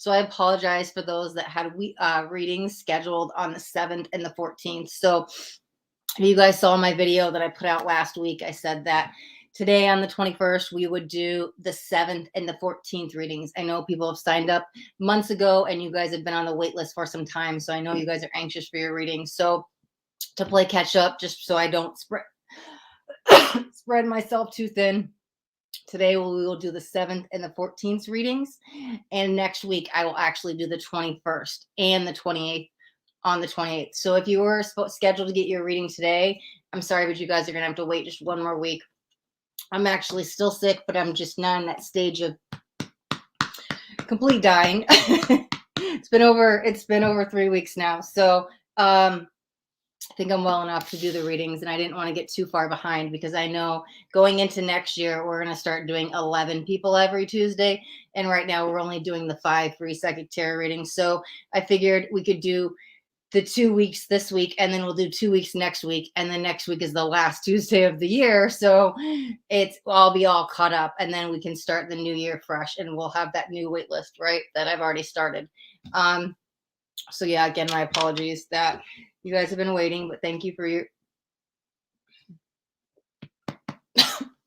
So I apologize for those that had readings scheduled on the 7th and the 14th. So if you guys saw my video that I put out last week, I said that today on the 21st, we would do the 7th and the 14th readings. I know people have signed up months ago and you guys have been on the wait list for some time. So I know you guys are anxious for your readings. So to play catch up, just so I don't spread myself too thin, today we will do the 7th and the 14th readings. And next week, I will actually do the 21st and the 28th on the 28th. So if you were scheduled to get your reading today, I'm sorry, but you guys are going to have to wait just one more week. I'm actually still sick, but I'm just not in that stage of complete dying. It's been over 3 weeks now. So I think I'm well enough to do the readings, and I didn't want to get too far behind because I know going into next year, we're going to start doing 11 people every Tuesday. And right now we're only doing the 5 free psychic tarot readings. So I figured we could do the 2 weeks this week, and then we'll do 2 weeks next week. And then next week is the last Tuesday of the year. So I'll be all caught up, and then we can start the new year fresh, and we'll have that new wait list, right, that I've already started. So yeah, again, my apologies that you guys have been waiting, but thank you for your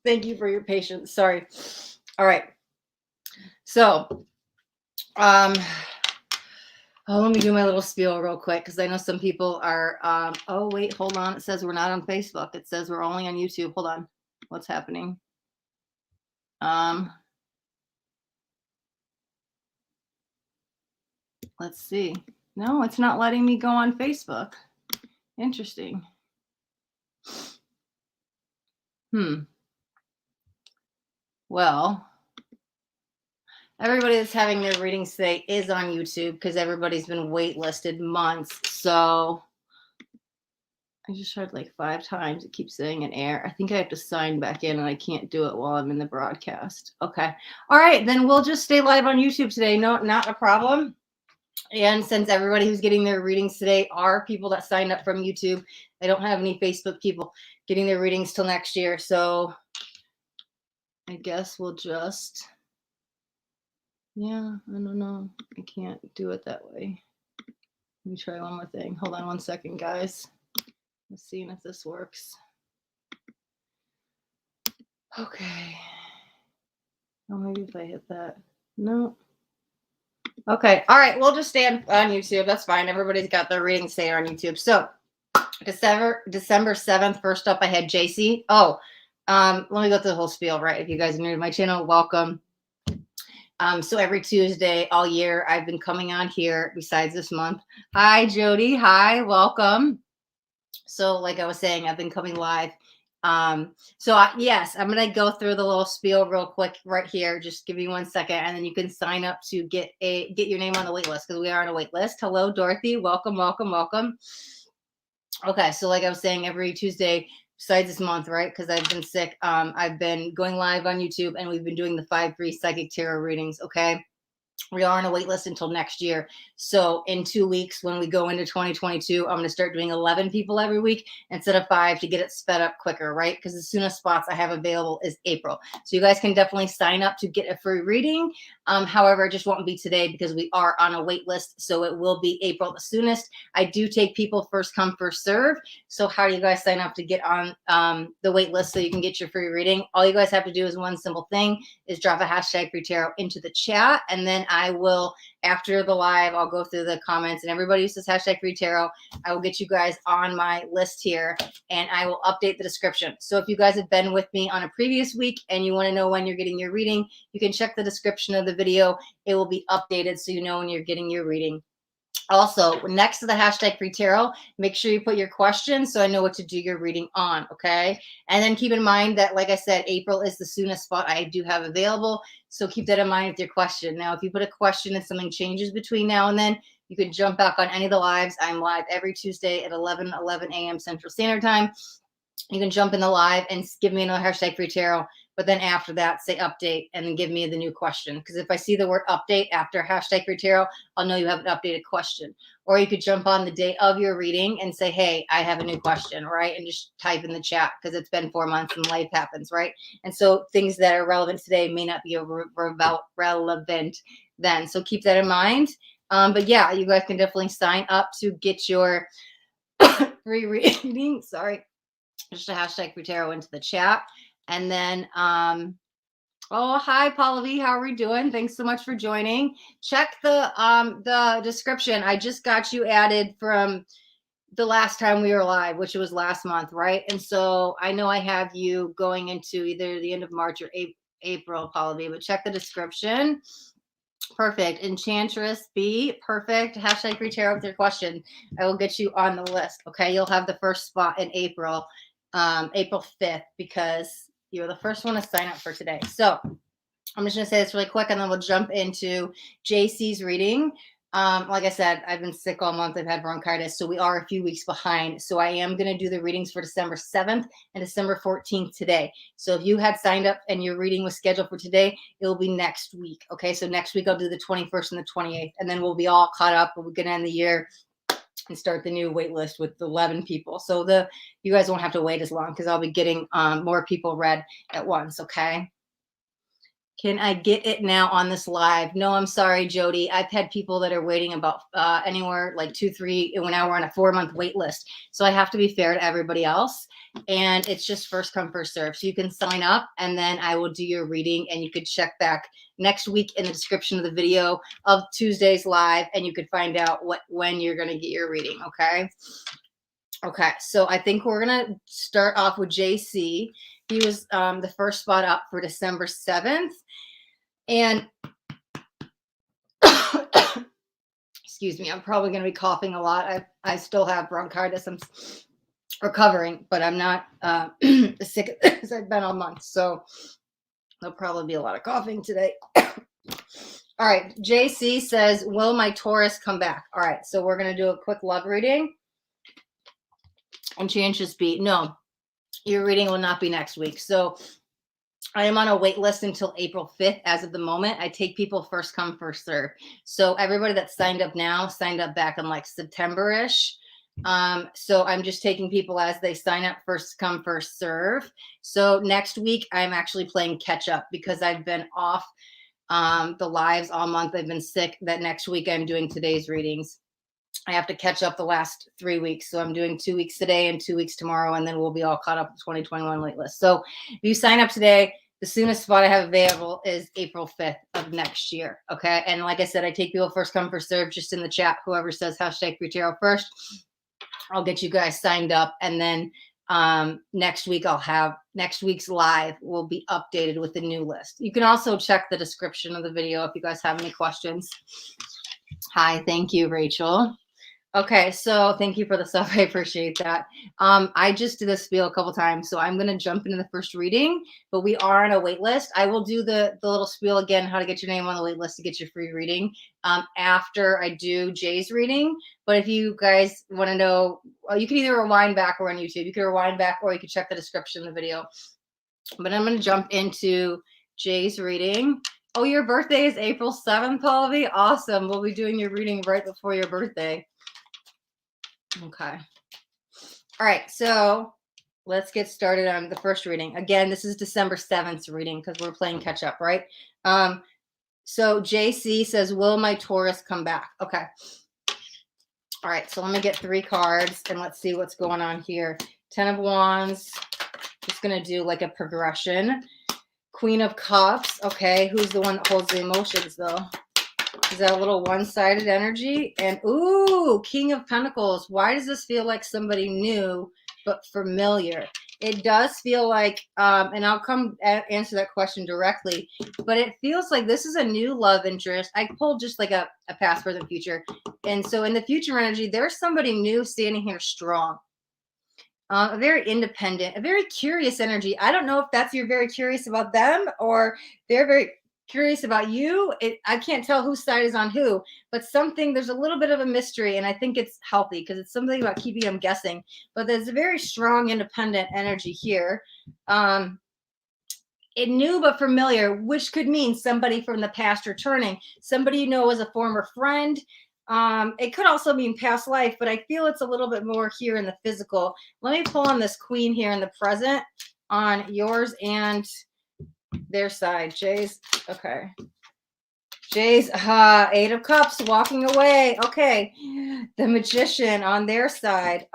thank you for your patience. Sorry. All right. So, let me do my little spiel real quick because I know some people are. Oh wait, hold on. It says we're not on Facebook. It says we're only on YouTube. Hold on. What's happening? Let's see. No, it's not letting me go on Facebook. Interesting. Well, everybody that's having their readings today is on YouTube because everybody's been waitlisted months. So I just tried like 5 times. It keeps saying an error. I think I have to sign back in, and I can't do it while I'm in the broadcast. Okay. All right. Then we'll just stay live on YouTube today. No, not a problem. And since everybody who's getting their readings today are people that signed up from YouTube, I don't have any Facebook people getting their readings till next year. So I guess we'll just, yeah, I don't know. I can't do it that way. Let me try one more thing. Hold on one second, guys. Let's see if this works. Okay. Oh, maybe if I hit that. No. Okay. All right. We'll just stay on YouTube. That's fine. Everybody's got their readings stay on YouTube. So December 7th, first up, I had JC. Oh, let me go through the whole spiel, right? If you guys are new to my channel, welcome. So every Tuesday all year, I've been coming on here besides this month. Hi, Jody. Hi, welcome. So like I was saying, I've been coming live. Yes, I'm going to go through the little spiel real quick right here. Just give me 1 second, and then you can sign up to get your name on the wait list because we are on a wait list. Hello, Dorothy. Welcome, welcome, welcome. Okay. So like I was saying, every Tuesday, besides this month, right? Because I've been sick. I've been going live on YouTube, and we've been doing the 5 free psychic tarot readings. Okay. We are on a wait list until next year. So in 2 weeks, when we go into 2022, I'm going to start doing 11 people every week instead of 5 to get it sped up quicker, right? Because the soonest spots I have available is April. So you guys can definitely sign up to get a free reading. However, it just won't be today because we are on a wait list. So it will be April the soonest. I do take people first come, first serve. So how do you guys sign up to get on the wait list so you can get your free reading? All you guys have to do is one simple thing, is drop a hashtag free tarot into the chat, and then I will, after the live, I'll go through the comments, and everybody who says hashtag free tarot, I will get you guys on my list here, and I will update the description. So if you guys have been with me on a previous week and you want to know when you're getting your reading, you can check the description of the video. It will be updated so you know when you're getting your reading. Also, next to the hashtag free tarot, make sure you put your questions so I know what to do your reading on, okay? And then keep in mind that, like I said, April is the soonest spot I do have available. So keep that in mind with your question. Now, if you put a question and something changes between now and then, you can jump back on any of the lives. I'm live every Tuesday at 11 a.m. Central Standard Time. You can jump in the live and give me another hashtag free tarot. But then after that, say update and then give me the new question. Because if I see the word update after hashtag free tarot, I'll know you have an updated question. Or you could jump on the day of your reading and say, hey, I have a new question, right? And just type in the chat because it's been 4 months and life happens, right? And so things that are relevant today may not be relevant then. So keep that in mind. But yeah, you guys can definitely sign up to get your free reading. Sorry, just a hashtag free tarot into the chat. And then, oh, hi, Paula V. How are we doing? Thanks so much for joining. Check the description. I just got you added from the last time we were live, which was last month, right? And so I know I have you going into either the end of March or April, Paula V. But check the description. Perfect. Enchantress B. Perfect. Hashtag free tarot with your question. I will get you on the list. Okay. You'll have the first spot in April, April 5th, because you're the first one to sign up for today. So I'm just going to say this really quick, and then we'll jump into JC's reading. Like I said, I've been sick all month. I've had bronchitis, so we are a few weeks behind. So I am going to do the readings for December 7th and December 14th today. So if you had signed up and your reading was scheduled for today, it will be next week. Okay, so next week I'll do the 21st and the 28th, and then we'll be all caught up. We're going to end the year and start the new wait list with 11 people. So you guys won't have to wait as long, because I'll be getting more people read at once. Okay. Can I get it now on this live? No, I'm sorry, Jody. I've had people that are waiting about anywhere like 2-3, when now we're on a 4-month wait list. So I have to be fair to everybody else. And it's just first come, first serve. So you can sign up, and then I will do your reading, and you could check back next week in the description of the video of Tuesday's live, and you could find out when you're going to get your reading. Okay. Okay. So I think we're going to start off with JC. He was the first spot up for December 7th. And excuse me, I'm probably going to be coughing a lot. I still have bronchitis. I'm recovering, but I'm not as sick as I've been all month. So there'll probably be a lot of coughing today. All right. JC says, will my Taurus come back? All right. So we're going to do a quick love reading. And change this beat. No, your reading will not be next week. So I am on a wait list until April 5th. As of the moment, I take people first come, first serve. So everybody that signed up now signed up back in like September-ish. So I'm just taking people as they sign up, first come, first serve. So next week, I'm actually playing catch up, because I've been off the lives all month. I've been sick. That next week, I'm doing today's readings. I have to catch up the last 3 weeks. So I'm doing 2 weeks today and 2 weeks tomorrow, and then we'll be all caught up with 2021 waitlist. So if you sign up today, the soonest spot I have available is April 5th of next year. Okay. And like I said, I take people first come, first serve, just in the chat. Whoever says hashtag free tarot first, I'll get you guys signed up. And then next week I'll have next week's live will be updated with the new list. You can also check the description of the video if you guys have any questions. Hi. Thank you, Rachel. Okay, so thank you for the stuff. I appreciate that. I just did this spiel a couple times, so I'm going to jump into the first reading, but we are on a wait list. I will do the little spiel again, how to get your name on the wait list to get your free reading after I do Jay's reading. But if you guys want to know, you can either rewind back or on YouTube. You can rewind back, or you can check the description of the video. But I'm going to jump into Jay's reading. Oh, your birthday is April 7th, Paula. Awesome. We'll be doing your reading right before your birthday. Okay. All right. So let's get started on the first reading. Again, this is December 7th reading, because we're playing catch up, right? So JC says, will my Taurus come back? Okay. All right. So let me get 3 cards, and let's see what's going on here. 10 of Wands. Just going to do like a progression. Queen of Cups. Okay. Who's the one that holds the emotions, though? Is that a little one-sided energy? And ooh, King of Pentacles. Why does this feel like somebody new but familiar? It does feel like, and I'll come answer that question directly, but it feels like this is a new love interest. I pulled just like a past, present, future. And so in the future energy, there's somebody new standing here strong. A very independent, a very curious energy. I don't know if that's you're very curious about them, or they're very curious about you. I can't tell whose side is on who, but there's a little bit of a mystery, and I think it's healthy, because it's something about keeping them guessing. But there's a very strong, independent energy here. It new but familiar, which could mean somebody from the past returning, somebody you know as a former friend. It could also mean past life, but I feel it's a little bit more here in the physical. Let me pull on this Queen here in the present on yours and their side. Jay's Jay's Eight of Cups, walking away. Okay. The Magician on their side.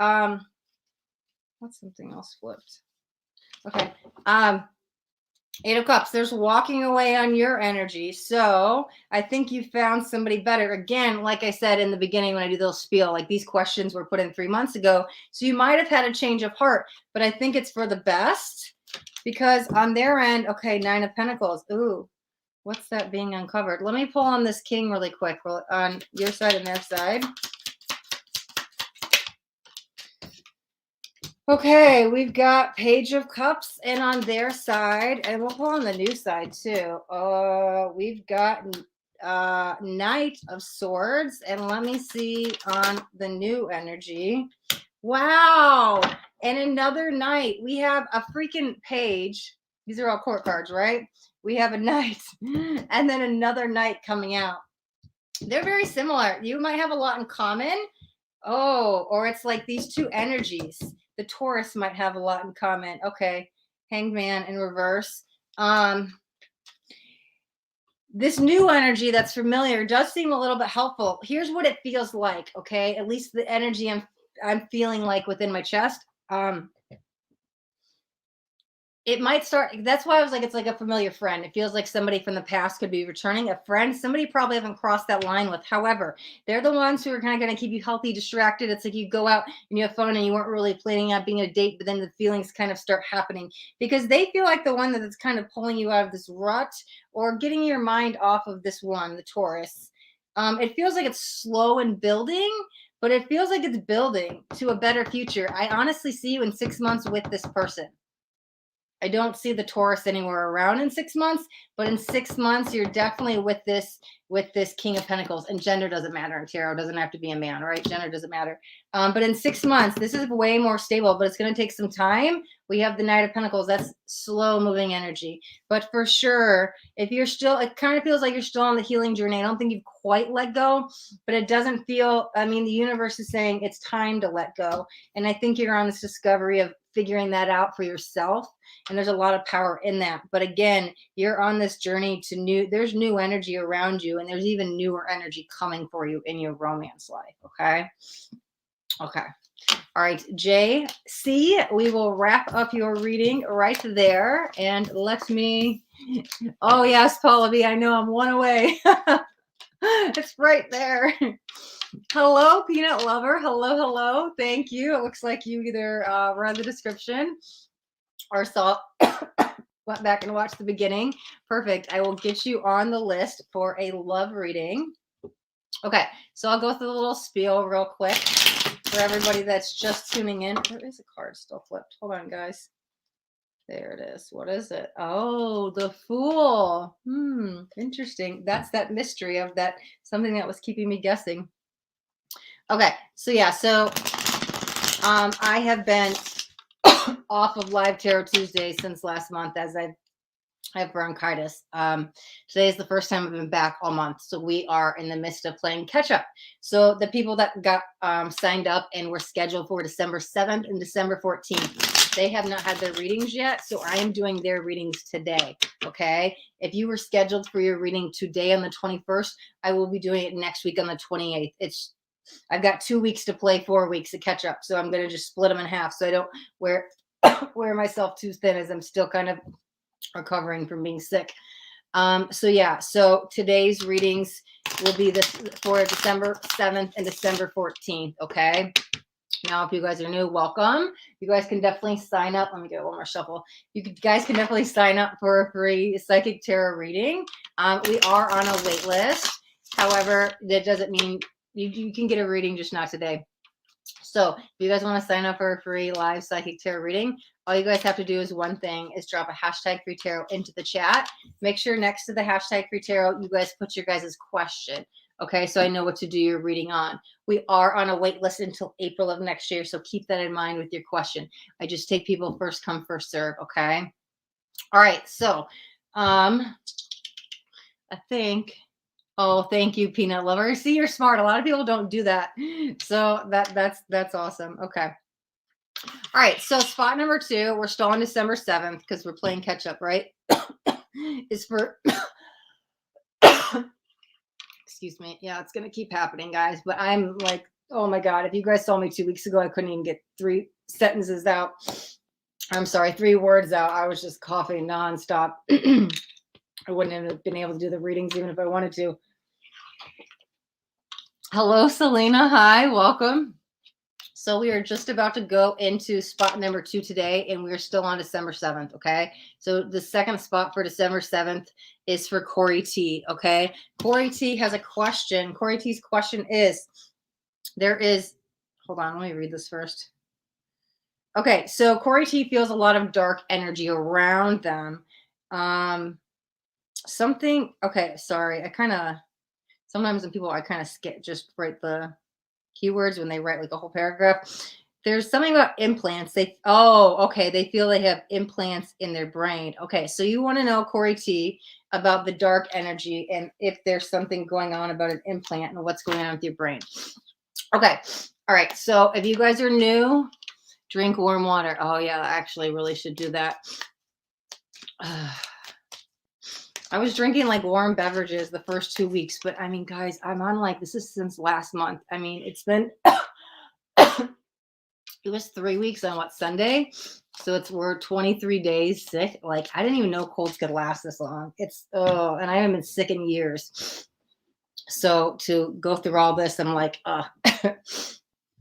What's something else flipped? Okay. Eight of Cups, there's walking away on your energy. So I think you found somebody better. Again, like I said in the beginning when I do the spiel, like these questions were put in 3 months ago. So you might have had a change of heart, but I think it's for the best because on their end, okay, Nine of Pentacles. Ooh, what's that being uncovered? Let me pull on this King really quick on your side and their side. Okay, we've got Page of Cups and on their side, and we'll pull on the new side too. We've got Knight of Swords, and let me see on the new energy. Wow, and another Knight. We have a freaking Page. These are all court cards, right? We have a Knight, and then another Knight coming out. They're very similar. You might have a lot in common. Oh, or it's like these two energies. The Taurus might have a lot in common. Okay. Hanged Man in reverse. This new energy that's familiar does seem a little bit helpful. Here's what it feels like, okay? At least the energy I'm feeling like within my chest. It might start, that's why I was like, it's like a familiar friend. It feels like somebody from the past could be returning, a friend, somebody you probably haven't crossed that line with. However, they're the ones who are kind of going to keep you healthy, distracted. It's like you go out and you have fun and you weren't really planning on being a date, but then the feelings kind of start happening because they feel like the one that's kind of pulling you out of this rut or getting your mind off of this one, the Taurus. It feels like it's slow and building, but it feels like it's building to a better future. I honestly see you in 6 months with this person. I don't see the Taurus anywhere around in 6 months, but in 6 months, you're definitely with this King of Pentacles. And gender doesn't matter in tarot. It doesn't have to be a man, right? Gender doesn't matter. But in 6 months, this is way more stable, but it's going to take some time. We have the Knight of Pentacles. That's slow moving energy. But for sure, if you're still, it kind of feels like you're still on the healing journey. I don't think you've quite let go, but it doesn't feel, I mean, the universe is saying it's time to let go. And I think you're on this discovery of figuring that out for yourself. And there's a lot of power in that. But again, you're on this journey to there's new energy around you, and there's even newer energy coming for you in your romance life. Okay. Okay. All right, JC, we will wrap up your reading right there. And let me, oh yes, Paula B, I know I'm one away. It's right there. Hello, Peanut Lover. Hello, hello. Thank you. It looks like you either read the description or saw, went back and watched the beginning. Perfect. I will get you on the list for a love reading. Okay, so I'll go through the little spiel real quick for everybody that's just tuning in. There is a card still flipped. Hold on, guys. There it is. What is it? Oh, the Fool. Interesting. That's that mystery of that, something that was keeping me guessing. Okay, so yeah, so I have been off of Live Tarot Tuesday since last month as I have bronchitis. Today is the first time I've been back all month. So we are in the midst of playing catch up. So the people that got signed up and were scheduled for December 7th and December 14th, they have not had their readings yet. So I am doing their readings today. Okay. If you were scheduled for your reading today on the 21st, I will be doing it next week on the 28th. I've got 2 weeks to play, 4 weeks to catch up. So I'm going to just split them in half. So I don't wear myself too thin as I'm still kind of recovering from being sick. So yeah, so today's readings will be for December 7th and December 14th. Okay. Now, if you guys are new, welcome. You guys can definitely sign up. Let me get one more shuffle. Guys can definitely sign up for a free psychic tarot reading. We are on a wait list. However, that doesn't mean you can get a reading, just not today. So if you guys want to sign up for a free live psychic tarot reading, all you guys have to do is one thing, is drop a hashtag free tarot into the chat. Make sure next to the hashtag free tarot, you guys put your guys' question. Okay, so I know what to do your reading on. We are on a wait list until April of next year, so keep that in mind with your question. I just take people first come, first serve, okay? All right, so I think, oh, thank you, Peanut Lover. See, you're smart. A lot of people don't do that. So that's awesome. Okay. All right, so spot number 2, we're still on December 7th because we're playing catch up, right? Is for Excuse me. Yeah, it's going to keep happening, guys. But I'm like, oh my God. If you guys saw me 2 weeks ago, I couldn't even get 3 sentences out. I'm sorry, 3 words out. I was just coughing nonstop. I wouldn't have been able to do the readings even if I wanted to. Hello, Selena. Hi, welcome. So we are just about to go into spot number 2 today, and we're still on December 7th, okay? So the second spot for December 7th is for Corey T, okay? Corey T has a question. Corey T's question is, hold on, let me read this first. Okay, so Corey T feels a lot of dark energy around them. Okay, sorry, sometimes when people, I kind of just write the keywords when they write like a whole paragraph. There's something about implants. They feel they have implants in their brain. Okay, so you want to know, Corey T, about the dark energy and if there's something going on about an implant and what's going on with your brain. Okay, all right. So if you guys are new, drink warm water. Oh yeah, I actually really should do that. I was drinking like warm beverages the first 2 weeks, but I mean, guys, I'm on like, this is since last month. I mean, it's been, it was 3 weeks on Sunday. So we're 23 days sick. Like, I didn't even know colds could last this long. And I haven't been sick in years. So to go through all this, I'm like,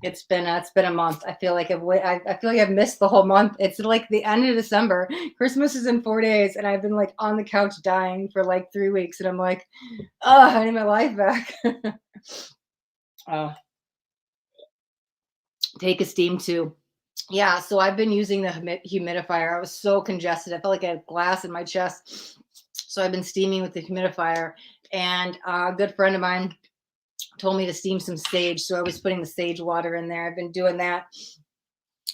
it's been a month. I feel like I've missed the whole month. It's like the end of December. Christmas is in 4 days, and I've been like on the couch dying for like 3 weeks, and I'm like, I need my life back. Take a steam too. Yeah, so I've been using the humidifier. I was so congested. I felt like I had glass in my chest. So I've been steaming with the humidifier, and a good friend of mine told me to steam some sage. So I was putting the sage water in there. I've been doing that.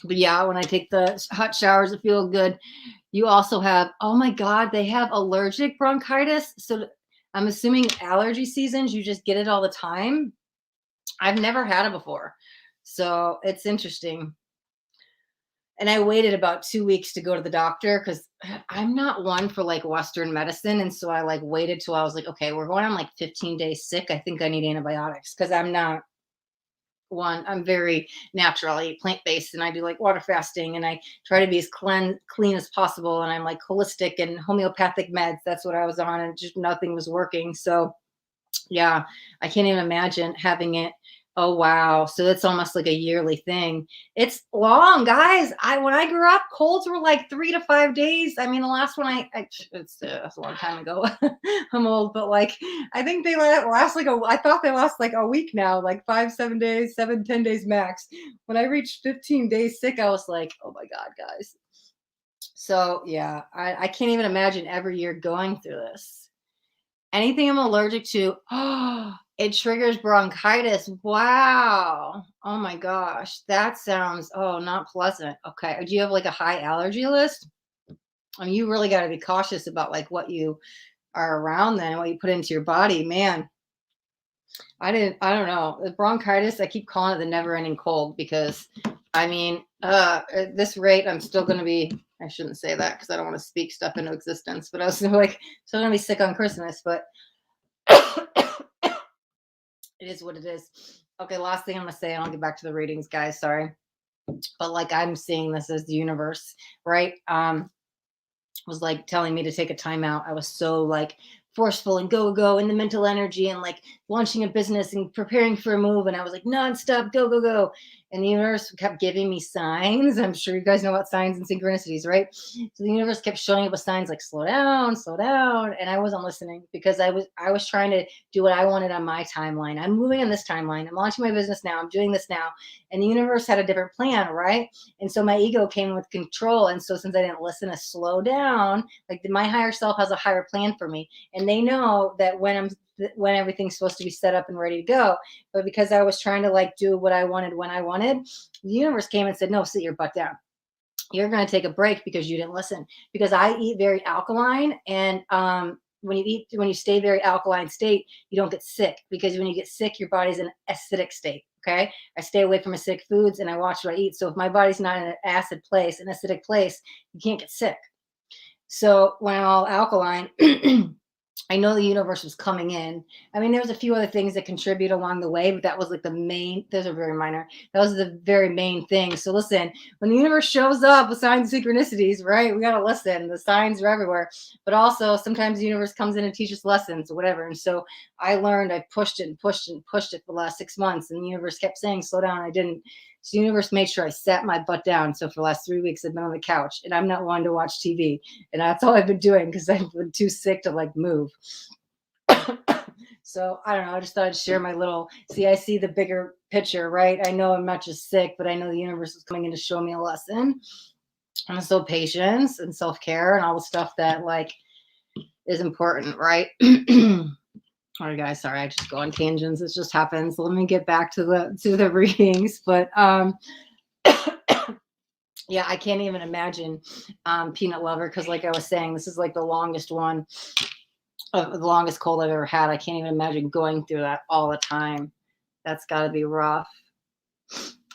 But yeah, when I take the hot showers, it feels good. You also have, oh my God, they have allergic bronchitis. So I'm assuming allergy seasons, you just get it all the time. I've never had it before. So it's interesting. And I waited about 2 weeks to go to the doctor because I'm not one for like Western medicine. And so I like waited till I was like, okay, we're going on like 15 days sick. I think I need antibiotics because I'm very natural. I eat plant-based and I do like water fasting and I try to be as clean as possible. And I'm like holistic and homeopathic meds. That's what I was on, and just nothing was working. So yeah, I can't even imagine having it. Oh, wow. So it's almost like a yearly thing. It's long, guys. When I grew up, colds were like 3 to 5 days. I mean, the last one it's a long time ago. I'm old, but like, I think they last I thought they last like a week now, like 5, 7 days, 7, 10 days max. When I reached 15 days sick, I was like, oh my God, guys. So yeah, I can't even imagine every year going through this. Anything I'm allergic to, it triggers bronchitis. Wow. Oh my gosh. That sounds, not pleasant. Okay. Do you have like a high allergy list? I mean, you really got to be cautious about like what you are around then and what you put into your body. Man, I don't know. The bronchitis, I keep calling it the never ending cold because I mean, at this rate, I'm still going to be, I shouldn't say that because I don't want to speak stuff into existence, but I was like, still going to be sick on Christmas, but it is what it is. Okay, last thing I'm going to say, and I'll get back to the readings, guys. Sorry. But like, I'm seeing this as the universe, right? Was like telling me to take a time out. I was so like forceful and go in the mental energy and like launching a business and preparing for a move. And I was like nonstop, go. And the universe kept giving me signs. I'm sure you guys know about signs and synchronicities, right? So the universe kept showing up with signs like slow down. And I wasn't listening because I was trying to do what I wanted on my timeline. I'm moving on this timeline. I'm launching my business now. I'm doing this now. And the universe had a different plan, right? And so my ego came with control. And so since I didn't listen to slow down, like my higher self has a higher plan for me. And they know that when everything's supposed to be set up and ready to go. But because I was trying to like do what I wanted when I wanted, the universe came and said, no, sit your butt down. You're going to take a break because you didn't listen. Because I eat very alkaline, and when you stay very alkaline state, you don't get sick, because when you get sick, your body's in an acidic state. Okay. I stay away from acidic foods and I watch what I eat. So if my body's not in an acid place, an acidic place, you can't get sick. So when I'm all alkaline, I know the universe was coming in. I mean, there was a few other things that contribute along the way, but that was like the main, those are very minor. That was the very main thing. So listen, when the universe shows up with signs and synchronicities, right? We got to listen. The signs are everywhere, but also sometimes the universe comes in and teaches lessons or whatever. And so I learned, I pushed it and pushed it and pushed it for the last 6 months, and the universe kept saying, slow down. I didn't. So the universe made sure I sat my butt down. So for the last 3 weeks, I've been on the couch, and I'm not one to watch TV. And that's all I've been doing because I've been too sick to like move. So I don't know. I just thought I'd share my little, see, I see the bigger picture, right? I know I'm not just sick, but I know the universe is coming in to show me a lesson. And so patience and self-care and all the stuff that like is important, right? All right, guys, sorry, I just go on tangents. It just happens. Let me get back to the readings. But yeah, I can't even imagine Peanut Lover, because like I was saying, this is like the longest one. The longest cold I've ever had. I can't even imagine going through that all the time. That's got to be rough.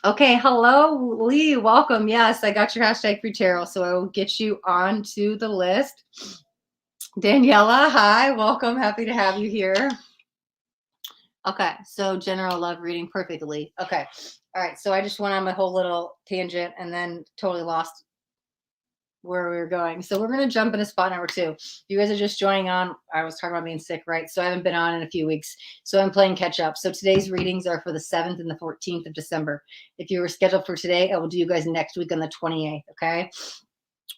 Okay, hello, Lee. Welcome. Yes, I got your hashtag free tarot, so I will get you onto the list. Daniela, hi. Welcome. Happy to have you here. Okay, so general love reading perfectly. Okay, all right. So I just went on my whole little tangent and then totally lost where we were going. So we're going to jump into spot number 2. You guys are just joining on. I was talking about being sick, right? So I haven't been on in a few weeks. So I'm playing catch up. So today's readings are for the 7th and the 14th of December. If you were scheduled for today, I will do you guys next week on the 28th. Okay.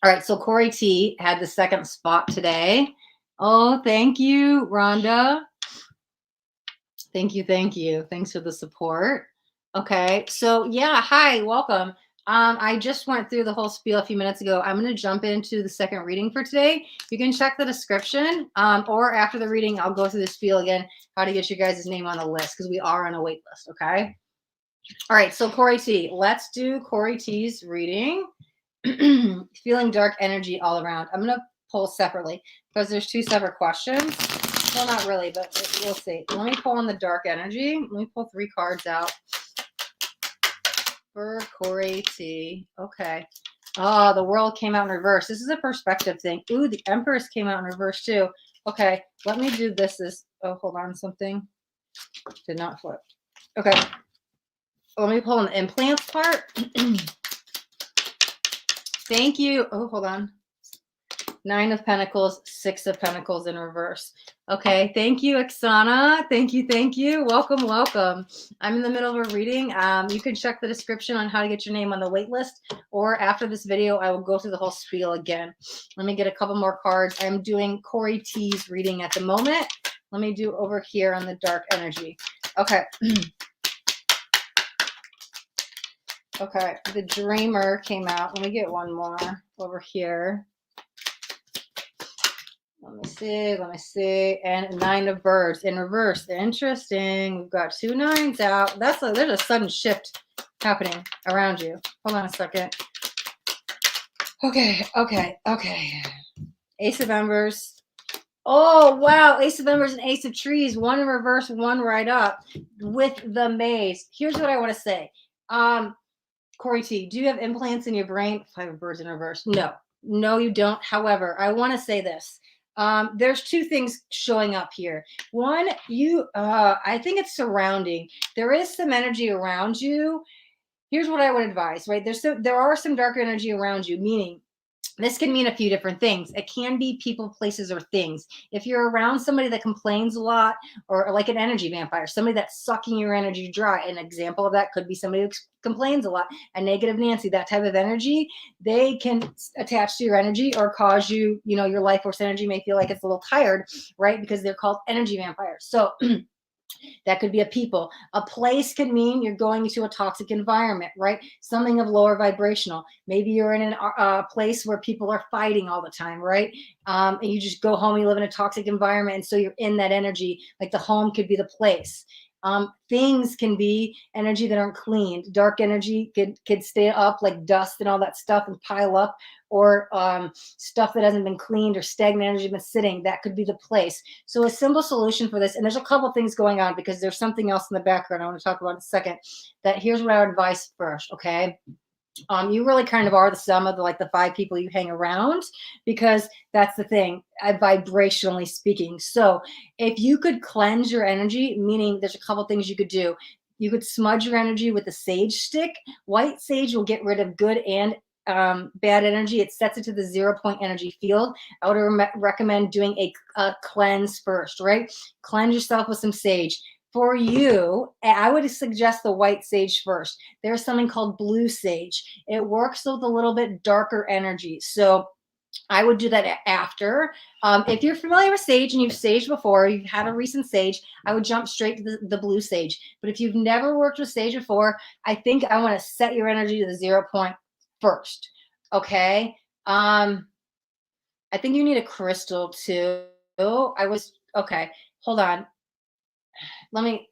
All right. So Corey T had the 2nd spot today. Oh, thank you, Rhonda. Thank you. Thank you. Thanks for the support. Okay. So yeah. Hi. Welcome. I just went through the whole spiel a few minutes ago. I'm going to jump into the 2nd reading for today. You can check the description, or after the reading, I'll go through the spiel again, how to get your guys' name on the list, because we are on a wait list, okay? All right, so Corey T. Let's do Corey T's reading. Feeling dark energy all around. I'm going to pull separately, because there's 2 separate questions. Well, not really, but we'll see. Let me pull on the dark energy. Let me pull 3 cards out. For Corey T. Okay. Oh, the world came out in reverse. This is a perspective thing. Ooh, the Empress came out in reverse too. Okay, let me do this. Oh, hold on, something did not flip. Okay, let me pull an implants part. Thank you. Oh, hold on. 9 of Pentacles, 6 of Pentacles in reverse. Okay, thank you, Oksana. Thank you, thank you. Welcome, welcome. I'm in the middle of a reading. You can check the description on how to get your name on the wait list, or after this video, I will go through the whole spiel again. Let me get a couple more cards. I'm doing Corey T's reading at the moment. Let me do over here on the dark energy. Okay. Okay, the Dreamer came out. Let me get one more over here. Let me see. And 9 of Birds in reverse. Interesting. We've got 2 9s out. There's a sudden shift happening around you. Hold on a second. Okay. Ace of Embers. Oh, wow. Ace of Embers and Ace of Trees. 1 in reverse, 1 right up with the maze. Here's what I want to say. Corey T, do you have implants in your brain? 5 of Birds in reverse. No, you don't. However, I want to say this. There's 2 things showing up here. One, I think it's surrounding. There is some energy around you. Here's what I would advise, right? There are some darker energy around you, meaning this can mean a few different things. It can be people, places, or things. If you're around somebody that complains a lot, or like an energy vampire, somebody that's sucking your energy dry, an example of that could be somebody who complains a lot, a negative Nancy, that type of energy, they can attach to your energy or cause you, your life force energy may feel like it's a little tired, right? Because they're called energy vampires. So that could be a people. A place could mean you're going to a toxic environment, right? Something of lower vibrational. Maybe you're in a place where people are fighting all the time, right? And you just go home, you live in a toxic environment, and so you're in that energy. Like the home could be the place. Things can be energy that aren't cleaned. Dark energy could stay up, like dust and all that stuff, and pile up, or stuff that hasn't been cleaned, or stagnant energy been sitting. That could be the place. So a simple solution for this, and there's a couple things going on because there's something else in the background I want to talk about in a second. That here's what I would advise first, okay? You really kind of are the sum of the 5 people you hang around, because that's the thing, vibrationally speaking. So if you could cleanse your energy, meaning there's a couple things you could do. You could smudge your energy with a sage stick. White sage will get rid of good and bad energy. It sets it to the 0 point energy field. I would recommend doing a cleanse first, right? Cleanse yourself with some sage. For you, I would suggest the white sage first. There's something called blue sage. It works with a little bit darker energy. So I would do that after. If you're familiar with sage and you've saged before, you've had a recent sage, I would jump straight to the blue sage. But if you've never worked with sage before, I think I want to set your energy to the 0 point first. Okay. I think you need a crystal too. Okay. Hold on.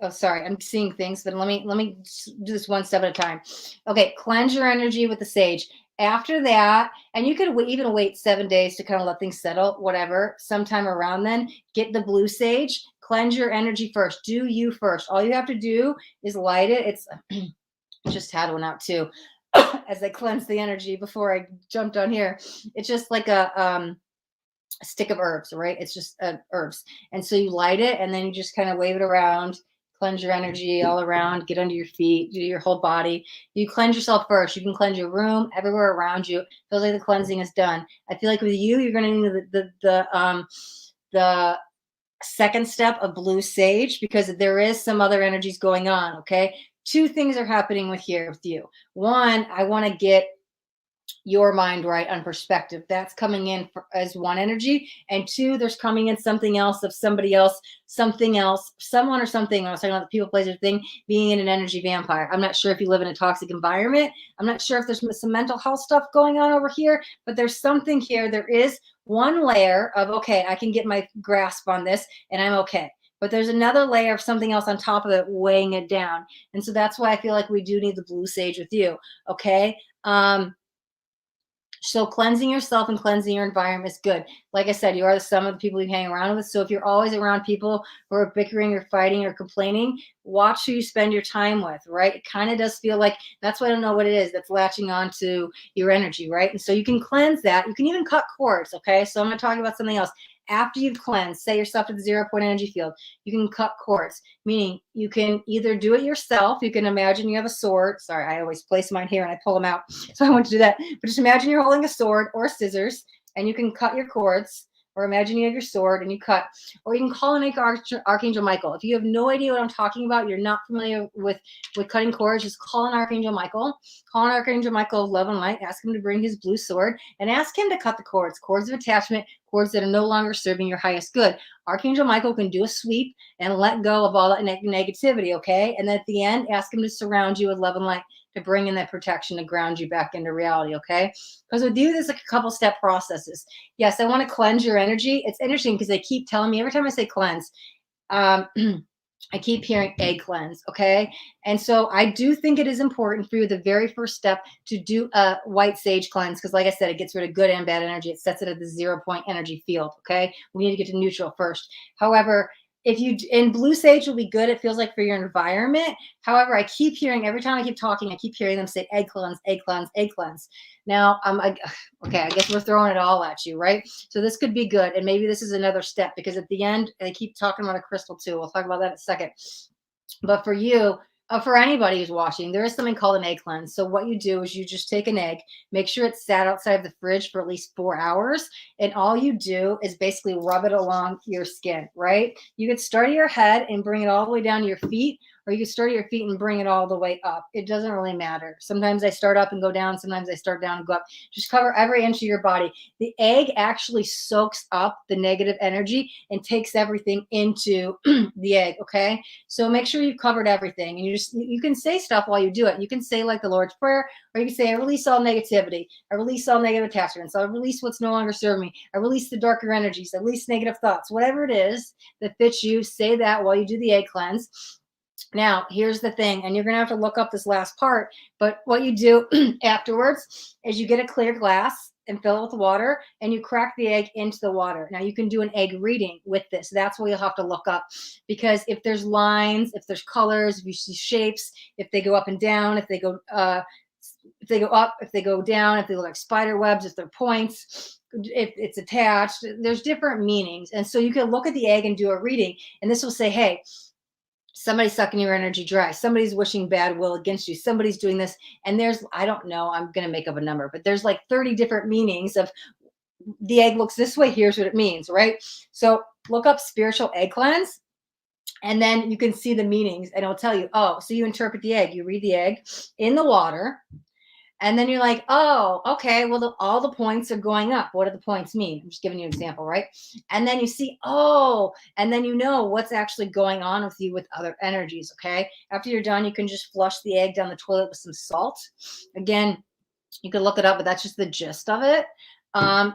Sorry, I'm seeing things, but let me do this one step at a time. Okay, cleanse your energy with the sage. After that, and you could even wait 7 days to kind of let things settle, whatever, sometime around then, get the blue sage, cleanse your energy first. Do you first. All you have to do is light it. It's just had one out too as I cleanse the energy before I jumped on here. It's just like a stick of herbs, right? It's just herbs. And so you light it and then you just kind of wave it around, cleanse your energy all around, get under your feet, do your whole body. You cleanse yourself first. You can cleanse your room, everywhere around you. Feels like the cleansing is done. I feel like with you, you're going to need the second step of blue sage, because there is some other energies going on. Okay. 2 things are happening with you. One, I want to get your mind right on perspective. That's coming in as one energy. And 2, there's coming in something else of somebody else, something else, someone or something. I was talking about the people, place, or thing being in an energy vampire. I'm not sure if you live in a toxic environment. I'm not sure if there's some mental health stuff going on over here, but there's something here. There is one layer of, okay, I can get my grasp on this and I'm okay. But there's another layer of something else on top of it weighing it down. And so that's why I feel like we do need the blue sage with you. Okay. So cleansing yourself and cleansing your environment is good. Like I said, you are the sum of the people you hang around with. So if you're always around people who are bickering or fighting or complaining, watch who you spend your time with, right? It kind of does feel like that's why I don't know what it is that's latching on to your energy, right? And so you can cleanse that. You can even cut cords, okay? So I'm going to talk about something else. After you've cleansed, say yourself to the 0 point energy field, you can cut cords, meaning you can either do it yourself. You can imagine you have a sword. Sorry, I always place mine here and I pull them out. So I want to do that. But just imagine you're holding a sword or scissors and you can cut your cords, or imagine you have your sword and you cut, or you can call and make Archangel Michael. If you have no idea what I'm talking about, you're not familiar with cutting cords, just call an Archangel Michael. Call an Archangel Michael of love and light, ask him to bring his blue sword and ask him to cut the cords of attachment, cords that are no longer serving your highest good. Archangel Michael can do a sweep and let go of all that negativity, okay? And then at the end, ask him to surround you with love and light, to bring in that protection, to ground you back into reality, okay? Because with you, there's like a couple step processes. Yes, I want to cleanse your energy. It's interesting because they keep telling me every time I say cleanse, I keep hearing egg cleanse, okay? And so I do think it is important for you, the very first step, to do a white sage cleanse, because like I said, it gets rid of good and bad energy. It sets it at the 0 point energy field, okay? We need to get to neutral first. However, if you, and blue sage will be good, it feels like, for your environment. However, I keep hearing, every time I keep talking, I keep hearing them say egg cleanse, egg cleanse, egg cleanse. Now, okay, I guess we're throwing it all at you, right? So this could be good. And maybe this is another step, because at the end, they keep talking about a crystal too. We'll talk about that in a second. But for you, for anybody who's watching, there is something called an egg cleanse. So what you do is you just take an egg, make sure it's sat outside the fridge for at least 4 hours. And all you do is basically rub it along your skin, right? You could start at your head and bring it all the way down to your feet, or you can start at your feet and bring it all the way up. It doesn't really matter. Sometimes I start up and go down. Sometimes I start down and go up. Just cover every inch of your body. The egg actually soaks up the negative energy and takes everything into the egg, okay? So make sure you've covered everything. And you can say stuff while you do it. You can say like the Lord's Prayer, or you can say, I release all negativity. I release all negative attachments. I release what's no longer serving me. I release the darker energies. I release negative thoughts. Whatever it is that fits you, say that while you do the egg cleanse. Now, here's the thing, and you're going to have to look up this last part, but what you do afterwards is you get a clear glass and fill it with water, and you crack the egg into the water. Now, you can do an egg reading with this. That's what you'll have to look up, because if there's lines, if there's colors, if you see shapes, if they go up and down, if they go if they go up, if they go down, if they look like spider webs, if they're points, if it's attached, there's different meanings. And so you can look at the egg and do a reading, and this will say, hey, somebody's sucking your energy dry. Somebody's wishing bad will against you. Somebody's doing this. And there's, I don't know, I'm going to make up a number, but there's like 30 different meanings of the egg looks this way. Here's what it means, right? So look up spiritual egg cleanse, and then you can see the meanings, and it'll tell you, oh, so you interpret the egg, you read the egg in the water, and then you're like, oh, okay, well, all the points are going up. What do the points mean? I'm just giving you an example, right? And then you see, oh, and then you know what's actually going on with you with other energies, okay? After you're done, you can just flush the egg down the toilet with some salt. Again, you can look it up, but that's just the gist of it.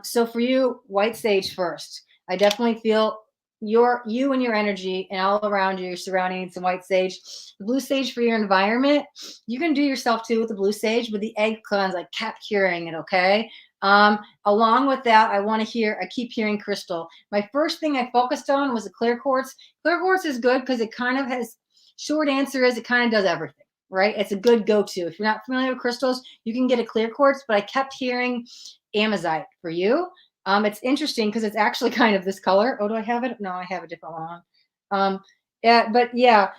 So for you, white sage first. I definitely feel you and your energy and all around you, your surroundings, some white sage. The blue sage for your environment, you can do yourself too with the blue sage, but the egg cleanse, I kept hearing it, okay? Along with that, I keep hearing crystal. My first thing I focused on was the clear quartz. Clear quartz is good because it kind of has, short answer is it kind of does everything, right? It's a good go-to. If you're not familiar with crystals, you can get a clear quartz, but I kept hearing amazite for you. It's interesting because it's actually kind of this color. Oh, do I have it? No, I have a different one on. Yeah, but yeah,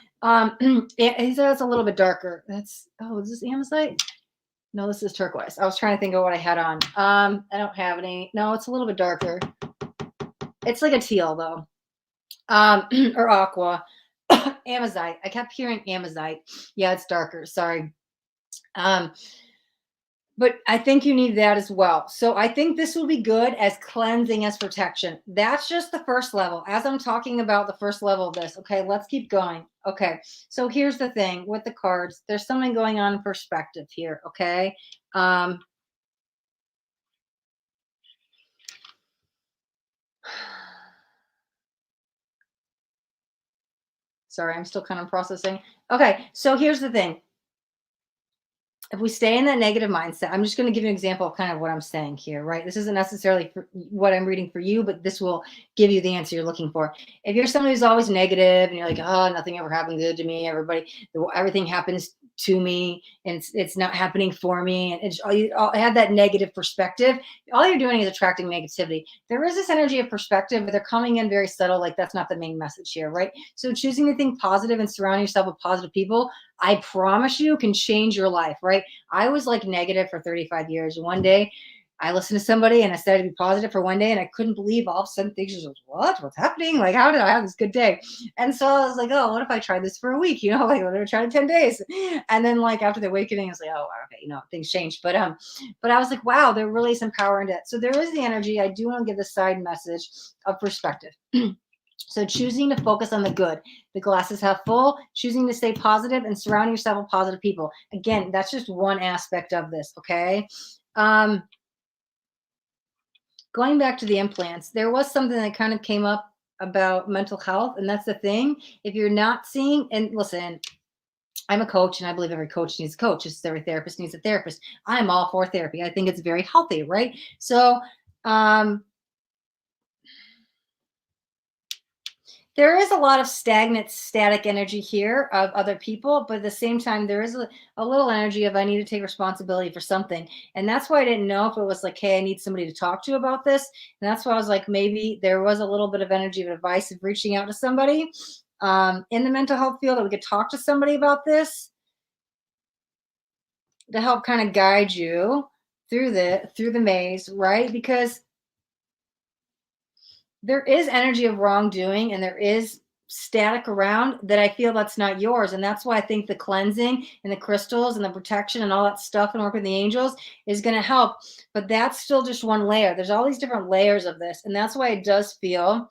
he says it's a little bit darker. Is this amazite? No, this is turquoise. I was trying to think of what I had on. I don't have any. No, it's a little bit darker. It's like a teal though, or aqua. Amazite. I kept hearing amazite. Yeah, it's darker. Sorry. But I think you need that as well. So I think this will be good as cleansing, as protection. That's just the first level. As I'm talking about the first level of this, okay, let's keep going. Okay, so here's the thing with the cards. There's something going on in perspective here, okay? Sorry, I'm still kind of processing. Okay, so here's the thing. If we stay in that negative mindset, I'm just going to give you an example of kind of what I'm saying here, right? This isn't necessarily for what I'm reading for you, but this will give you the answer you're looking for. If you're somebody who's always negative and you're like, oh, nothing ever happened good to me, everything happens to me and it's not happening for me, and you have that negative perspective, all you're doing is attracting negativity. There is this energy of perspective, but they're coming in very subtle, like that's not the main message here, right? So choosing to think positive and surrounding yourself with positive people, I promise you, can change your life, right? I was like negative for 35 years. One day I listened to somebody and I started to be positive for one day, and I couldn't believe all of a sudden things just, what's happening? Like, how did I have this good day? And so I was like, oh, what if I tried this for a week? Like, what if I tried it 10 days? And then like after the awakening, I was like, oh, okay, things changed. But I was like, wow, there really is some power in it. So there is the energy. I do want to give the side message of perspective. So choosing to focus on the good, the glass is half full, choosing to stay positive and surrounding yourself with positive people. Again, that's just one aspect of this, okay? Going back to the implants, there was something that kind of came up about mental health, and that's the thing. If you're not seeing, and listen, I'm a coach, and I believe every coach needs a coach, just as every therapist needs a therapist. I'm all for therapy. I think it's very healthy, right? So, there is a lot of static energy here of other people, but at the same time, there is a little energy of I need to take responsibility for something. And that's why I didn't know if it was like, hey, I need somebody to talk to about this. And that's why I was like, maybe there was a little bit of energy of advice of reaching out to somebody in the mental health field, that we could talk to somebody about this to help kind of guide you through the maze, right? Because there is energy of wrongdoing and there is static around that I feel that's not yours. And that's why I think the cleansing and the crystals and the protection and all that stuff and working with the angels is going to help. But that's still just one layer. There's all these different layers of this. And that's why it does feel,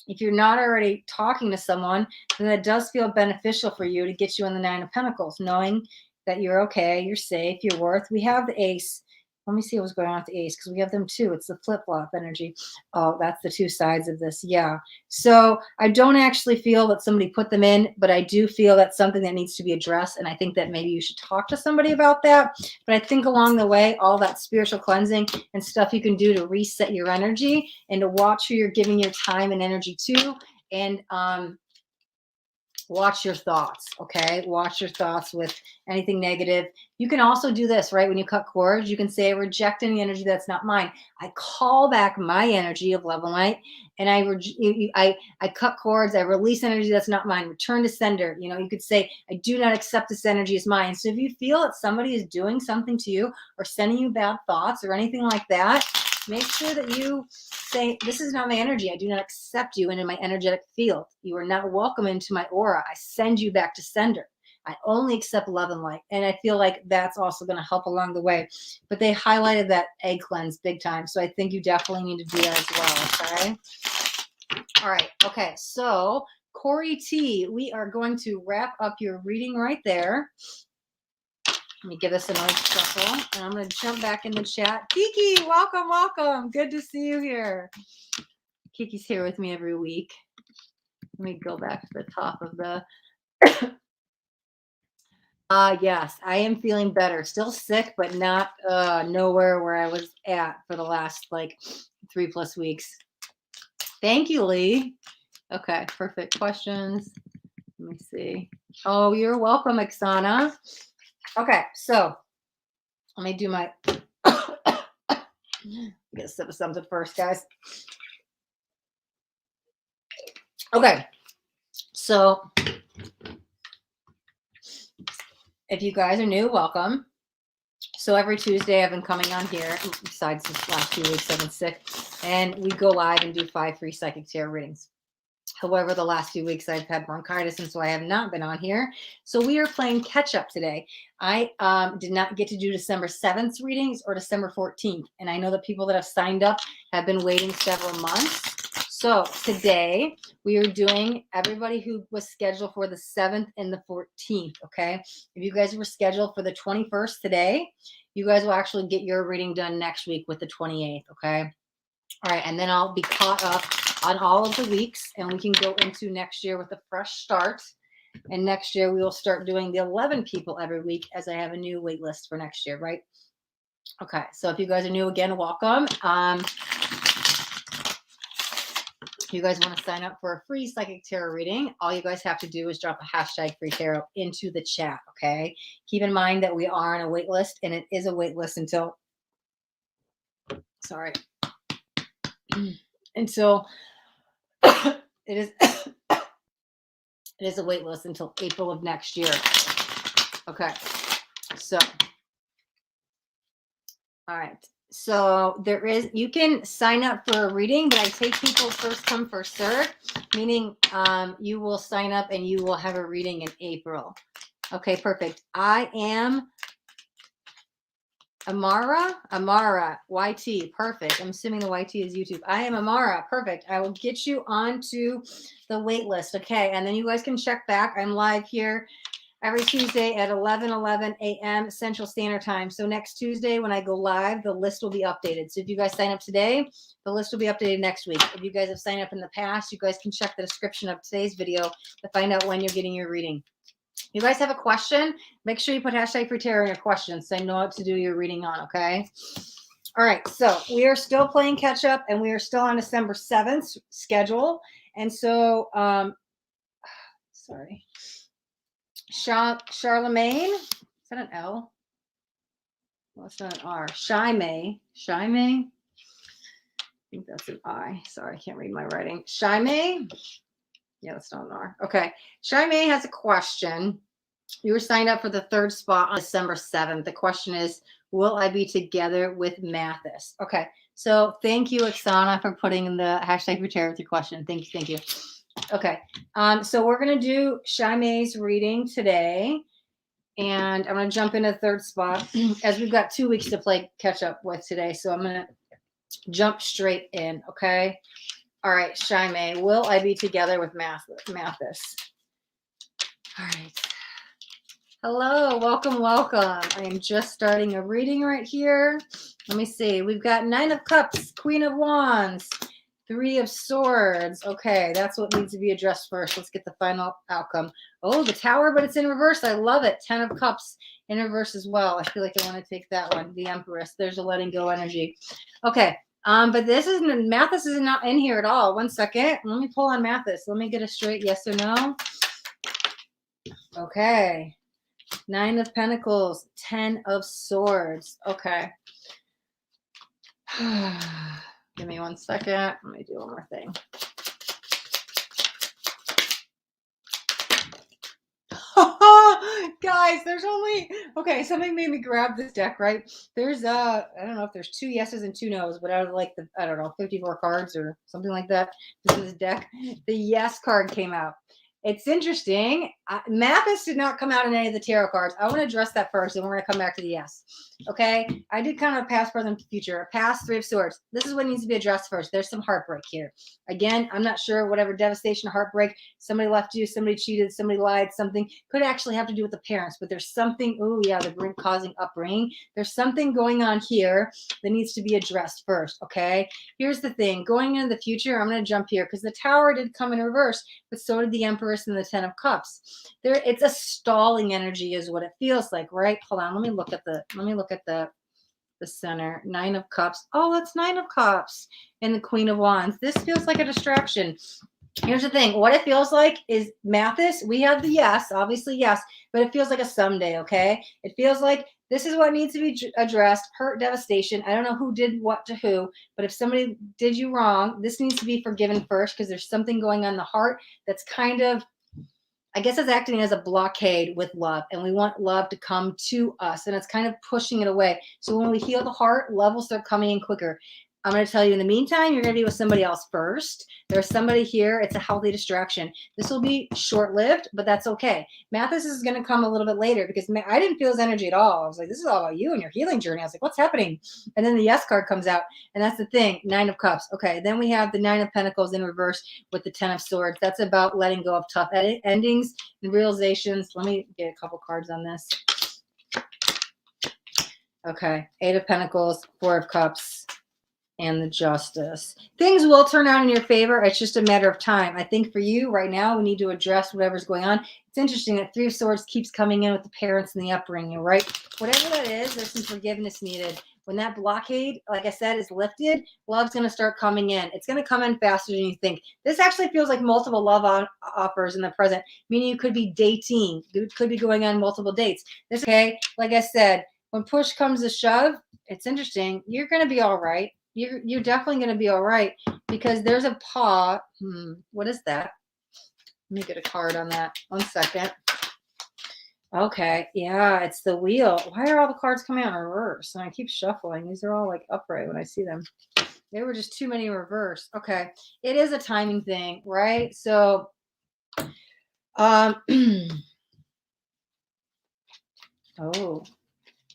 if you're not already talking to someone, then it does feel beneficial for you to get you in the Nine of Pentacles, knowing that you're okay, you're safe, you're worth. We have the Ace. Let me see what's going on with the Ace, because we have them too. It's the flip-flop energy. Oh, that's the two sides of this. Yeah. So I don't actually feel that somebody put them in, but I do feel that's something that needs to be addressed. And I think that maybe you should talk to somebody about that. But I think along the way, all that spiritual cleansing and stuff you can do to reset your energy and to watch who you're giving your time and energy to. And watch your thoughts, okay? Watch your thoughts with anything negative. You can also do this, right? When you cut cords, you can say, I reject any energy that's not mine. I call back my energy of love and light, and I cut cords. I release energy that's not mine. Return to sender. You know, you could say, I do not accept this energy as mine. So if you feel that somebody is doing something to you or sending you bad thoughts or anything like that, make sure that you say, this is not my energy. I do not accept you into my energetic field. You are not welcome into my aura. I send you back to sender. I only accept love and light. And I feel like that's also going to help along the way. But they highlighted that egg cleanse big time. So I think you definitely need to do that as well. Okay. All right. Okay. So Corey T, we are going to wrap up your reading right there. Let me give this a nice shuffle, and I'm going to jump back in the chat. Kiki, welcome, welcome. Good to see you here. Kiki's here with me every week. Let me go back to the top of the... yes, I am feeling better. Still sick, but not nowhere where I was at for the last, like, 3+ weeks. Thank you, Lee. Okay, perfect. Questions? Let me see. Oh, you're welcome, Oksana. Okay, so let me do my... Get a sip of something first, guys. Okay, so if you guys are new, welcome. So every Tuesday I've been coming on here, besides this last 2 weeks I've been sick, and we go live and do 5 free psychic tarot readings. However, the last few weeks I've had bronchitis, and so I have not been on here. So we are playing catch up today. I did not get to do December 7th readings or December 14th. And I know that people that have signed up have been waiting several months. So today we are doing everybody who was scheduled for the 7th and the 14th. Okay. If you guys were scheduled for the 21st today, you guys will actually get your reading done next week with the 28th. Okay. All right. And then I'll be caught up on all of the weeks, and we can go into next year with a fresh start. And next year we will start doing the 11 people every week, as I have a new wait list for next year, right? Okay, so if you guys are new, again, welcome. If you guys want to sign up for a free psychic tarot reading, all you guys have to do is drop a hashtag free tarot into the chat, okay? Keep in mind that we are on a wait list, and it is a wait list until, sorry, until it is it is a wait list until April of next year. Okay, so all right, so there is, you can sign up for a reading, but I take people first come first serve, meaning you will sign up and you will have a reading in April. Okay, perfect. I am Amara, YT, perfect. I'm assuming the YT is YouTube. I am Amara, perfect. I will get you onto the wait list, okay? And then you guys can check back. I'm live here every Tuesday at 11 a.m. Central Standard Time. So next Tuesday when I go live, the list will be updated. So if you guys sign up today, the list will be updated next week. If you guys have signed up in the past, you guys can check the description of today's video to find out when you're getting your reading. You guys have a question, make sure you put hashtag free tarot in your questions so I know what to do your reading on, okay? All right, so we are still playing catch up, and we are still on December 7th schedule. And so, sorry, Charlemagne, is that an L? Well, it's not an R. Shy-May, I think that's an I. Sorry, I can't read my writing. Shy-May. Yeah, that's not an R. Okay. Shy-May has a question. You were signed up for the 3rd spot on December 7th. The question is, will I be together with Mathis? Okay. So thank you, Oksana, for putting the hashtag for tarot with your question. Thank you. Thank you. Okay. So we're going to do Shy-May's reading today. And I'm going to jump into the 3rd spot as we've got 2 weeks to play catch up with today. So I'm going to jump straight in. Okay. All right, Shy-May, will I be together with Mathis? All right. Hello, welcome, welcome. I am just starting a reading right here. Let me see. We've got 9 of Cups, Queen of Wands, 3 of Swords. Okay, that's what needs to be addressed first. Let's get the final outcome. Oh, the Tower, but it's in reverse. I love it. 10 of Cups in reverse as well. I feel like I want to take that one. The Empress. There's a letting go energy. Okay. But Mathis is not in here at all. 1 second. Let me pull on Mathis. Let me get a straight yes or no. Okay. 9 of Pentacles, 10 of Swords. Okay. Give me 1 second. Let me do one more thing. Guys, there's only, okay, something made me grab this deck, right? There's I don't know if there's 2 yeses and 2 nos, but out of like the, I don't know, 54 cards or something like that, this deck, the yes card came out. It's interesting. Mathis did not come out in any of the tarot cards. I want to address that first, and we're going to come back to the yes. Okay? I did kind of past, present, future. Past, 3 of Swords. This is what needs to be addressed first. There's some heartbreak here. Again, I'm not sure, whatever devastation, heartbreak, somebody left you, somebody cheated, somebody lied, something could actually have to do with the parents, but there's something, oh yeah, the causing upbringing. There's something going on here that needs to be addressed first, okay? Here's the thing. Going into the future, I'm going to jump here because the Tower did come in reverse, but so did the Empress and the 10 of Cups. There, it's a stalling energy is what it feels like, right? Hold on, let me look at the center. 9 of Cups. Oh, that's 9 of Cups. And the Queen of Wands. This feels like a distraction. Here's the thing. What it feels like is Mathis. We have the yes, obviously yes, but it feels like a someday, okay? It feels like this is what needs to be addressed. Hurt, devastation. I don't know who did what to who, but if somebody did you wrong, this needs to be forgiven first because there's something going on in the heart that's kind of, I guess it's acting as a blockade with love, and we want love to come to us, and it's kind of pushing it away. So when we heal the heart, love will start coming in quicker. I'm going to tell you in the meantime, you're going to be with somebody else first. There's somebody here. It's a healthy distraction. This will be short-lived, but that's okay. Mathis is going to come a little bit later because I didn't feel his energy at all. I was like, this is all about you and your healing journey. I was like, what's happening? And then the yes card comes out, and that's the thing. 9 of Cups. Okay, then we have the 9 of Pentacles in reverse with the 10 of Swords. That's about letting go of tough endings and realizations. Let me get a couple cards on this. Okay, 8 of Pentacles, 4 of Cups, and the Justice. Things will turn out in your favor. It's just a matter of time. I think for you right now, we need to address whatever's going on. It's interesting that 3 of Swords keeps coming in with the parents and the upbringing, right? Whatever that is, there's some forgiveness needed. When that blockade, like I said, is lifted, love's going to start coming in. It's going to come in faster than you think. This actually feels like multiple love offers in the present, meaning you could be dating. You could be going on multiple dates. This, okay, like I said, when push comes to shove, it's interesting. You're going to be all right. You're definitely going to be all right because there's a paw. What is that? Let me get a card on that. 1 second. Okay, yeah, it's the Wheel. Why are all the cards coming out in reverse? And I keep shuffling. These are all like upright when I see them. There were just too many in reverse. Okay, it is a timing thing, right? So, oh,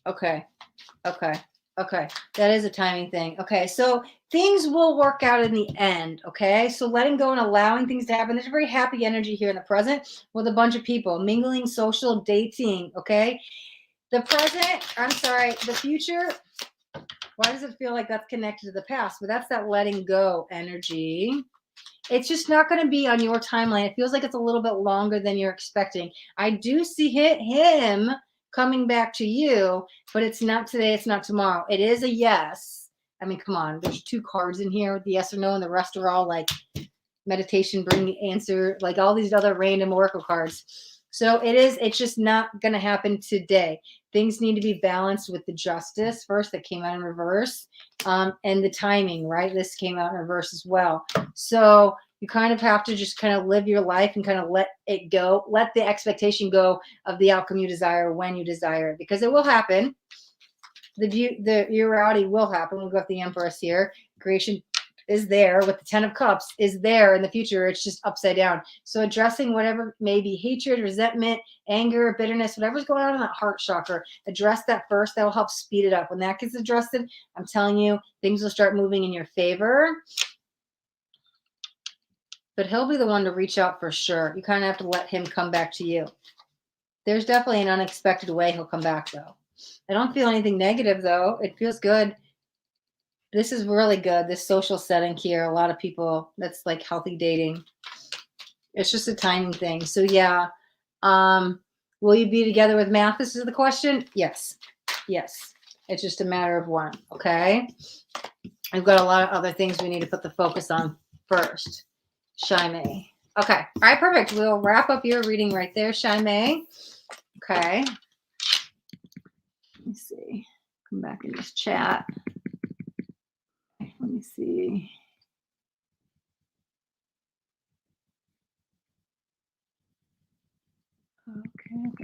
okay. Okay. That is a timing thing. Okay. So things will work out in the end. Okay. So letting go and allowing things to happen. There's a very happy energy here in the present with a bunch of people mingling, social, dating. Okay. The present, I'm sorry, the future. Why does it feel like that's connected to the past? But that's that letting go energy. It's just not going to be on your timeline. It feels like it's a little bit longer than you're expecting. I do see him coming back to you, but it's not today. It's not tomorrow. It is a yes. I mean, come on. There's 2 cards in here with the yes or no, and the rest are all like meditation, bring the answer, like all these other random oracle cards. So it's just not going to happen today. Things need to be balanced with the Justice first that came out in reverse, and the timing, right? This came out in reverse as well. So you kind of have to just kind of live your life and kind of let it go. Let the expectation go of the outcome you desire when you desire it, because it will happen. Your reality will happen. We'll go with the Empress here. Creation is there with the 10 of Cups is there in the future. It's just upside down. So addressing whatever may be hatred, resentment, anger, bitterness, whatever's going on in that heart chakra, address that first. That will help speed it up. When that gets addressed, I'm telling you, things will start moving in your favor. But he'll be the one to reach out for sure. You kind of have to let him come back to you. There's definitely an unexpected way he'll come back, though. I don't feel anything negative, though. It feels good. This is really good. This social setting here, a lot of people, that's like healthy dating. It's just a timing thing. So yeah. Will you be together with Mathis is the question? Yes. Yes. It's just a matter of when. Okay. I've got a lot of other things we need to put the focus on first. Shy May. Okay. All right, perfect. We'll wrap up your reading right there, Shy May. Okay. Let me see. Come back in this chat. Okay, let me see.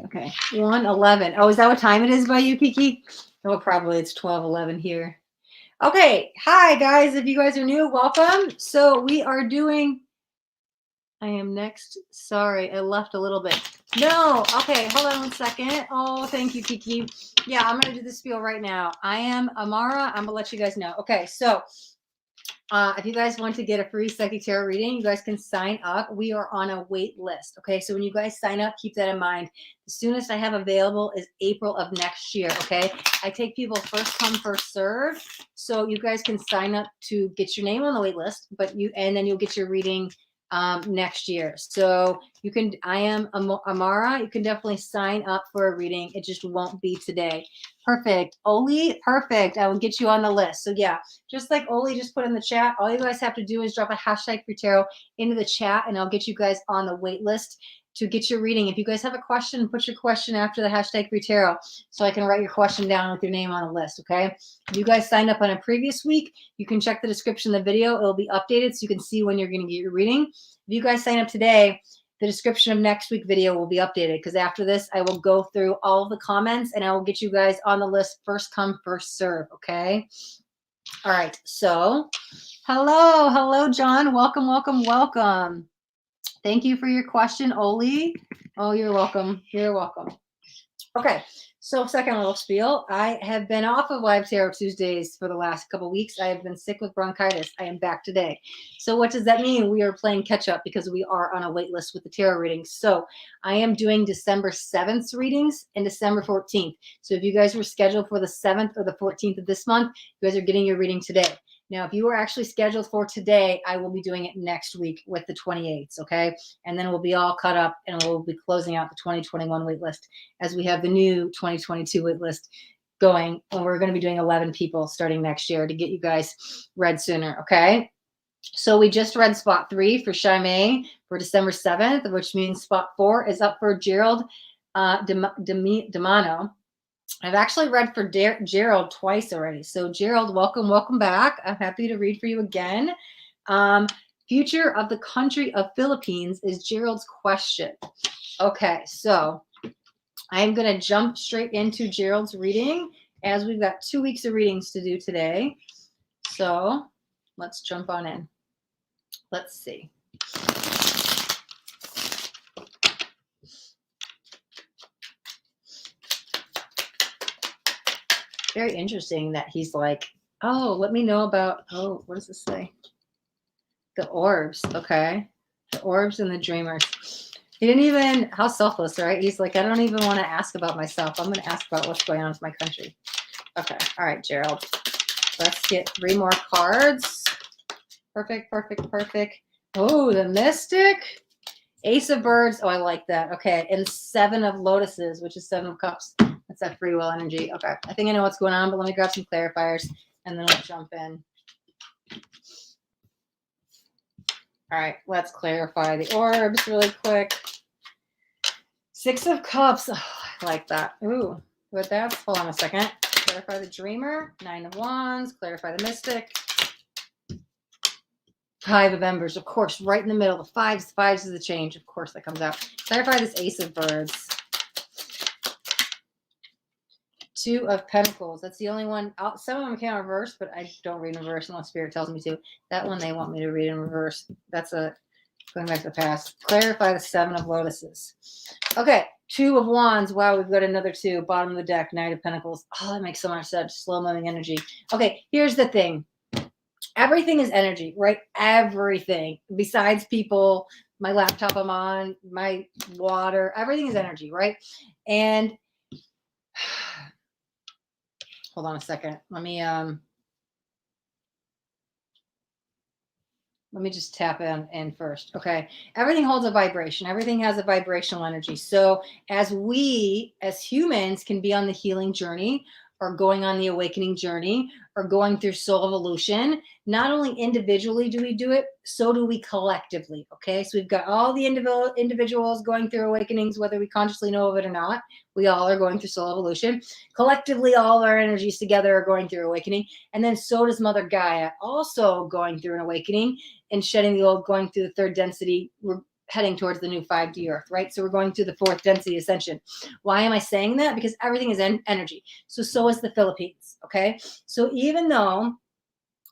Okay. 1:11. Oh, is that what time it is by you, Kiki? Oh, probably it's 12:11 here. Okay. Hi, guys. If you guys are new, welcome. So we are doing. I am next. Sorry, I left a little bit. No. Okay. Hold on 1 second. Oh, thank you, Kiki. Yeah, I'm going to do the spiel right now. I am Amara. I'm going to let you guys know. Okay. So if you guys want to get a free psychic tarot reading, you guys can sign up. We are on a wait list. Okay. So when you guys sign up, keep that in mind. The soonest I have available is April of next year. Okay. I take people first come, first serve. So you guys can sign up to get your name on the wait list, and then you'll get your reading next year. So you can, I am Amara. You can definitely sign up for a reading. It just won't be today. Perfect. Oli, perfect. I will get you on the list. So yeah, just like Oli just put in the chat, all you guys have to do is drop a hashtag free tarot into the chat and I'll get you guys on the wait list to get your reading. If you guys have a question, put your question after the hashtag free tarot so I can write your question down with your name on the list. Okay. If you guys signed up on a previous week, you can check the description of the video. It'll be updated so you can see when you're going to get your reading. If you guys sign up today, the description of next week video will be updated because after this, I will go through all of the comments and I will get you guys on the list first come, first serve. Okay. All right. So hello, John. Welcome. Thank you for your question, Oli. Oh, you're welcome. Okay. So second little spiel. I have been off of Live Tarot Tuesdays for the last couple weeks. I have been sick with bronchitis. I am back today. So what does that mean? We are playing catch up because we are on a wait list with the tarot readings. So I am doing December 7th readings and December 14th. So if you guys were scheduled for the 7th or the 14th of this month, you guys are getting your reading today. Now, if you were actually scheduled for today, I will be doing it next week with the 28th, okay? And then we'll be all caught up and we'll be closing out the 2021 wait list as we have the new 2022 wait list going. And we're going to be doing 11 people starting next year to get you guys read sooner, okay? So we just read spot 3 for Shy May for December 7th, which means spot 4 is up for Gerald Demano. I've actually read for Gerald twice already. So Gerald, welcome back. I'm happy to read for you again. Future of the country of Philippines is Gerald's question. Okay, so I'm going to jump straight into Gerald's reading as we've got 2 weeks of readings to do today. So let's jump on in. Let's see. Very interesting that he's like, oh, let me know about, oh, what does this say? The orbs. Okay. The orbs and the dreamers. He didn't even, how selfless, right? He's like, I don't even want to ask about myself. I'm going to ask about what's going on with my country. Okay. All right, Gerald. Let's get 3 more cards. Perfect. Oh, the Mystic. Ace of Birds. Oh, I like that. Okay. And 7 of Lotuses, which is 7 of Cups. That's that free will energy. Okay. I think I know what's going on, but let me grab some clarifiers and then we'll jump in. All right. Let's clarify the orbs really quick. 6 of Cups. Oh, I like that. Ooh. With that, hold on a second. Clarify the Dreamer. 9 of Wands. Clarify the Mystic. 5 of Embers, of course, right in the middle. The fives is the change. Of course, that comes out. Clarify this Ace of Birds. 2 of Pentacles. That's the only one. Some of them came in reverse, but I don't read in reverse unless Spirit tells me to. That one they want me to read in reverse. That's going back to the past. Clarify the 7 of Lotuses. Okay, 2 of Wands. Wow, we've got another 2. Bottom of the deck, Knight of Pentacles. Oh, that makes so much sense. Slow-moving energy. Okay, here's the thing. Everything is energy, right? Everything. Besides people, my laptop I'm on, my water, everything is energy, right? And hold on a second. Let me just tap in first. Okay. Everything holds a vibration. Everything has a vibrational energy. So as we, as humans, can be on the healing journey, are going on the awakening journey or going through soul evolution, not only individually do we do it, so do we collectively. Okay. So we've got all the individuals going through awakenings, whether we consciously know of it or not. We all are going through soul evolution. Collectively, all of our energies together are going through awakening. And then so does Mother Gaia, also going through an awakening and shedding the old, going through the third density. We're heading towards the new 5D Earth, right? So we're going through the fourth density ascension. Why am I saying that? Because everything is energy. So is the Philippines, okay? So even though,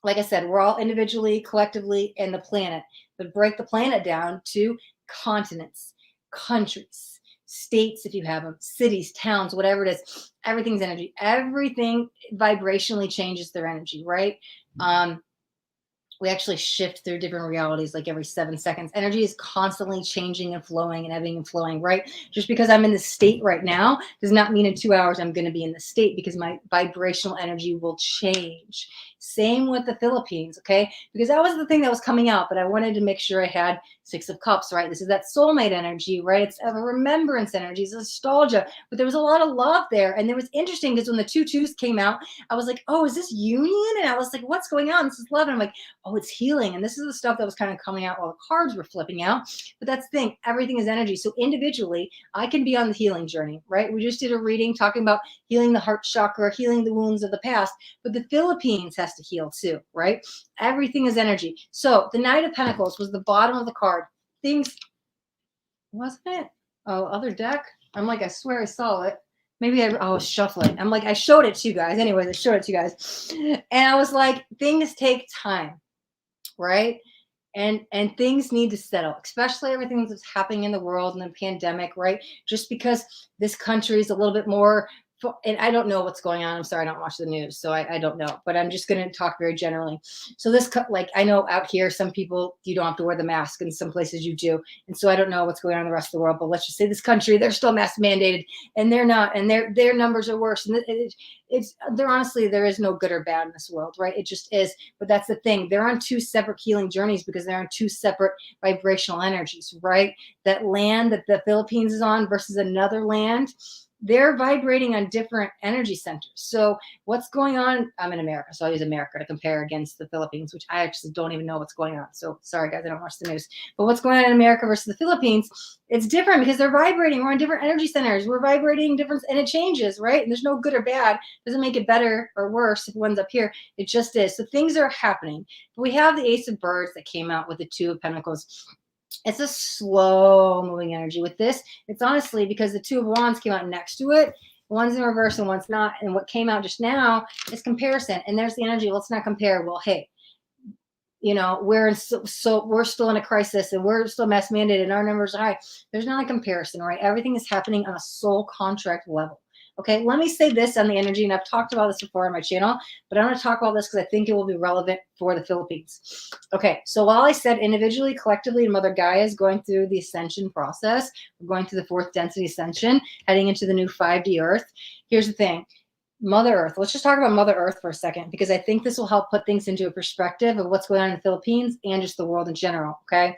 like I said, we're all individually, collectively, in the planet, but break the planet down to continents, countries, states, if you have them, cities, towns, whatever it is, everything's energy. Everything vibrationally changes their energy, right? We actually shift through different realities like every 7 seconds. Energy is constantly changing and flowing and ebbing and flowing, right? Just because I'm in the state right now does not mean in 2 hours I'm going to be in the state, because my vibrational energy will change. Same with the Philippines, okay? Because that was the thing that was coming out, but I wanted to make sure I had 6 of Cups, right? This is that soulmate energy, right? It's a remembrance energy, it's nostalgia, but there was a lot of love there. And it was interesting because when the 2 2s came out, I was like, oh, is this union? And I was like, what's going on? This is love. And I'm like, oh, it's healing. And this is the stuff that was kind of coming out while the cards were flipping out. But that's the thing, everything is energy. So individually, I can be on the healing journey, right? We just did a reading talking about healing the heart chakra, healing the wounds of the past, but the Philippines has to heal too, right? Everything is energy. So the Knight of Pentacles was the bottom of the card. Things, wasn't it? Oh, other deck. I'm like, I swear I saw it. Maybe I was shuffling. I'm like, I showed it to you guys. Anyways, I showed it to you guys. And I was like, things take time, right? And things need to settle, especially everything that's happening in the world and the pandemic, right? Just because this country is a little bit more, and I don't know what's going on. I'm sorry, I don't watch the news, so I don't know. But I'm just going to talk very generally. So this, like, I know out here, some people, you don't have to wear the mask, and some places you do. And so I don't know what's going on in the rest of the world. But let's just say this country, they're still mask mandated, and they're not, and their numbers are worse. And they're honestly, there is no good or bad in this world, right? It just is. But that's the thing. They're on 2 separate healing journeys because they're on 2 separate vibrational energies, right? That land that the Philippines is on versus another land, they're vibrating on different energy centers. So what's going on? I'm in America, so I'll use America to compare against the Philippines, which I actually don't even know what's going on. So sorry, guys, I don't watch the news. But what's going on in America versus the Philippines, it's different because they're vibrating. We're on different energy centers. We're vibrating different, and it changes, right? And there's no good or bad. It doesn't make it better or worse if one's up here. It just is. So things are happening. But we have the Ace of Birds that came out with the 2 of Pentacles. It's a slow moving energy. With this, it's honestly because the 2 of Wands came out next to it. One's in reverse and one's not. And what came out just now is comparison. And there's the energy. Let's not compare. Well, hey, you know, we're still in a crisis and we're still mask mandated and our numbers are high. There's not a comparison, right? Everything is happening on a soul contract level. Okay, let me say this on the energy, and I've talked about this before on my channel, but I'm going to talk about this because I think it will be relevant for the Philippines. Okay, so while I said individually, collectively, and Mother Gaia is going through the ascension process, we're going through the 4th density ascension, heading into the new 5D Earth. Here's the thing. Mother Earth. Let's just talk about Mother Earth for a second, because I think this will help put things into a perspective of what's going on in the Philippines and just the world in general, okay?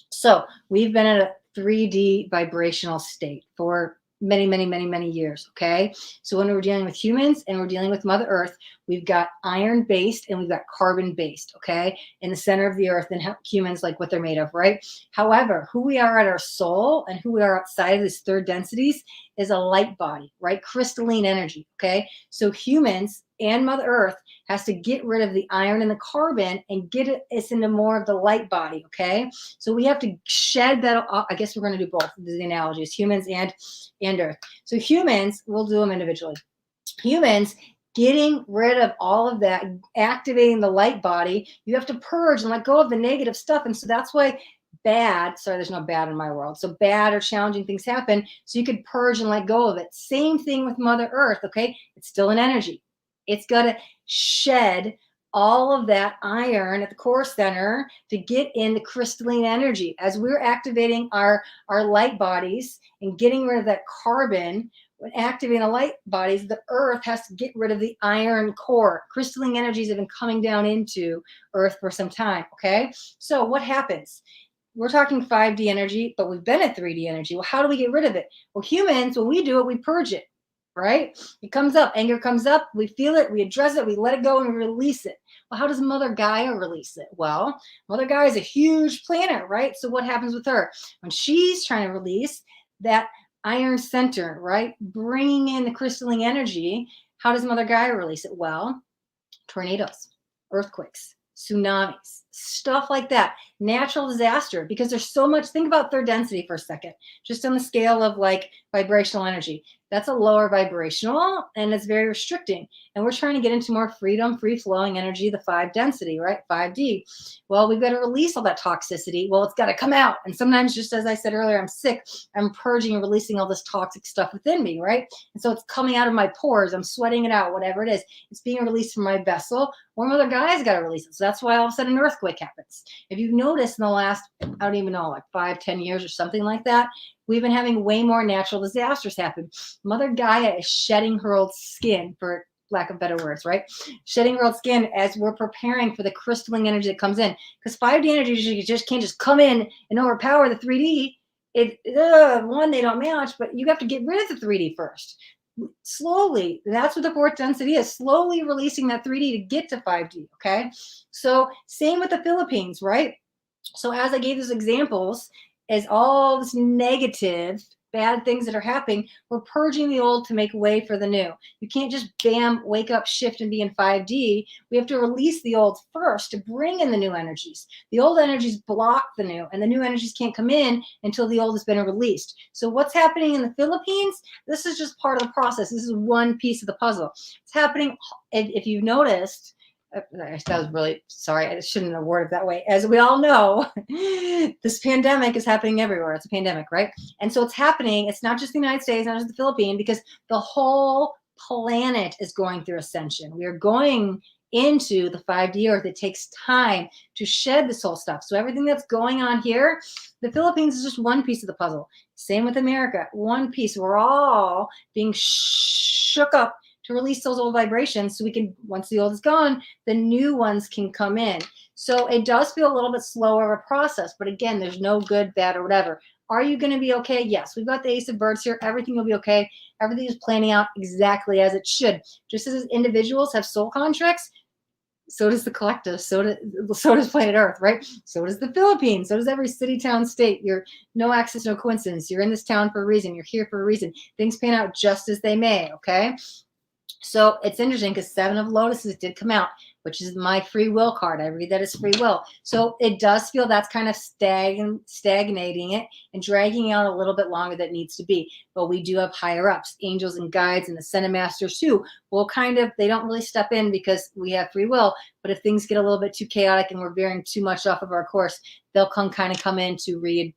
So we've been in a 3D vibrational state for many years, okay? So when we're dealing with humans and we're dealing with Mother Earth, we've got iron-based and we've got carbon-based, okay? In the center of the earth, and humans, like what they're made of, right? However, who we are at our soul and who we are outside of these 3rd densities is a light body, right? Crystalline energy, okay? So humans and Mother Earth has to get rid of the iron and the carbon and get us into more of the light body, okay? So we have to shed that. I guess we're going to do both of the analogies, humans and Earth. So humans, we'll do them individually. Humans, getting rid of all of that, activating the light body, you have to purge and let go of the negative stuff. And so that's why there's no bad in my world. So bad or challenging things happen. So you could purge and let go of it. Same thing with Mother Earth, okay? It's still an energy. It's got to shed all of that iron at the core center to get in the crystalline energy. As we're activating our light bodies and getting rid of that carbon, when activating the light bodies, the earth has to get rid of the iron core. Crystalline energies have been coming down into earth for some time, okay? So what happens? We're talking 5D energy, but we've been at 3D energy. Well, how do we get rid of it? Well, humans, when we do it, we purge it. right? It comes up, anger comes up, we feel it, we address it, we let it go and we release it. Well, how does Mother Gaia release it? Well, Mother Gaia is a huge planet, right? So what happens with her? When she's trying to release that iron center, right? Bringing in the crystalline energy, how does Mother Gaia release it? Well, tornadoes, earthquakes, tsunamis, stuff like that. Natural disaster, because there's so much. Think about third density for a second, just on the scale of like vibrational energy. That's a lower vibrational and it's very restricting. And we're trying to get into more freedom, free flowing energy, the 5 density, right? 5D. Well, we've got to release all that toxicity. Well, it's got to come out. And sometimes, just as I said earlier, I'm sick, I'm purging and releasing all this toxic stuff within me, right? And so it's coming out of my pores. I'm sweating it out, whatever it is. It's being released from my vessel, or Mother Gaia's got to release it. So that's why all of a sudden an earthquake happens. If you've noticed in the last, I don't even know, like 5-10 years or something like that, we've been having way more natural disasters happen. Mother Gaia is shedding her old skin, for lack of better words, right? Shedding her old skin as we're preparing for the crystalline energy that comes in. Because 5D energy you just can't just come in and overpower the 3D. One, they don't match, but you have to get rid of the 3D first. Slowly, that's what the 4th density is, slowly releasing that 3D to get to 5D, okay? So same with the Philippines, right? So as I gave those examples, as all this negative, bad things that are happening, we're purging the old to make way for the new. You can't just bam, wake up, shift, and be in 5D. We have to release the old first to bring in the new energies. The old energies block the new, and the new energies can't come in until the old has been released. So what's happening in the Philippines? This is just part of the process. This is one piece of the puzzle. It's happening, if you've noticed, that was really, sorry, I shouldn't have worded that way. As we all know, this pandemic is happening everywhere. It's a pandemic, right? And so it's happening. It's not just the United States, not just the Philippines, because the whole planet is going through ascension. We are going into the 5D Earth. It takes time to shed this whole stuff. So everything that's going on here, the Philippines is just one piece of the puzzle. Same with America, one piece. We're all being shook up to release those old vibrations so we can, once the old is gone, the new ones can come in. So it does feel a little bit slower of a process, but again, there's no good, bad, or whatever. Are you going to be okay? Yes, we've got the Ace of Birds here. Everything will be okay. Everything is planning out exactly as it should. Just as individuals have soul contracts, so does the collective. So does planet Earth, right? So does the Philippines. So does every city, town, state. You're no accident, no coincidence. You're in this town for a reason. You're here for a reason. Things pan out just as they may, okay? So it's interesting because 7 of Lotuses did come out, which is my free will card. I read that as free will. So it does feel that's kind of stagnating it and dragging out a little bit longer than it needs to be. But we do have higher ups, angels and guides and ascended masters too. Well, kind of, they don't really step in because we have free will. But if things get a little bit too chaotic and we're veering too much off of our course, they'll kind of come in to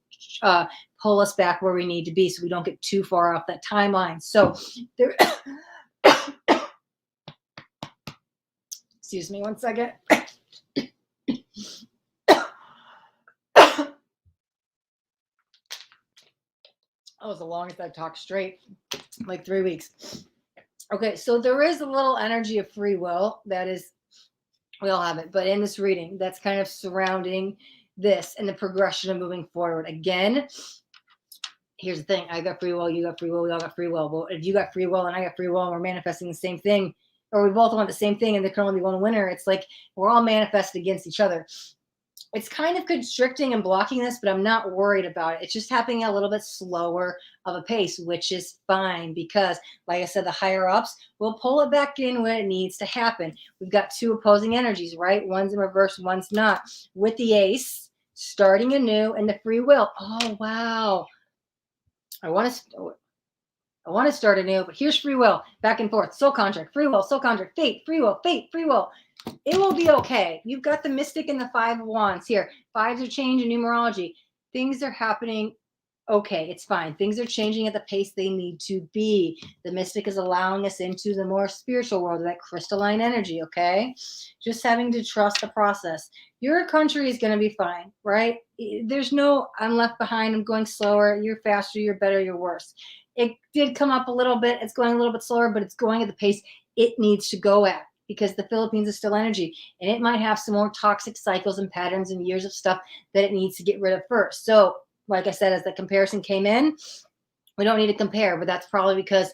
pull us back where we need to be so we don't get too far off that timeline. So there... Excuse me one second. That was the longest I've talked straight, like 3 weeks. Okay, so there is a little energy of free will that is, we all have it, but in this reading, that's kind of surrounding this and the progression of moving forward. Again, here's the thing. I got free will, you got free will, we all got free will. Well, if you got free will and I got free will and we're manifesting the same thing, or we both want the same thing and there can only be one winner, it's like we're all manifested against each other. It's kind of constricting and blocking this, but I'm not worried about it. It's just happening a little bit slower of a pace, which is fine because, like I said, the higher ups will pull it back in when it needs to happen. We've got 2 opposing energies, right? One's in reverse, one's not. With the ace, starting anew, and the free will. Oh, wow. I want to start anew, but here's free will, back and forth, soul contract, free will, soul contract, fate, free will, free will. It will be okay. You've got the mystic and the 5 of wands here. 5s are change in numerology. Things are happening. Okay, it's fine. Things are changing at the pace they need to be. The mystic is allowing us into the more spiritual world, that crystalline energy, okay? Just having to trust the process. Your country is going to be fine, right? There's no, I'm left behind, I'm going slower, you're faster, you're better, you're worse. It did come up a little bit. It's going a little bit slower, but it's going at the pace it needs to go at because the Philippines is still energy and it might have some more toxic cycles and patterns and years of stuff that it needs to get rid of first. So like I said, as the comparison came in, we don't need to compare, but that's probably because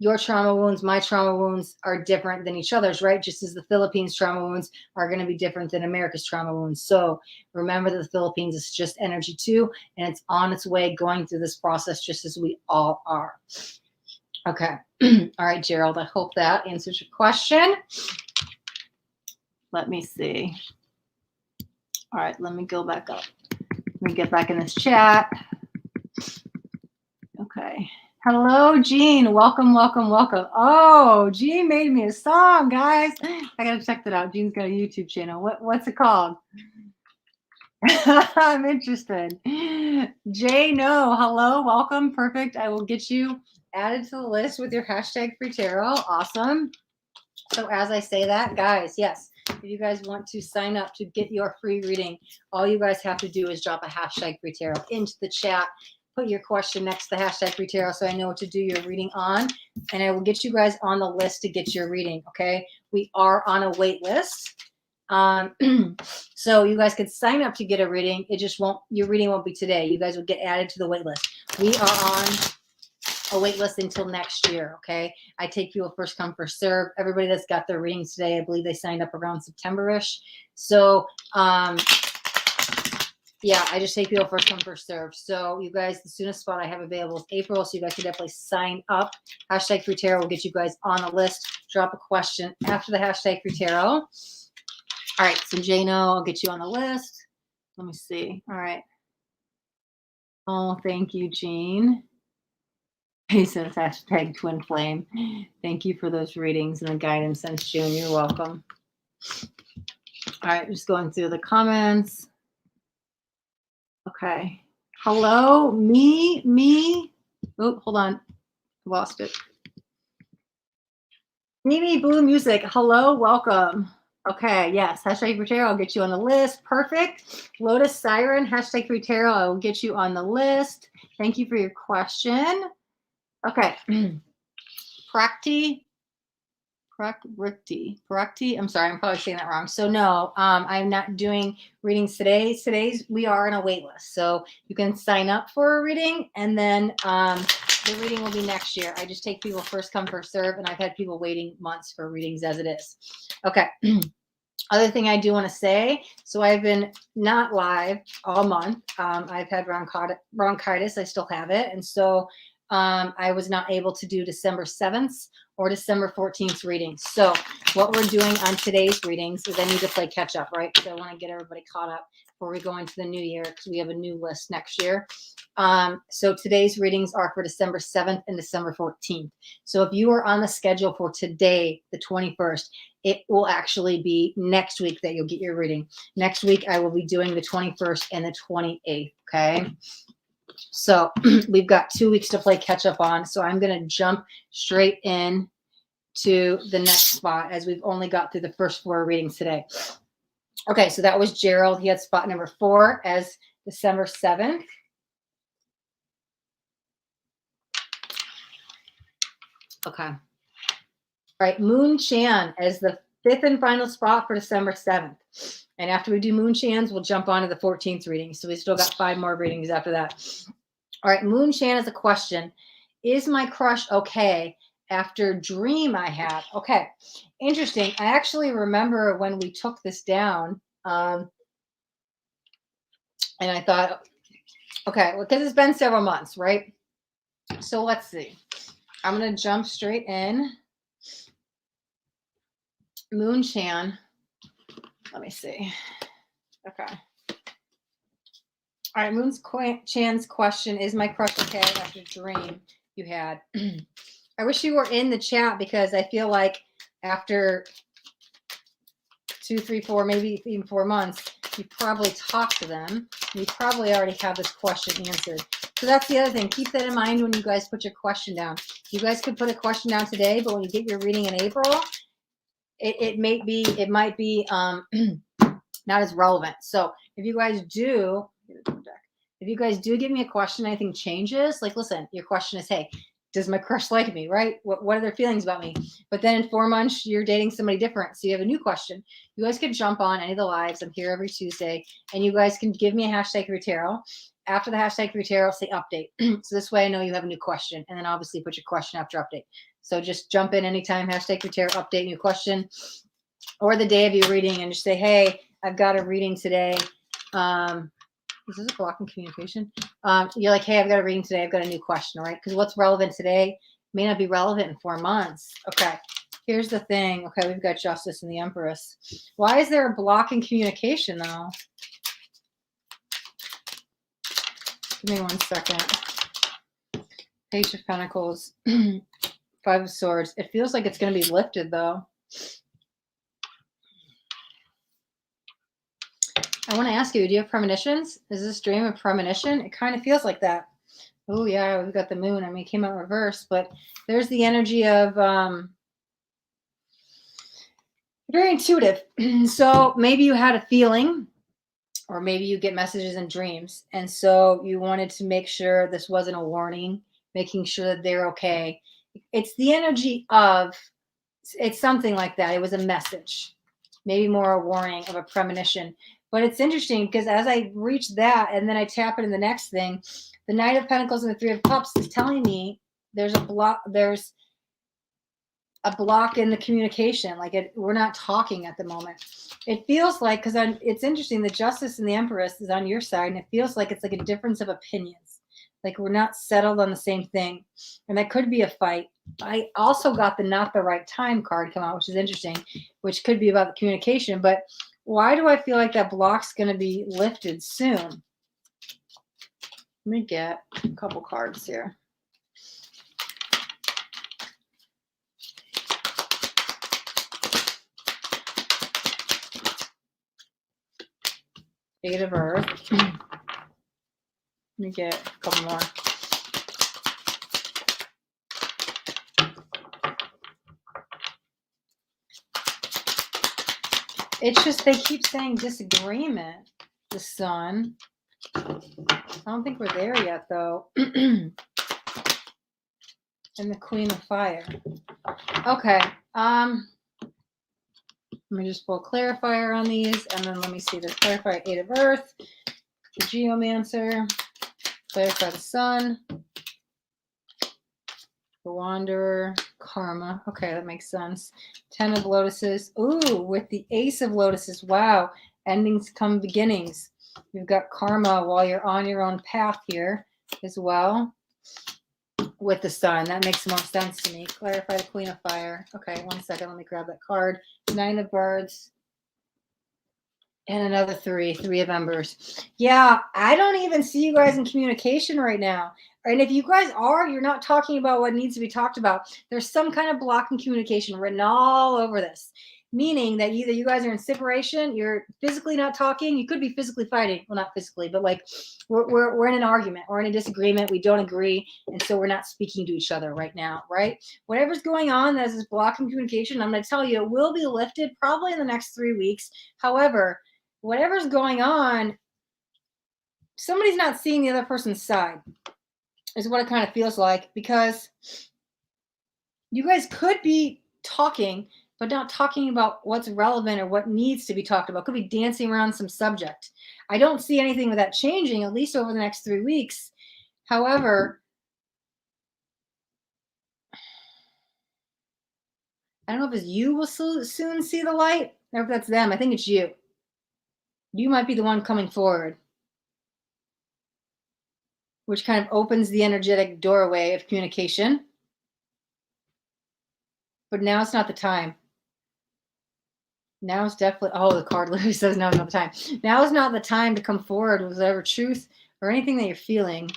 your trauma wounds, my trauma wounds are different than each other's, right? Just as the Philippines trauma wounds are going to be different than America's trauma wounds. So remember that the Philippines is just energy too, and it's on its way going through this process just as we all are. Okay. All right, Gerald, I hope that answers your question. Let me see. All right, let me go back up. Let me get back in this chat. Okay. Hello, Jean. Welcome, welcome, welcome. Oh, Jean made me a song, guys. I gotta check that out. Jean's got a YouTube channel. What's it called? I'm interested. Jay, no. Hello, welcome. Perfect. I will get you added to the list with your hashtag free tarot. Awesome. So as I say that, guys, yes, if you guys want to sign up to get your free reading, all you guys have to do is drop a hashtag free tarot into the chat. Put your question next to the hashtag free tarot so I know what to do your reading on, and I will get you guys on the list to get your reading. Okay, we are on a wait list. So you guys could sign up to get a reading. It just won't, your reading won't be today. You guys will get added to the wait list. We are on a wait list until next year. Okay. I take people first come, first serve. Everybody that's got their readings today, I believe they signed up around September-ish. So, yeah, I just take people first come, first serve. So you guys, the soonest spot I have available is April. So you guys can definitely sign up. Hashtag free tarot will get you guys on the list. Drop a question after the hashtag free tarot. All right. So Jano, I'll get you on the list. Let me see. All right. Oh, thank you, Jean. He says hashtag twin flame. Thank you for those readings and the guidance since June. You're welcome. All right. Just going through the comments. Okay. Hello, me. Oh, hold on. Lost it. Me, Blue Music. Hello, welcome. Okay, yes. Hashtag free tarot. I'll get you on the list. Perfect. Lotus Siren. Hashtag free tarot. I will get you on the list. Thank you for your question. Okay. Prakti. I'm sorry, I'm probably saying that wrong. So no, I'm not doing readings today. We are on a wait list. So you can sign up for a reading, and then the reading will be next year. I just take people first come, first serve, and I've had people waiting months for readings as it is. Okay. Other thing I do want to say, so I've been not live all month. I've had bronchitis. I still have it. And so I was not able to do December 7th or December 14th readings. So what we're doing on today's readings is I need to play catch up, right? So I want to get everybody caught up before we go into the new year, because we have a new list next year. So today's readings are for December 7th and December 14th. So if you are on the schedule for today, the 21st, it will actually be next week that you'll get your reading. Next week, I will be doing the 21st and the 28th. Okay. So we've got 2 weeks to play catch up on. So I'm going to jump straight in to the next spot, as we've only got through the first 4 readings today. Okay. So that was Gerald. He had spot number 4 as December 7th. Okay. All right. Moon Chan as the 5th and final spot for December 7th. And after we do Moon Chan's, we'll jump on to the 14th reading. So we still got 5 more readings after that. All right. Moon Chan has a question. Is my crush okay after dream I had? Okay. Interesting. I actually remember when we took this down, and I thought, okay, well, because it's been several months, right? So let's see. I'm going to jump straight in. Moon Chan. Let me see. Okay. All right. Moon Chan's question, is my crush okay after dream you had? I wish you were in the chat, because I feel like after 2, 3, 4, maybe even 4 months, you probably talked to them. You probably already have this question answered. So that's the other thing. Keep that in mind when you guys put your question down. You guys could put a question down today, but when you get your reading in April, it might be not as relevant. So if you guys do give me a question, anything changes, like, listen, your question is, hey, does my crush like me, right? What are their feelings about me? But then in 4 months, you're dating somebody different. So you have a new question. You guys can jump on any of the lives. I'm here every Tuesday. And you guys can give me a hashtag free tarot. After the hashtag free tarot, say update. So this way I know you have a new question. And then obviously put your question after update. So just jump in anytime, hashtag your tarot update, new question, or the day of your reading, and just say, hey, I've got a reading today. Is this a block in communication? You're like, hey, I've got a reading today. I've got a new question, right? Because what's relevant today may not be relevant in 4 months. Okay, here's the thing. Okay, we've got Justice and the Empress. Why is there a block in communication, though? Give me 1 second. Page of Pentacles. 5 of Swords. It feels like it's going to be lifted, though. I want to ask you, do you have premonitions? Is this dream a premonition? It kind of feels like that. Oh, yeah, we've got the moon. I mean, it came out reverse, but there's the energy of very intuitive. So maybe you had a feeling, or maybe you get messages in dreams. And so you wanted to make sure this wasn't a warning, making sure that they're okay. It's the energy of, it's something like that. It was a message, maybe more a warning of a premonition. But it's interesting because as I reach that and then I tap it in the next thing, the Knight of Pentacles and the 3 of Cups is telling me there's a block in the communication. Like we're not talking at the moment. It feels like, because it's interesting, the Justice and the Empress is on your side, and it feels like it's like a difference of opinions. Like we're not settled on the same thing. And that could be a fight. I also got the Not the Right Time card come out, which is interesting, which could be about the communication. But why do I feel like that block's going to be lifted soon? Let me get a couple cards here. Eight of Earth. Let me get a couple more. It's just they keep saying disagreement. The Sun. I don't think we're there yet, though. And the Queen of Fire. Okay. Let me just pull a clarifier on these, and then let me see the clarifier. 8 of Earth, the Geomancer, clarify the Sun, the Wanderer, Karma. Okay, that makes sense. 10 of Lotuses. Ooh, with the Ace of Lotuses. Wow. Endings come beginnings. You've got karma while you're on your own path here as well. With the Sun. That makes more sense to me. Clarify the Queen of Fire. Okay, 1 second. Let me grab that card. 9 of Birds. And another 3 of Embers. Yeah, I don't even see you guys in communication right now. And if you guys are, you're not talking about what needs to be talked about. There's some kind of block in communication written all over this. Meaning that either you guys are in separation, you're physically not talking, you could be physically fighting. Well, not physically, but like we're in an argument, we're in a disagreement, we don't agree, and so we're not speaking to each other right now, right? Whatever's going on that's this block in communication, I'm going to tell you, it will be lifted probably in the next 3 weeks. However, whatever's going on, somebody's not seeing the other person's side, is what it kind of feels like, because you guys could be talking, but not talking about what's relevant or what needs to be talked about. Could be dancing around some subject. I don't see anything with that changing, at least over the next 3 weeks. However, I don't know if it's you will soon see the light, or if that's them. I think it's you. You might be the one coming forward, which kind of opens the energetic doorway of communication. But now it's not the time. Now is definitely, oh, the card literally says now is not the time. Now is not the time to come forward with whatever truth or anything that you're feeling.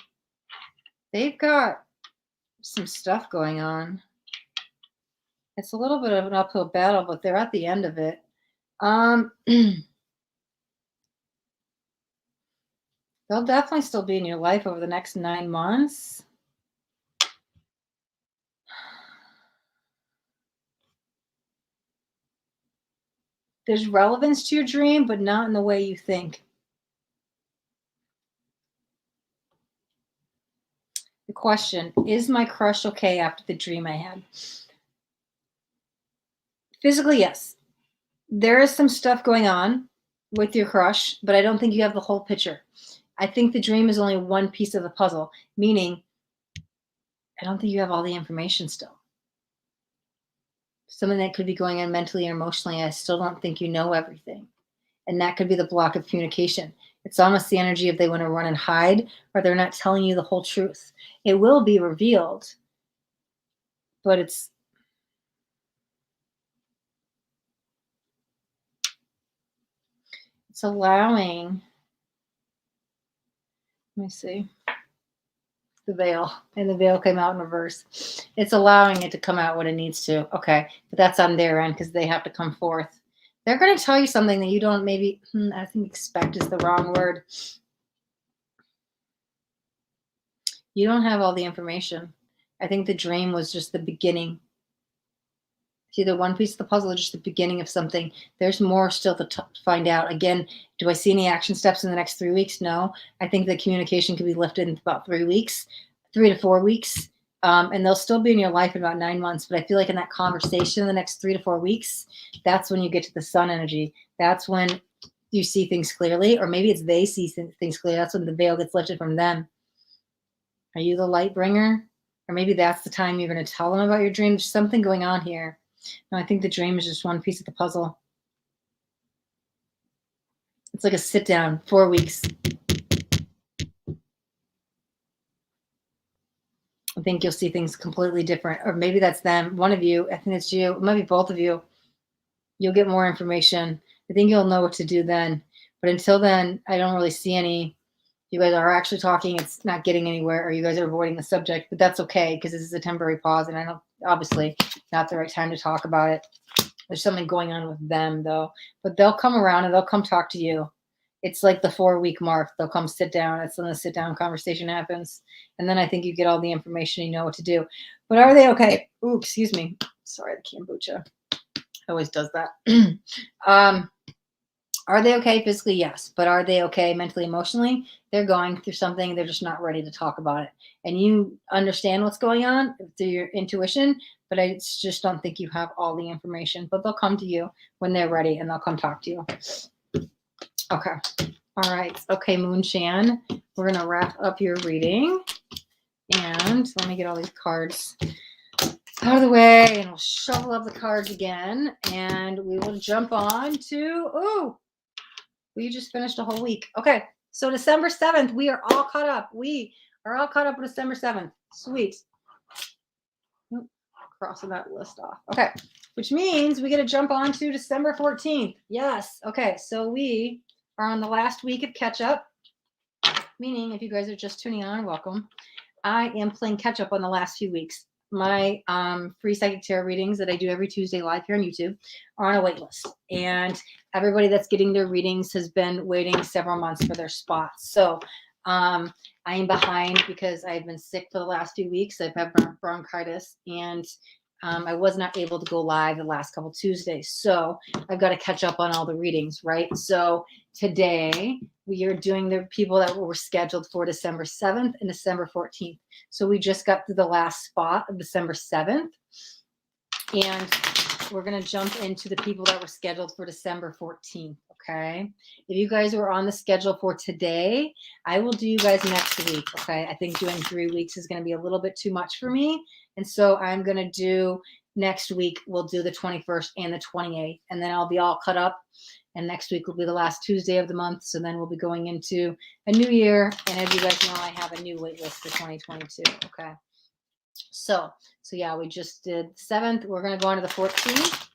They've got some stuff going on. It's a little bit of an uphill battle, but they're at the end of it. They'll definitely still be in your life over the next 9 months. There's relevance to your dream, but not in the way you think. The question, is my crush okay after the dream I had? Physically, yes. There is some stuff going on with your crush, but I don't think you have the whole picture. I think the dream is only one piece of the puzzle, meaning I don't think you have all the information still. something that could be going on mentally or emotionally. I still don't think you know everything. And that could be the block of communication. It's almost the energy of they want to run and hide, or they're not telling you the whole truth. It will be revealed, but it's allowing, let me see, the veil, and the veil came out in reverse. It's allowing it to come out when it needs to. Okay, but that's on their end because they have to come forth. They're going to tell you something that you don't maybe, I think expect is the wrong word. You don't have all the information. I think the dream was just the beginning. It's either one piece of the puzzle or just the beginning of something. There's more still to find out. Again, do I see any action steps in the next 3 weeks? No. I think the communication could be lifted in about 3 weeks, 3 to 4 weeks. And they'll still be in your life in about 9 months. But I feel like in that conversation in the next 3 to 4 weeks, that's when you get to the sun energy. That's when you see things clearly. Or maybe it's they see things clearly. That's when the veil gets lifted from them. Are you the light bringer? Or maybe that's the time you're going to tell them about your dream. There's something going on here. No, I think the dream is just one piece of the puzzle. It's like a sit down, 4 weeks. I think you'll see things completely different. Or maybe that's them. One of you, I think it's you. It might be both of you. You'll get more information. I think you'll know what to do then. But until then, I don't really see any. You guys are actually talking. It's not getting anywhere, or you guys are avoiding the subject. But that's okay because this is a temporary pause. And I don't, obviously, not the right time to talk about it. There's something going on with them, though. But they'll come around and they'll come talk to you. It's like the 4-week mark. They'll come sit down. That's when the sit down conversation happens. And then I think you get all the information, you know what to do. But are they okay? Ooh, excuse me. Sorry, the kombucha always does that. Are they okay physically? Yes. But are they okay mentally, emotionally? They're going through something. They're just not ready to talk about it. And you understand what's going on through your intuition, but I just don't think you have all the information. But they'll come to you when they're ready and they'll come talk to you. Okay. All right. Okay, Moonshan, we're going to wrap up your reading. And let me get all these cards out of the way, and we'll shuffle up the cards again. And we will jump on to, we just finished a whole week. Okay. So December 7th, we are all caught up. We are all caught up with December 7th. Sweet. Crossing that list off. Okay. Which means we get to jump on to December 14th. Yes. Okay. So we are on the last week of catch up, meaning if you guys are just tuning on, welcome. I am playing catch up on the last few weeks. My free psychic tarot readings that I do every Tuesday live here on YouTube are on a wait list. And everybody that's getting their readings has been waiting several months for their spots. So I am behind because I've been sick for the last few weeks. I've had bronchitis, and I was not able to go live the last couple Tuesdays. So I've got to catch up on all the readings, right? So today we are doing the people that were scheduled for December 7th and December 14th. So we just got to the last spot of December 7th. And we're going to jump into the people that were scheduled for December 14th. Okay. If you guys were on the schedule for today, I will do you guys next week. Okay. I think doing 3 weeks is going to be a little bit too much for me. And so I'm going to do next week. We'll do the 21st and the 28th, and then I'll be all cut up. And next week will be the last Tuesday of the month. So then we'll be going into a new year. And as you guys know, I have a new wait list for 2022. Okay. So yeah, we just did the 7th. We're going to go on to the 14th.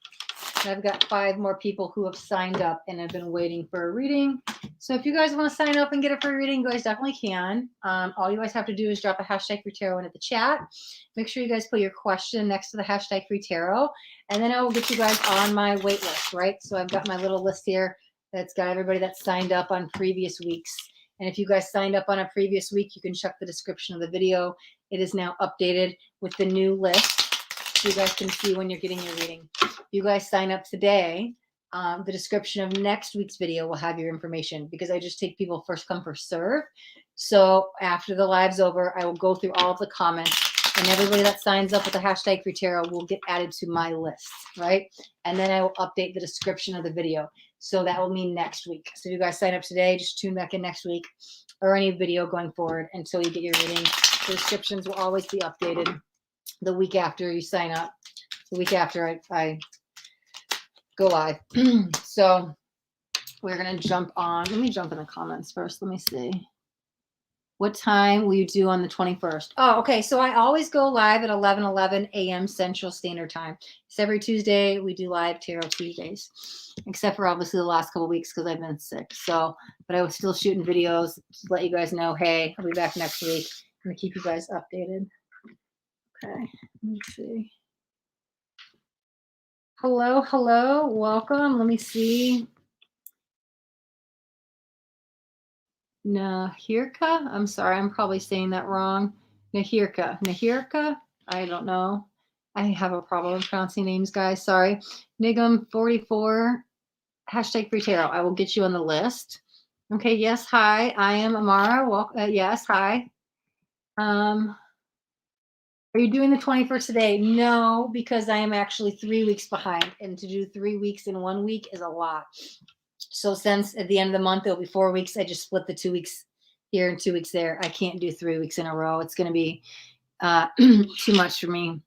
And I've got 5 more people who have signed up and have been waiting for a reading. So if you guys want to sign up and get a free reading, you guys definitely can. All you guys have to do is drop a hashtag free tarot into the chat. Make sure you guys put your question next to the hashtag free tarot. And then I will get you guys on my wait list, right? So I've got my little list here that's got everybody that signed up on previous weeks. And if you guys signed up on a previous week, you can check the description of the video. It is now updated with the new list. So you guys can see when you're getting your reading. If you guys sign up today, the description of next week's video will have your information, because I just take people first come, first serve. So after the live's over, I will go through all of the comments, and everybody that signs up with the hashtag free tarot will get added to my list, right? And then I will update the description of the video. So that will mean next week. So if you guys sign up today, just tune back in next week, or any video going forward until you get your reading. The descriptions will always be updated the week after you sign up. the week after I go live. So we're going to jump on. Let me jump in the comments first. Let me see. What time will you do on the 21st? Oh, okay. So I always go live at 11 a.m. Central Standard Time. It's every Tuesday. We do live Tarot Tuesdays, except for obviously the last couple of weeks because I've been sick. So, but I was still shooting videos to let you guys know, hey, I'll be back next week. I'm going to keep you guys updated. Okay. Let me see. Hello, hello. Welcome. Let me see. Nahirka? I'm sorry, I'm probably saying that wrong. Nahirka? I don't know. I have a problem with pronouncing names, guys. Sorry. Nigam44, hashtag free tarot. I will get you on the list. Okay, yes, hi. I am Amara. Welcome. Yes, hi. Are you doing the 21st today? No, because I am actually 3 weeks behind. And to do 3 weeks in 1 week is a lot. So since at the end of the month, it'll be 4 weeks, I just split the 2 weeks here and 2 weeks there. I can't do 3 weeks in a row. It's going to be too much for me.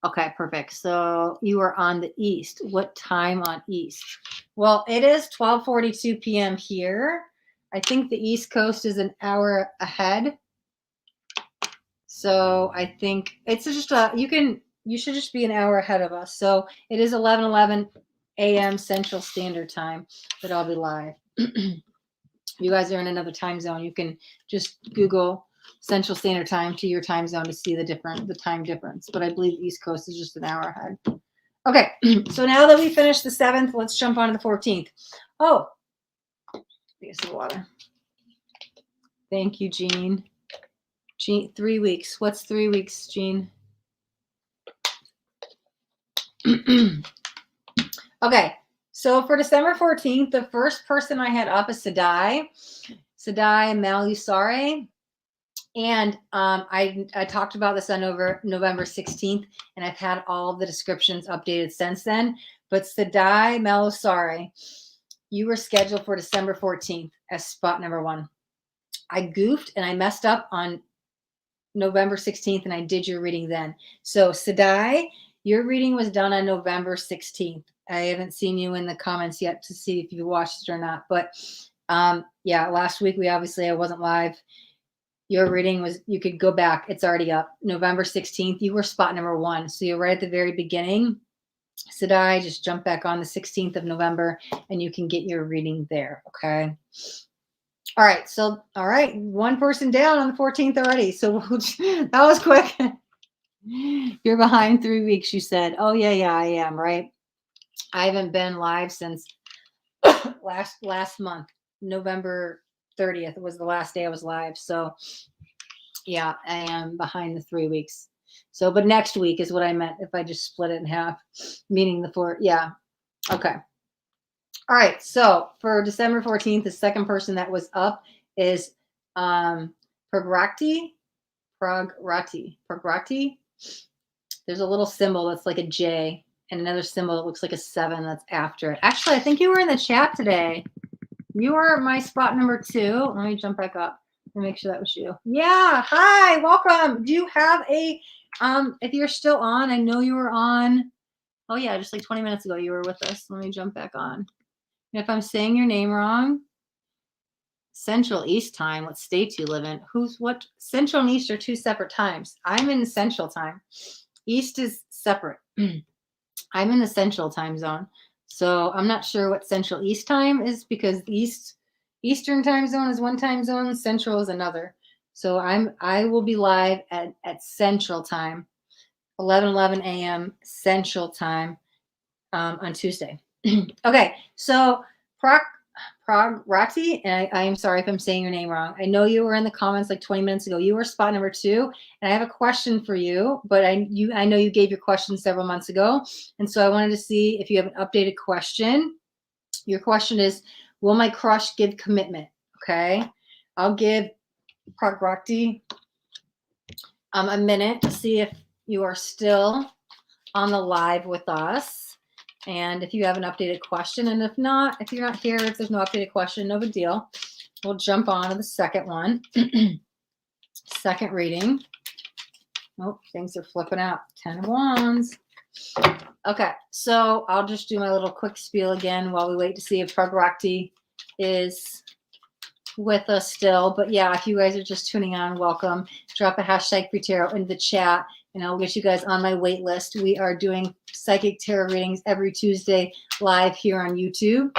Okay, perfect. So you are on the East. What time on East? Well, it is 12:42 p.m. here. I think the East Coast is an hour ahead. So I think it's just you should just be an hour ahead of us. So it is 11 a.m. Central Standard Time that I'll be live. You guys are in another time zone. You can just Google Central Standard Time to your time zone to see the time difference. But I believe the East Coast is just an hour ahead. Okay, so now that we finished the 7th, let's jump on to the 14th. Oh, get some water. Thank you, Jean. 3 weeks. What's 3 weeks, Jean? Okay, so for December 14th, the first person I had up is Sadai Malusare. And I talked about this on November 16th, and I've had all of the descriptions updated since then. But Sadai Malusare, you were scheduled for December 14th as spot number 1. I goofed and I messed up on November 16th, and I did your reading then. So Sadai, your reading was done on November 16th. I haven't seen you in the comments yet to see if you watched it or not. But yeah, last week I wasn't live. Your reading was, you could go back. It's already up. November 16th, you were spot number 1. So you're right at the very beginning. Sadai, just jump back on the 16th of November and you can get your reading there. Okay. All right. So, all right. One person down on the 14th already. So that was quick. You're behind 3 weeks, you said. Oh, yeah, I am, right? I haven't been live since last month. November 30th was the last day I was live. So, yeah, I am behind the 3 weeks. So, but next week is what I meant if I just split it in half, meaning the 4. Yeah. Okay. All right. So for December 14th, the second person that was up is Pragrati. There's a little symbol that's like a J and another symbol that looks like a 7 that's after it. Actually, I think you were in the chat today. You are my spot number 2. Let me jump back up and make sure that was you. Yeah. Hi. Welcome. Do you have a, if you're still on, I know you were on. Oh, yeah. Just like 20 minutes ago, you were with us. Let me jump back on. And if I'm saying your name wrong, Central East time, what state you live in? What? Central and East are 2 separate times. I'm in Central time. East is separate. I'm in the Central time zone. So I'm not sure what Central East time is because Eastern time zone is one time zone, Central is another. So I will be live at Central time, 11 a.m. Central time on Tuesday. Okay, so Pragrati, and I am sorry if I'm saying your name wrong. I know you were in the comments like 20 minutes ago. You were spot number 2, and I have a question for you, but I know you gave your question several months ago, and so I wanted to see if you have an updated question. Your question is, will my crush give commitment? Okay, I'll give Pragrati a minute to see if you are still on the live with us. And if you have an updated question, and if not, if you're not here, if there's no updated question, no big deal. We'll jump on to the second one. Second reading. Oh, things are flipping out. 10 of Wands. Okay, so I'll just do my little quick spiel again while we wait to see if Pragrakti is with us still. But yeah, if you guys are just tuning on, welcome. Drop a hashtag free tarot in the chat and I'll get you guys on my wait list. We are doing psychic tarot readings every Tuesday live here on YouTube.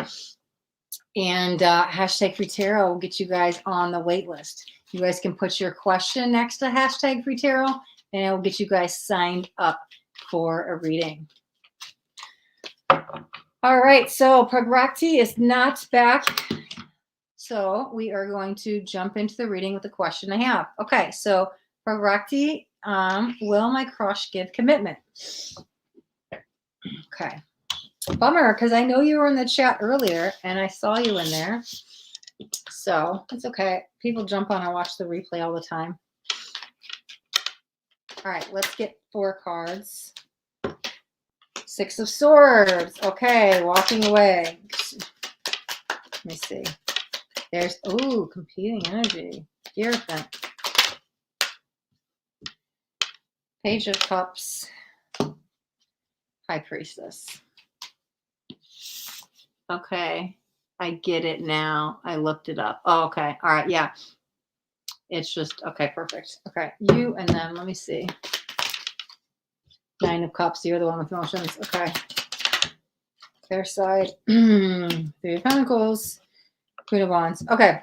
And hashtag free tarot will get you guys on the wait list. You guys can put your question next to hashtag free tarot and it will get you guys signed up for a reading. All right, so Pragrakti is not back. So we are going to jump into the reading with the question I have. Okay, so Pragrakti, will my crush give commitment? Okay. Bummer, because I know you were in the chat earlier and I saw you in there. So it's okay. People jump on and watch the replay all the time. All right, let's get 4 cards. 6 of Swords. Okay, walking away. Let me see. There's, ooh, competing energy. Hierophant. Page of Cups. High Priestess. Okay, I get it now. I looked it up. Oh, okay. All right, yeah. It's just, okay, perfect. Okay, you and them. Let me see. 9 of Cups. You're the one with emotions. Okay. Their side. 3 of Pentacles. Queen of Wands. Okay.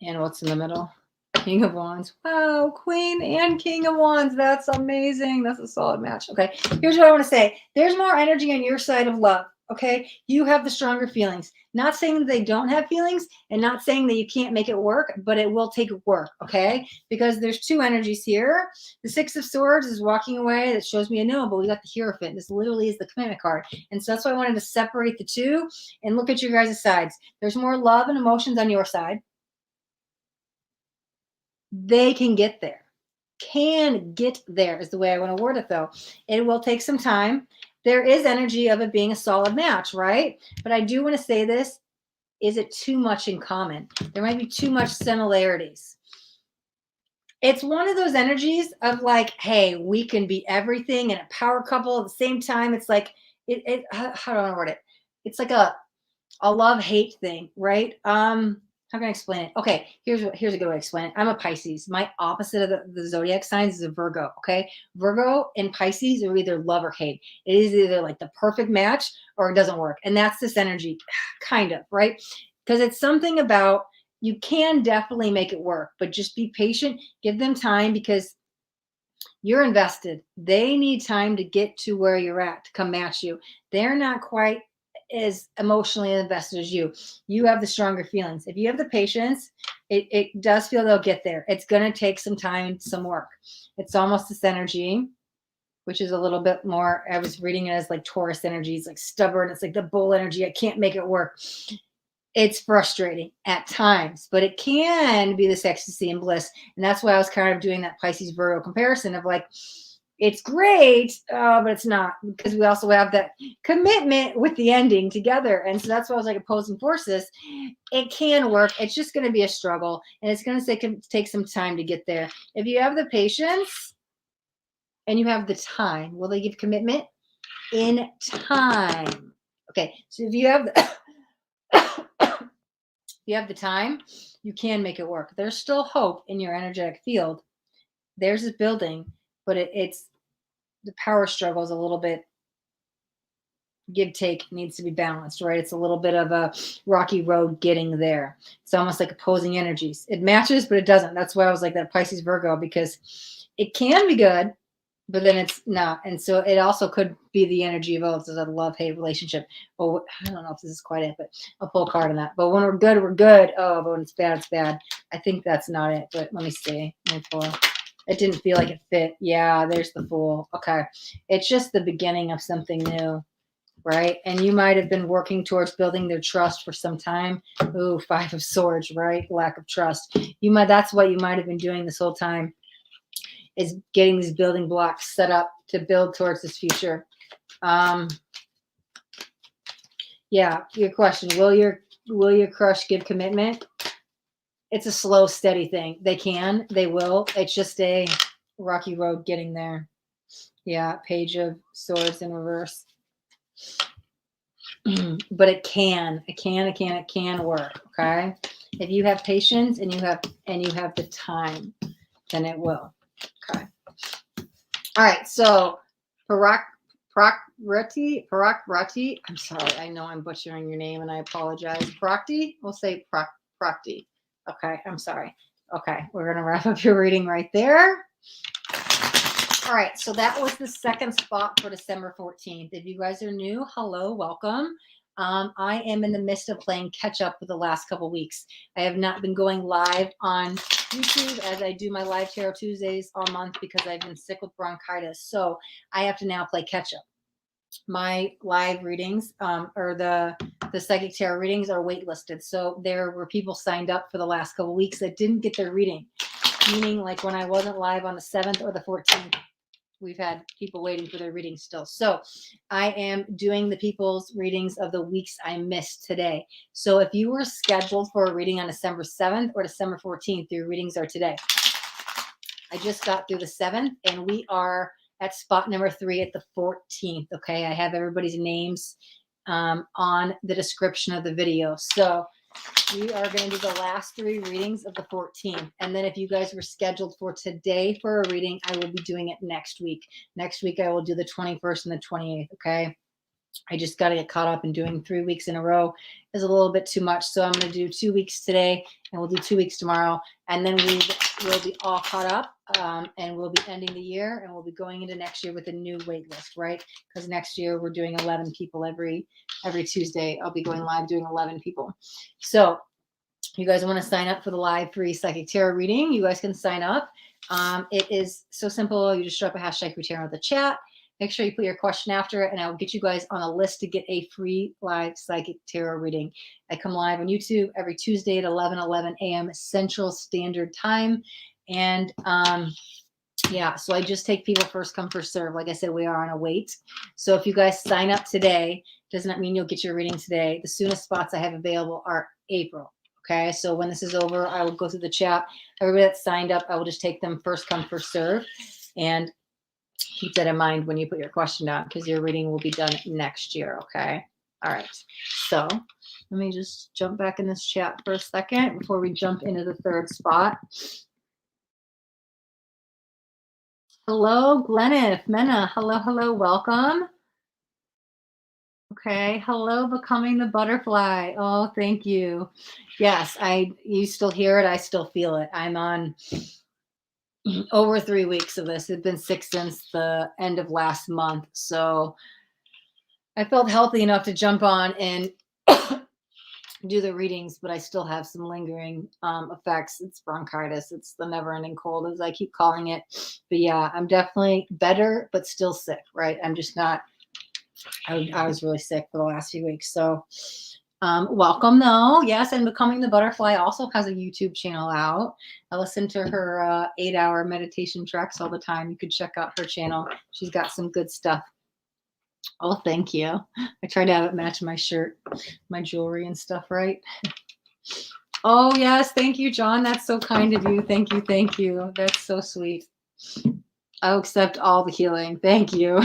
And what's in the middle? King of Wands. Wow, Queen and King of Wands. That's amazing. That's a solid match. Okay, here's what I want to say. There's more energy on your side of love. Okay, you have the stronger feelings. Not saying that they don't have feelings and not saying that you can't make it work, but it will take work. Okay, because there's 2 energies here. The 6 of Swords is walking away. That shows me a no, but we got the Hierophant. This literally is the commitment card. And so that's why I wanted to separate the 2 and look at your guys' sides. There's more love and emotions on your side. They can get there. Can get there is the way I want to word it, though. It will take some time. There is energy of it being a solid match, right? But I do want to say this. Is it too much in common? There might be too much similarities. It's one of those energies of like, hey, we can be everything and a power couple at the same time. It's like, how do I word it? It's like a love-hate thing, right? How can I explain it? Okay, here's a good way to explain it. I'm a Pisces. My opposite of the zodiac signs is a Virgo, okay? Virgo and Pisces are either love or hate. It is either like the perfect match or it doesn't work. And that's this energy, kind of, right? Because it's something about you can definitely make it work, but just be patient. Give them time because you're invested. They need time to get to where you're at, to come match you. They're not quite as emotionally invested as you. You have the stronger feelings. If you have the patience, it does feel they'll get there. It's going to take some time, some work. It's almost this energy, which is a little bit more, I was reading it as like Taurus energy. It's like stubborn. It's like the bull energy. I can't make it work. It's frustrating at times, but it can be this ecstasy and bliss. And that's why I was kind of doing that Pisces Virgo comparison of like, it's great, but it's not, because we also have that commitment with the ending together. And so that's why I was like opposing forces. It can work. It's just going to be a struggle and it's going to take some time to get there. If you have the patience and you have the time, will they give commitment? In time. Okay. So if you have the time, you can make it work. There's still hope in your energetic field. There's this building, but it's the power struggle is a little bit give take, needs to be balanced, right? It's a little bit of a rocky road getting there. It's almost like opposing energies. It matches, but it doesn't. That's why I was like that Pisces Virgo, because it can be good, but then it's not. And so it also could be the energy of, oh, this is a love-hate relationship. Well, I don't know if this is quite it, but I'll pull a card on that. But when we're good, we're good. Oh, but when it's bad, it's bad. I think that's not it, but let me see. Let me pull. It didn't feel like it fit. Yeah, there's the Fool. Okay. It's just the beginning of something new, right? And you might have been working towards building their trust for some time. Ooh, 5 of Swords, right? Lack of trust. That's what you might have been doing this whole time, is getting these building blocks set up to build towards this future. Yeah, your question, will your crush give commitment? It's a slow, steady thing. They will. It's just a rocky road getting there. Yeah, Page of Swords in reverse. But it can work, okay? If you have patience and you have the time, then it will. Okay. All right, so Prakrati. I'm sorry, I know I'm butchering your name and I apologize. Prakti? We'll say Prakti. Okay, I'm sorry. Okay, we're gonna wrap up your reading right there. All right, so that was the second spot for December 14th. If you guys are new, hello, welcome. I am in the midst of playing catch up for the last couple weeks. I have not been going live on YouTube as I do my live tarot Tuesdays all month because I've been sick with bronchitis. So I have to now play catch up. My live readings or the psychic tarot readings are waitlisted. So there were people signed up for the last couple weeks that didn't get their reading, meaning like when I wasn't live on the 7th or the 14th. We've had people waiting for their readings still. So I am doing the people's readings of the weeks I missed today. So if you were scheduled for a reading on December 7th or December 14th, your readings are today. I just got through the 7th and we are at spot number 3 at the 14th. Okay. I have everybody's names on the description of the video. So we are going to do the last 3 readings of the 14th. And then if you guys were scheduled for today for a reading, I will be doing it next week. Next week, I will do the 21st and the 28th. Okay. I just got to get caught up, and doing 3 weeks in a row is a little bit too much. So I'm going to do 2 weeks today and we'll do 2 weeks tomorrow. And then we will be all caught up and we'll be ending the year and we'll be going into next year with a new wait list, right? Because next year we're doing 11 people every Tuesday. I'll be going live doing 11 people. So if you guys want to sign up for the live free psychic tarot reading, you guys can sign up. It is so simple. You just drop a hashtag free tarot in the chat. Make sure you put your question after it, and I'll get you guys on a list to get a free live psychic tarot reading. I come live on YouTube every Tuesday at 11 a.m. Central Standard Time. And yeah, so I just take people first come, first serve. Like I said, we are on a wait. So if you guys sign up today, does not mean you'll get your reading today. The soonest spots I have available are April. Okay, so when this is over, I will go through the chat. Everybody that's signed up, I will just take them first come, first serve. And keep that in mind when you put your question down because your reading will be done next year. Okay. All right. So let me just jump back in this chat for a second before we jump into the third spot. Hello, Gleneth, Mena. Hello, welcome. Okay. Hello, Becoming the Butterfly. Oh, thank you. Yes, you still hear it. I still feel it. I'm on over 3 weeks of this. It's been 6 since the end of last month. So I felt healthy enough to jump on and do the readings, but I still have some lingering effects. It's bronchitis. It's the never-ending cold, as I keep calling it. But yeah, I'm definitely better, but still sick, right? I'm just not, I was really sick for the last few weeks. So welcome though. Yes, and Becoming the Butterfly also has a YouTube channel out. I listen to her 8-hour meditation tracks all the time. You could check out her channel. She's got some good stuff. Oh, thank you. I try to have it match my shirt, my jewelry and stuff, right? Oh, yes. Thank you, John. That's so kind of you. Thank you. Thank you. That's so sweet. I'll accept all the healing. Thank you.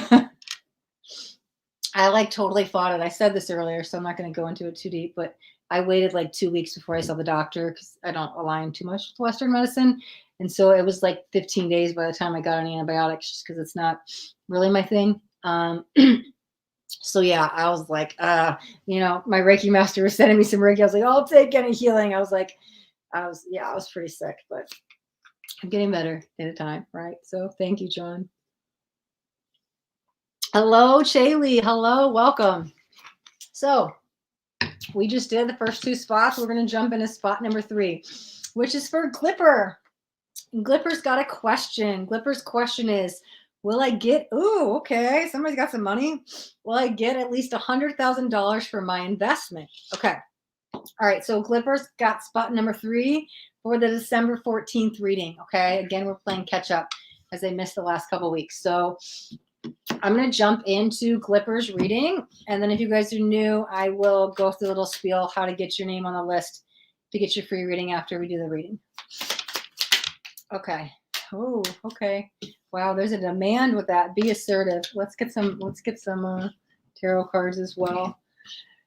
I totally fought it. I said this earlier, so I'm not going to go into it too deep, but I waited 2 weeks before I saw the doctor because I don't align too much with Western medicine. And so it was 15 days by the time I got any antibiotics just because it's not really my thing. So yeah, I was my Reiki master was sending me some Reiki. I was like, I'll take any healing. I was pretty sick, but I'm getting better at a time, right? So thank you, John. Hello, Shaylee. Hello, welcome. So we just did the first 2 spots. We're going to jump into spot number 3, which is for Glipper. And Glipper's got a question. Glipper's question is, will I get, okay, somebody's got some money. Will I get at least $100,000 for my investment? Okay. All right. So Glipper's got spot number 3 for the December 14th reading. Okay. Again, we're playing catch up as I missed the last couple weeks. So I'm going to jump into Glipper's reading. And then if you guys are new, I will go through a little spiel how to get your name on the list to get your free reading after we do the reading. Okay. Oh, okay. Wow, there's a demand with that. Be assertive. Let's get some tarot cards as well.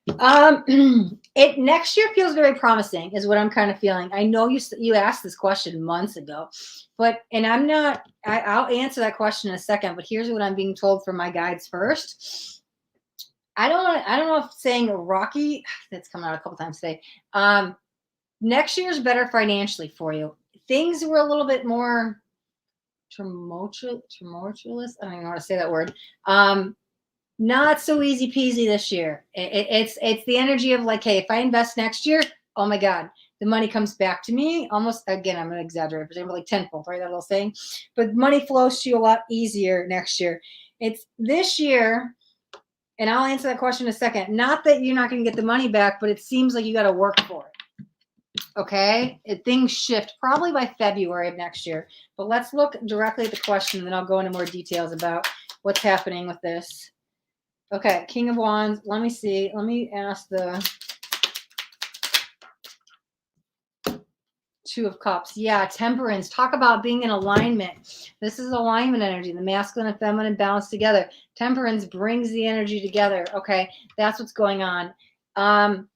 It next year feels very promising, is what I'm kind of feeling. I know you asked this question months ago, but I'm not. I'll answer that question in a second. But here's what I'm being told from my guides first. I don't know if saying rocky. That's come out a couple times today. Next year's better financially for you. Things were a little bit more tumultuous. I don't even know how to say that word. Not so easy peasy this year. It's the energy of like, hey, if I invest next year, oh my God, the money comes back to me almost, again, I'm going to exaggerate, but like tenfold, right? That little saying. But money flows to you a lot easier next year. It's this year, and I'll answer that question in a second. Not that you're not going to get the money back, but it seems like you got to work for it. Okay? Things shift probably by February of next year. But let's look directly at the question, and then I'll go into more details about what's happening with this. Okay, King of Wands. Let me see. Let me ask the Two of Cups. Yeah, Temperance. Talk about being in alignment. This is alignment energy. The masculine and feminine balance together. Temperance brings the energy together. Okay, that's what's going on. Let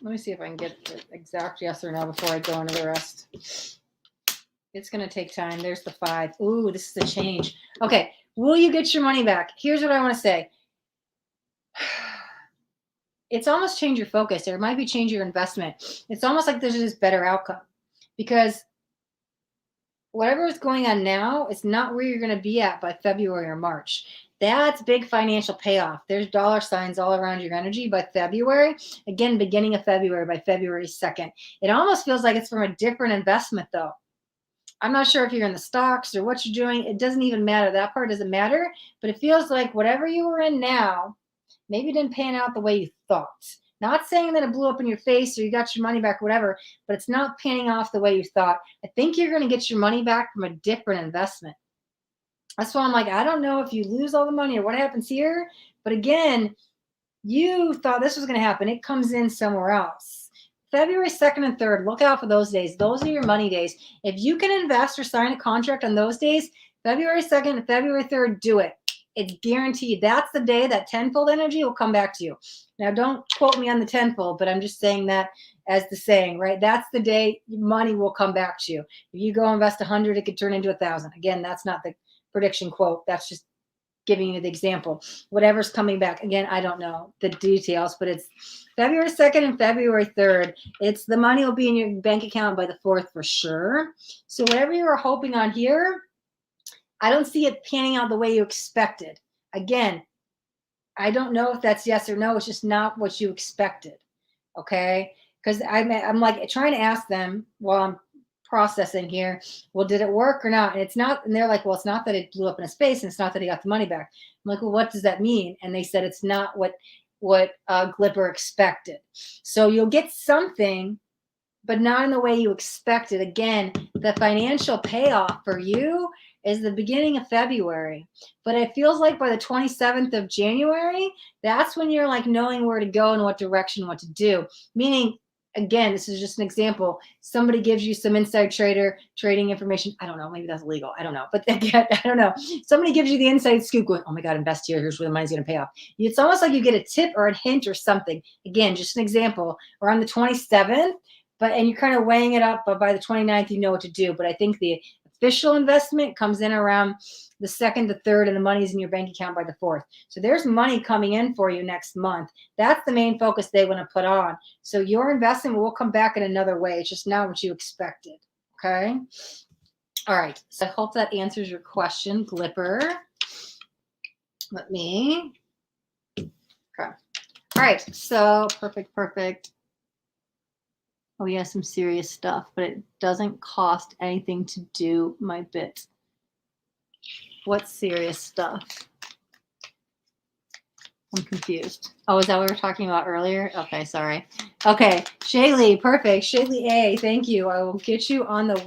me see if I can get the exact yes or no before I go into the rest. It's going to take time. There's the 5. Ooh, this is a change. Okay. Will you get your money back? Here's what I want to say. It's almost change your focus. Or it might be change your investment. It's almost like there's this better outcome. Because whatever is going on now, it's not where you're going to be at by February or March. That's big financial payoff. There's dollar signs all around your energy by February. Again, beginning of February, by February 2nd. It almost feels like it's from a different investment, though. I'm not sure if you're in the stocks or what you're doing. It doesn't even matter. That part doesn't matter. But it feels like whatever you were in now maybe didn't pan out the way you thought. Not saying that it blew up in your face or you got your money back, whatever, but it's not panning off the way you thought. I think you're going to get your money back from a different investment. That's why I'm like, I don't know if you lose all the money or what happens here. But again, you thought this was going to happen. It comes in somewhere else. February 2nd and 3rd, look out for those days. Those are your money days. If you can invest or sign a contract on those days, February 2nd and February 3rd, do it. It's guaranteed. That's the day that tenfold energy will come back to you. Now, don't quote me on the tenfold, but I'm just saying that as the saying, right? That's the day money will come back to you. If you go invest 100, it could turn into 1,000. Again, that's not the prediction quote. That's just giving you the example. Whatever's coming back. Again, I don't know the details, but it's February 2nd and February 3rd. It's the money will be in your bank account by the 4th for sure. So whatever you were hoping on here, I don't see it panning out the way you expected. Again, I don't know if that's yes or no. It's just not what you expected. Okay? Because I'm like trying to ask them while I'm processing here, well, did it work or not? And it's not, and they're like, well, it's not that it blew up in a space, and it's not that he got the money back. I'm like, well, what does that mean? And they said it's not what Glipper expected. So you'll get something, but not in the way you expected. Again, the financial payoff for you is the beginning of February, but it feels like by the 27th of January, that's when you're like knowing where to go and what direction, what to do. Meaning, again, this is just an example. Somebody gives you some inside trading information. I don't know. Maybe that's illegal. I don't know. But again, I don't know. Somebody gives you the inside scoop going, oh my God, invest here. Here's where the money's going to pay off. It's almost like you get a tip or a hint or something. Again, just an example. Or on the 27th, and you're kind of weighing it up, but by the 29th, you know what to do. But I think the official investment comes in around the 2nd, the 3rd, and the money's in your bank account by the 4th. So there's money coming in for you next month. That's the main focus they want to put on. So your investment will come back in another way. It's just not what you expected. Okay? All right. So I hope that answers your question, Glipper. Let me. Okay. All right. So perfect. Oh, yeah, some serious stuff, but it doesn't cost anything to do my bit. What serious stuff? I'm confused. Oh, is that what we were talking about earlier? Okay, sorry. Okay, Shaylee, perfect. Shaylee A, thank you. I will get you on the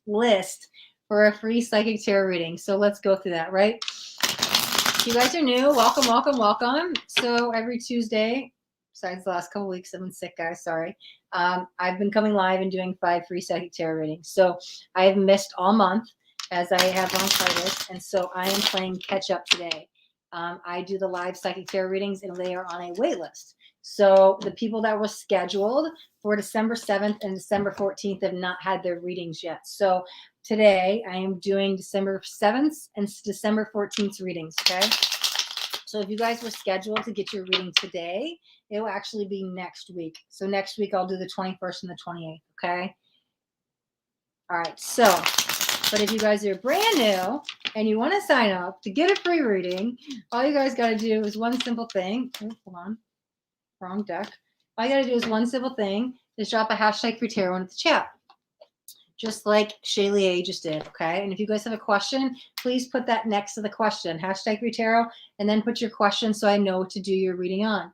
list for a free psychic tarot reading. So let's go through that, right? If you guys are new, welcome. So every Tuesday, besides the last couple weeks. I've been sick, guys. Sorry. I've been coming live and doing 5 free psychic tarot readings. So I have missed all month as I have bronchitis. And so I am playing catch up today. I do the live psychic tarot readings and they are on a wait list. So the people that were scheduled for December 7th and December 14th have not had their readings yet. So today I am doing December 7th and December 14th readings, okay? So if you guys were scheduled to get your reading today, it will actually be next week. So next week I'll do the 21st and the 28th, okay? All right, so, but if you guys are brand new and you want to sign up to get a free reading, all you guys got to do is one simple thing. Oh, hold on. Wrong deck. All you got to do is one simple thing, is drop a hashtag free tarot into the chat. Just like Shaylee just did, okay? And if you guys have a question, please put that next to the question, hashtag free tarot, and then put your question so I know what to do your reading on.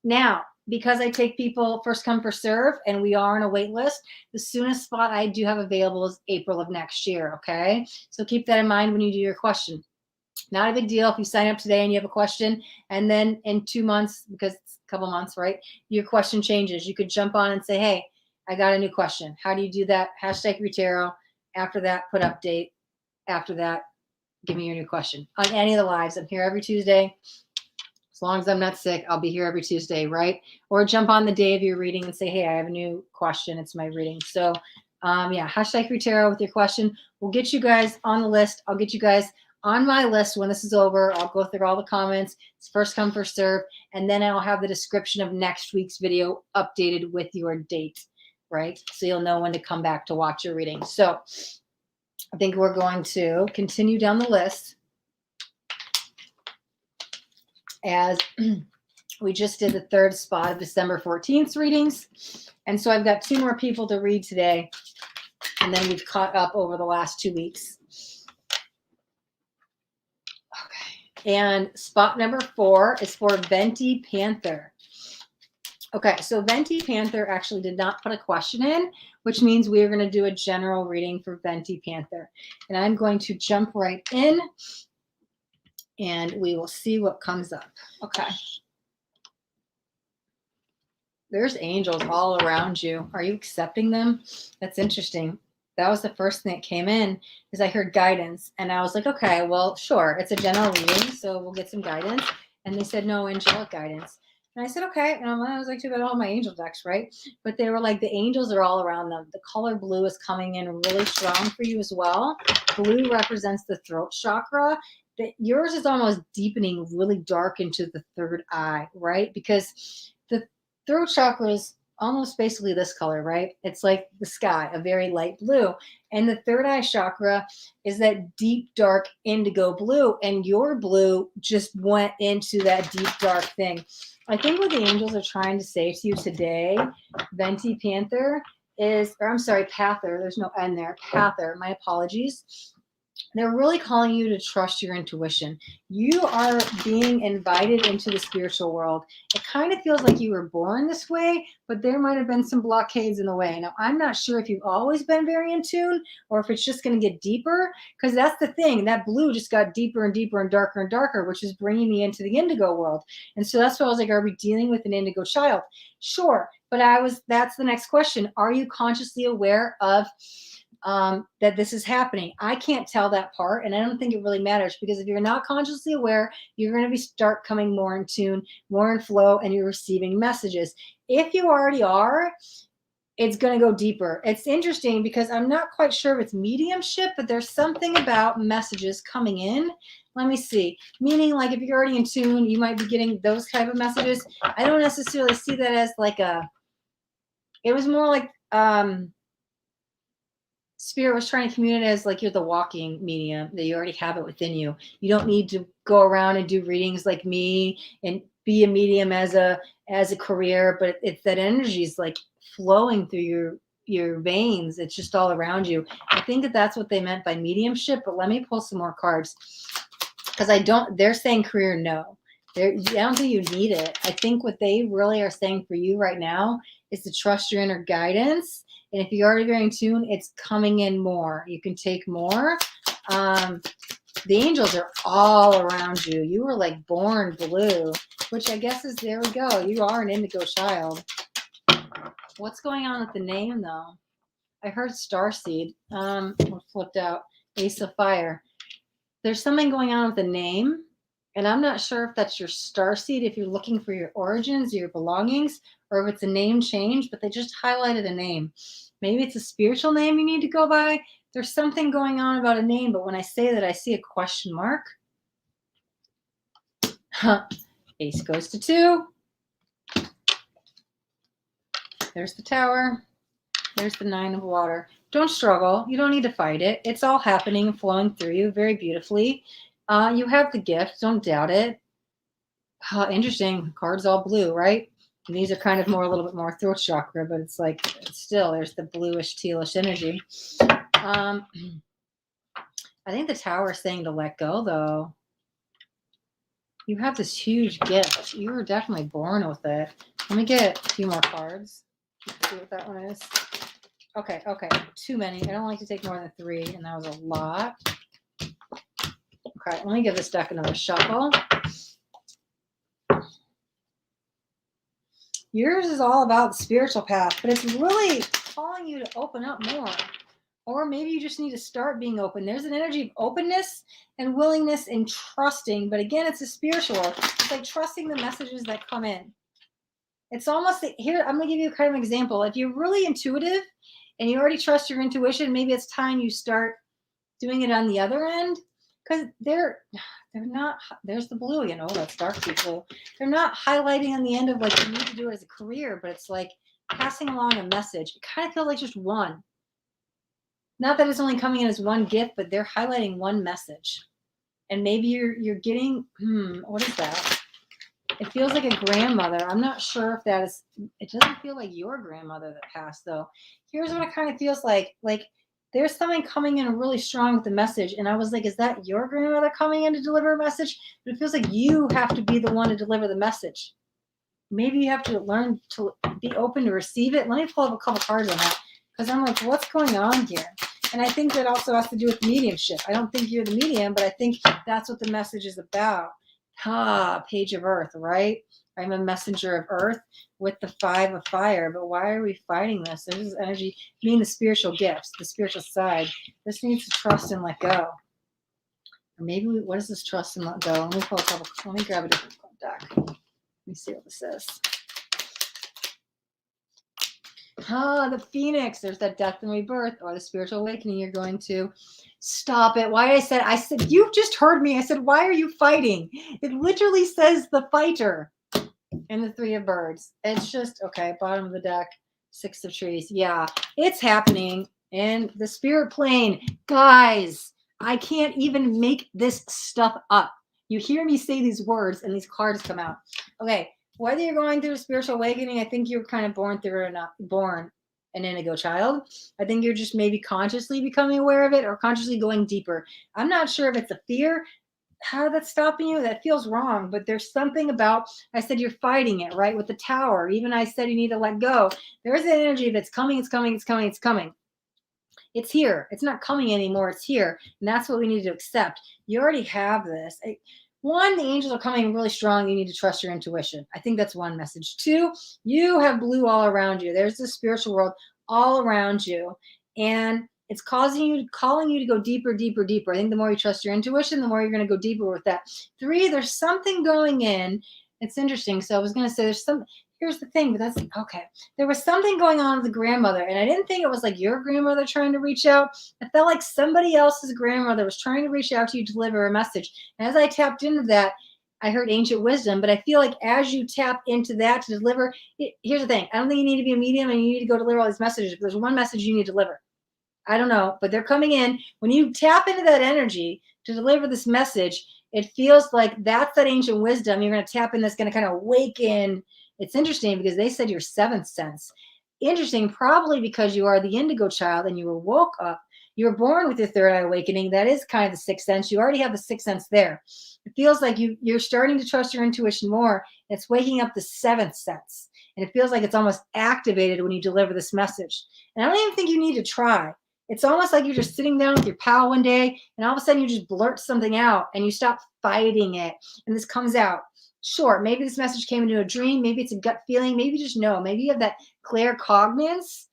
Now, because I take people first come, first serve, and we are on a wait list, the soonest spot I do have available is April of next year, okay? So keep that in mind when you do your question. Not a big deal if you sign up today and you have a question, and then in 2 months, because it's a couple months, right, your question changes. You could jump on and say, hey, I got a new question. How do you do that? Hashtag free tarot. After that, put update. After that, give me your new question. On any of the lives, I'm here every Tuesday. As long as I'm not sick, I'll be here every Tuesday, right? Or jump on the day of your reading and say, hey, I have a new question. It's my reading. So, yeah, hashtag free tarot with your question. We'll get you guys on the list. I'll get you guys on my list when this is over. I'll go through all the comments. It's first come, first serve. And then I'll have the description of next week's video updated with your date, right? So you'll know when to come back to watch your reading. So I think we're going to continue down the list as we just did the third spot of December 14th readings. And so I've got 2 more people to read today. And then we've caught up over the last 2 weeks. Okay. And spot number 4 is for Venti Panther. Okay, so Venti Panther actually did not put a question in, which means we are going to do a general reading for Venti Panther. And I'm going to jump right in, and we will see what comes up. Okay. There's angels all around you. Are you accepting them? That's interesting. That was the first thing that came in, is I heard guidance. And I was like, okay, well, sure. It's a general reading, so we'll get some guidance. And they said, no, angelic guidance. And I said, okay. And I was like, too bad I don't have my angel decks, right? But they were like, the angels are all around them. The color blue is coming in really strong for you as well. Blue represents the throat chakra. Yours is almost deepening really dark into the third eye, right? Because the throat chakra is almost basically this color, right? It's like the sky, a very light blue. And the third eye chakra is that deep, dark indigo blue. And your blue just went into that deep, dark thing. I think what the angels are trying to say to you today, Venti Panther, is, or I'm sorry, Pather, there's no N there, Pather, my apologies. They're really calling you to trust your intuition. You are being invited into the spiritual world. It kind of feels like you were born this way, but there might have been some blockades in the way. Now, I'm not sure if you've always been very in tune or if it's just going to get deeper, because that's the thing. That blue just got deeper and deeper and darker, which is bringing me into the indigo world. And so that's why I was like, are we dealing with an indigo child? Sure. But that's the next question. Are you consciously aware of that this is happening? I can't tell that part, and I don't think it really matters, because if you're not consciously aware, you're going to start coming more in tune, more in flow, and you're receiving messages. If you already are, it's going to go deeper. It's interesting because I'm not quite sure if it's mediumship, but there's something about messages coming in. Let me see. Meaning, like, if you're already in tune, you might be getting those type of messages. I don't necessarily see that as like it was more like Spirit was trying to communicate as like you're the walking medium, that you already have it within you. You don't need to go around and do readings like me and be a medium as a career, but it's that energy is like flowing through your veins. It's just all around you. I think that's what they meant by mediumship, but let me pull some more cards, because they're saying career, no. I don't think you need it. I think what they really are saying for you right now is to trust your inner guidance. And if you're already very in tune, it's coming in more. You can take more. The angels are all around you. You were like born blue. which I guess is, there we go. You are an indigo child. What's going on with the name, though? I heard starseed. Flipped out. Ace of fire. There's something going on with the name, and I'm not sure if that's your starseed, if you're looking for your origins, your belongings, or if it's a name change, but they just highlighted a name. Maybe it's a spiritual name you need to go by. There's something going on about a name, but when I say that, I see a question mark. Ace goes to 2. There's the Tower. There's the 9 of water. Don't struggle. You don't need to fight it. It's all happening and flowing through you very beautifully. You have the gift. Don't doubt it. Interesting. Card's all blue, right? And these are kind of more, a little bit more throat chakra, but it's like, still, there's the bluish, tealish energy. I think the Tower is saying to let go, though. You have this huge gift. You were definitely born with it. Let me get a few more cards. Let's see what that one is. Okay. Too many. I don't like to take more than 3, and that was a lot. Okay, let me give this deck another shuffle. Yours is all about the spiritual path, but it's really calling you to open up more. Or maybe you just need to start being open. There's an energy of openness and willingness and trusting, but again, it's a spiritual. It's like trusting the messages that come in. It's almost, here, I'm going to give you kind of an example. If you're really intuitive and you already trust your intuition, maybe it's time you start doing it on the other end, because they're not, there's the blue, you know, that's dark blue. They're not highlighting on the end of like you need to do it as a career, but it's like passing along a message. It kind of feels like just one. Not that it's only coming in as one gift, but they're highlighting one message. And maybe you're getting, what is that? It feels like a grandmother. I'm not sure if that is, it doesn't feel like your grandmother that passed, though. Here's what it kind of feels like. Like there's something coming in really strong with the message. And I was like, is that your grandmother coming in to deliver a message? But it feels like you have to be the one to deliver the message. Maybe you have to learn to be open to receive it. Let me pull up a couple cards on that, because I'm like, what's going on here? And I think that also has to do with mediumship. I don't think you're the medium, but I think that's what the message is about. Page of Earth, right? I'm a messenger of Earth with the 5 of fire. But why are we fighting this? There's this energy, the spiritual gifts, the spiritual side. This needs to trust and let go. Or maybe what is this trust and let go? Let me pull a couple. Let me grab a different deck. Let me see what this is. The Phoenix. There's that death and rebirth, or the spiritual awakening. You're going to stop it. Why I said, you've just heard me. I said, why are you fighting? It literally says the fighter and the 3 of birds. It's just, okay, bottom of the deck, 6 of trees. Yeah, it's happening in the spirit plane. Guys, I can't even make this stuff up. You hear me say these words and these cards come out. Okay. Whether you're going through a spiritual awakening, I think you're kind of born through it or not born an indigo child. I think you're just maybe consciously becoming aware of it or consciously going deeper. I'm not sure if it's a fear. How that's stopping you, that feels wrong. But there's something about, I said you're fighting it, right? With the Tower. Even I said you need to let go. There's an energy that's coming, it's coming, it's coming, it's coming. It's here. It's not coming anymore. It's here. And that's what we need to accept. You already have this. One, the angels are coming really strong. You need to trust your intuition. I think that's one message. 2, you have blue all around you. There's the spiritual world all around you. And it's calling you to go deeper, deeper, deeper. I think the more you trust your intuition, the more you're going to go deeper with that. 3, there's something going in. It's interesting. So I was going to say here's the thing, but that's okay. There was something going on with the grandmother, and I didn't think it was like your grandmother trying to reach out. I felt like somebody else's grandmother was trying to reach out to you to deliver a message. And as I tapped into that, I heard ancient wisdom, but I feel like as you tap into that to deliver, here's the thing. I don't think you need to be a medium and you need to go deliver all these messages. But there's one message you need to deliver. I don't know, but they're coming in. When you tap into that energy to deliver this message, it feels like that's that ancient wisdom. You're going to tap in that's going to kind of awaken. It's interesting because they said your 7th sense. Interesting, probably because you are the indigo child and you were woke up. You were born with your 3rd eye awakening. That is kind of the 6th sense. You already have the 6th sense there. It feels like you're starting to trust your intuition more. It's waking up the 7th sense. And it feels like it's almost activated when you deliver this message. And I don't even think you need to try. It's almost like you're just sitting down with your pal one day and all of a sudden you just blurt something out and you stop fighting it. And this comes out. Sure, maybe this message came into a dream. Maybe it's a gut feeling. Maybe you just know. Maybe you have that claircognizance.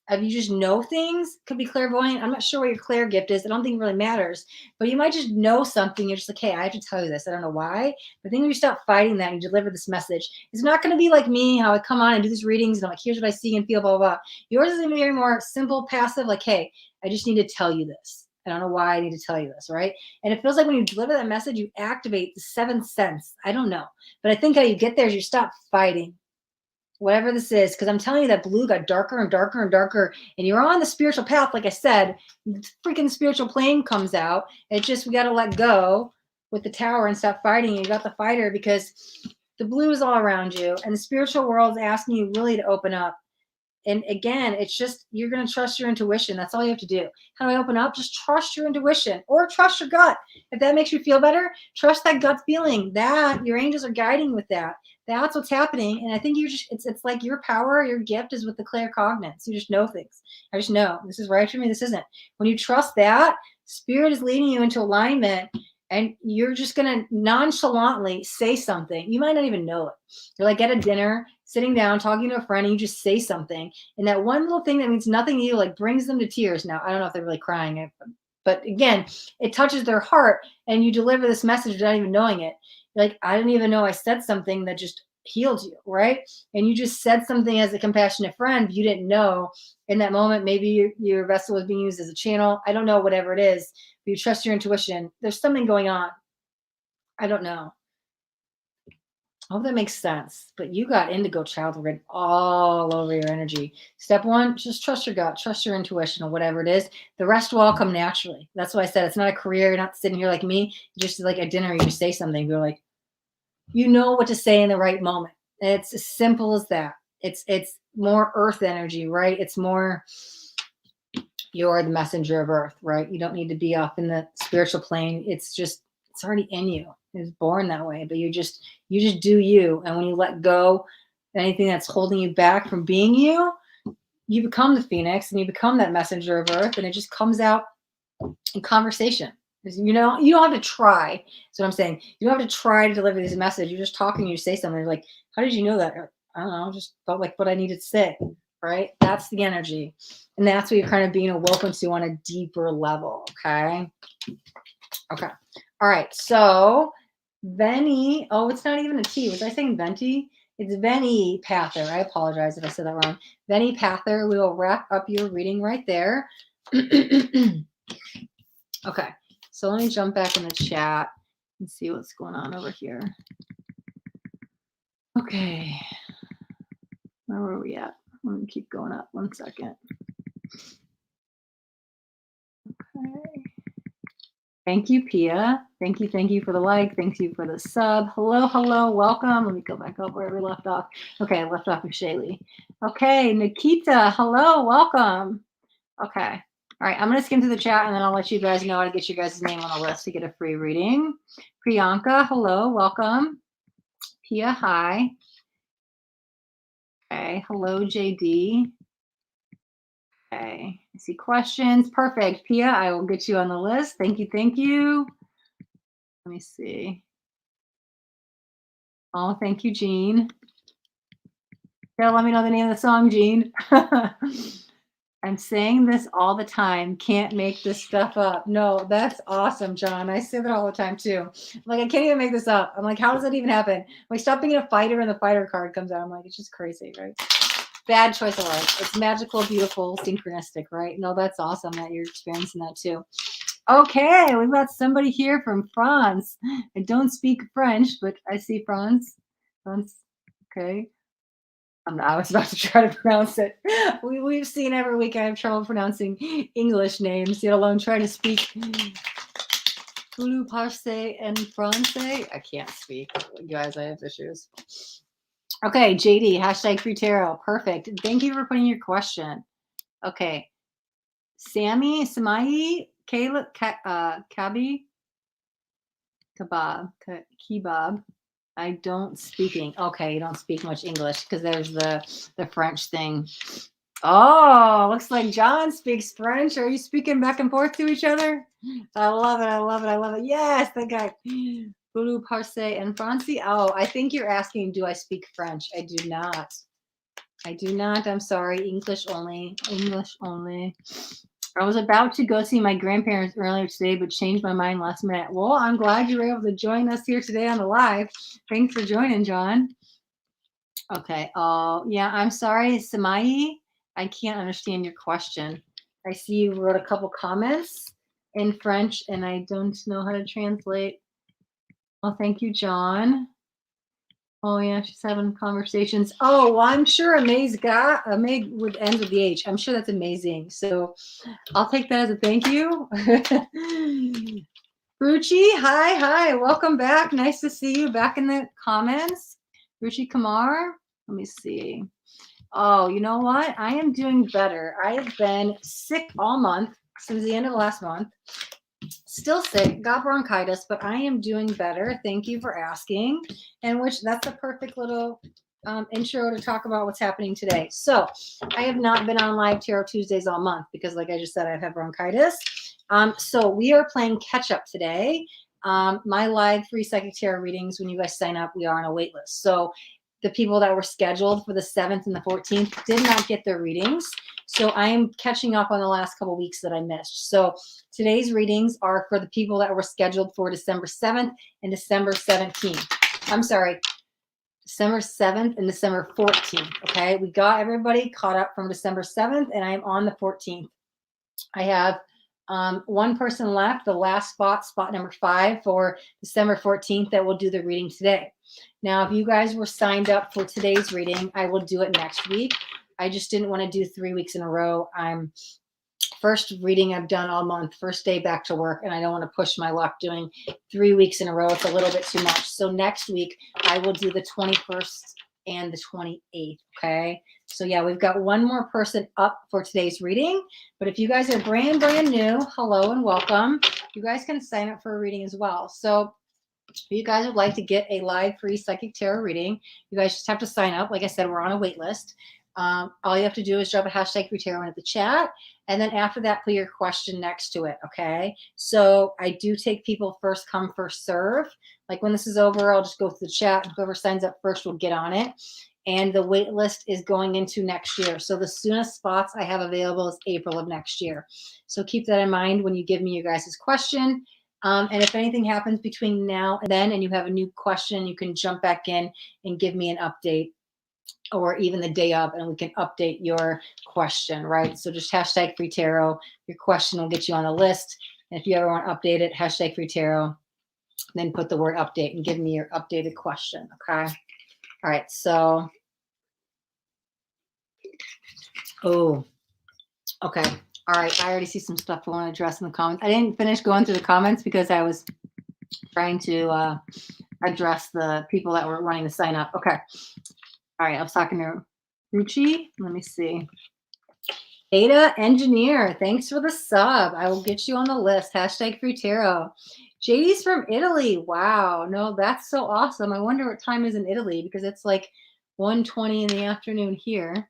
Of you just know things. Could be clairvoyant. I'm not sure what your clair gift is. I don't think it really matters. But you might just know something. You're just like, hey, I have to tell you this. I don't know why. But then when you stop fighting that and you deliver this message, it's not going to be like me, how I come on and do these readings and I'm like, here's what I see and feel, blah, blah, blah. Yours is going to be very more simple, passive, like, hey, I just need to tell you this. I don't know why I need to tell you this, right? And it feels like when you deliver that message, you activate the seventh sense. I don't know. But I think how you get there is you stop fighting. Whatever this is, because I'm telling you that blue got darker and darker and darker, and you're on the spiritual path. Like I said, the freaking spiritual plane comes out. It's just, we got to let go with the tower and stop fighting. You got the fighter because the blue is all around you, and the spiritual world is asking you really to open up. And again, it's just, you're going to trust your intuition. That's all you have to do. How do I open up? Just trust your intuition or trust your gut. If that makes you feel better, trust that gut feeling that your angels are guiding with that. That's what's happening. And I think you just, it's like your power, your gift is with the claircognizance. You just know things. I just know this is right for me. This isn't. When you trust that, spirit is leading you into alignment. And you're just going to nonchalantly say something. You might not even know it. You're like at a dinner, sitting down, talking to a friend, and you just say something. And that one little thing that means nothing to you, like brings them to tears. Now, I don't know if they're really crying, but again, it touches their heart and you deliver this message without even knowing it. You're like, I didn't even know I said something that just healed you, right? And you just said something as a compassionate friend. You didn't know in that moment, maybe your vessel was being used as a channel. I don't know, whatever it is. You trust your intuition. There's something going on. I don't know. I hope that makes sense. But you got indigo child written all over your energy. Step one, just trust your gut, trust your intuition or whatever it is. The rest will all come naturally. That's why I said it's not a career. You're not sitting here like me. You're just like at dinner, you just say something. You're like, you know what to say in the right moment. It's as simple as that. It's more earth energy, right? It's more, you're the messenger of earth, right? You don't need to be up in the spiritual plane. It's just, it's already in you. It's born that way, but you just do you. And when you let go anything that's holding you back from being you, you become the phoenix and you become that messenger of earth, and it just comes out in conversation. You know, you don't have to try. That's what I'm saying. You don't have to try to deliver this message. You're just talking, you say something. You're like, how did you know that? I don't know, just felt like what I needed to say, right? That's the energy. And that's what you're kind of being awoken to on a deeper level, okay? Okay. All right. So Veni, oh, it's not even a T. Was I saying Venti? It's Veni Pather. I apologize if I said that wrong. Veni Pather. We will wrap up your reading right there. Okay. So let me jump back in the chat and see what's going on over here. Okay. Where were we at? Let me keep going up 1 second. Okay. Thank you, Pia. Thank you for the like. Thank you for the sub. Hello, welcome. Let me go back up where we left off. Okay, I left off with Shaylee. Okay, Nikita, hello, welcome. Okay. All right, I'm going to skim through the chat and then I'll let you guys know how to get your guys' name on the list to get a free reading. Priyanka, hello, welcome. Pia, hi. Okay, hello, JD. Okay, I see questions. Perfect. Pia, I will get you on the list. Thank you. Let me see. Oh, thank you, Jean. Yeah, let me know the name of the song, Jean. I'm saying this all the time. Can't make this stuff up. No, that's awesome, John. I say that all the time too. Like, I can't even make this up. I'm like, how does that even happen? Like, stop being a fighter and the fighter card comes out. I'm like, it's just crazy, right? Bad choice of words. It's magical, beautiful, synchronistic, right? No, that's awesome that you're experiencing that too. Okay, we've got somebody here from France. I don't speak French, but I see France. France. Okay. I was about to try to pronounce it. We've seen every week I have trouble pronouncing English names, let alone trying to speak Voulez parler en français. I can't speak. Guys, I have issues. Okay, JD, hashtag free tarot. Perfect. Thank you for putting your question. Okay. Sammy, Samai, Caleb, Kabi, Kebab. I don't speaking. Okay, you don't speak much English because there's the French thing. Oh, looks like John speaks French. Are you speaking back and forth to each other? I love it. Yes, that guy. Voulez parler en français? Oh, I think you're asking, do I speak French? I do not. I do not. I'm sorry. English only. English only. I was about to go see my grandparents earlier today, but changed my mind last minute. Well, I'm glad you were able to join us here today on the live. Thanks for joining, John. Okay. Oh, yeah. I'm sorry, Samai. I can't understand your question. I see you wrote a couple comments in French, and I don't know how to translate. Oh, thank you, John. Oh yeah, she's having conversations. Oh, well, I'm sure Amig would end with the H. I'm sure that's amazing. So I'll take that as a thank you. Ruchi, hi, welcome back. Nice to see you back in the comments. Ruchi Kumar, let me see. Oh, you know what? I am doing better. I have been sick all month since the end of last month. Still sick, got bronchitis, but I am doing better. Thank you for asking. And that's a perfect little intro to talk about what's happening today. So I have not been on live Tarot Tuesdays all month because, like I just said, I've had bronchitis. So we are playing catch up today. My live free psychic tarot readings, when you guys sign up, we are on a wait list. So the people that were scheduled for the 7th and the 14th did not get their readings. So I am catching up on the last couple weeks that I missed. So today's readings are for the people that were scheduled for December 7th and December 17th. I'm sorry, December 7th and December 14th. Okay, we got everybody caught up from December 7th, and I am on the 14th. I have one person left, the last spot number 5 for December 14th, that will do the reading today. Now, if you guys were signed up for today's reading, I will do it next week. I just didn't want to do 3 weeks in a row. First reading I've done all month, first day back to work, and I don't want to push my luck doing 3 weeks in a row. It's a little bit too much. So next week I will do the 21st and the 28th. Okay. So yeah, we've got one more person up for today's reading. But if you guys are brand new, hello and welcome. You guys can sign up for a reading as well. So if you guys would like to get a live free psychic tarot reading, you guys just have to sign up. Like I said, we're on a wait list. All you have to do is drop a hashtag free tarot into the chat. And then after that, put your question next to it. Okay. So I do take people first come, first serve. Like when this is over, I'll just go through the chat. Whoever signs up first will get on it. And the wait list is going into next year. So the soonest spots I have available is April of next year. So keep that in mind when you give me your guys' question. And if anything happens between now and then and you have a new question, you can jump back in and give me an update, or even the day of, and we can update your question, right? So just hashtag free tarot. Your question will get you on the list. And if you ever want to update it, hashtag free tarot, then put the word update and give me your updated question, okay? All right, so, oh, okay. All right, I already see some stuff I want to address in the comments. I didn't finish going through the comments because I was trying to address the people that were wanting to sign up. Okay. All right, I was talking to Ruchi. Let me see. Data Engineer, thanks for the sub. I will get you on the list. Hashtag free tarot. JD's from Italy. Wow. No, that's so awesome. I wonder what time is in Italy because it's like 1:20 in the afternoon here.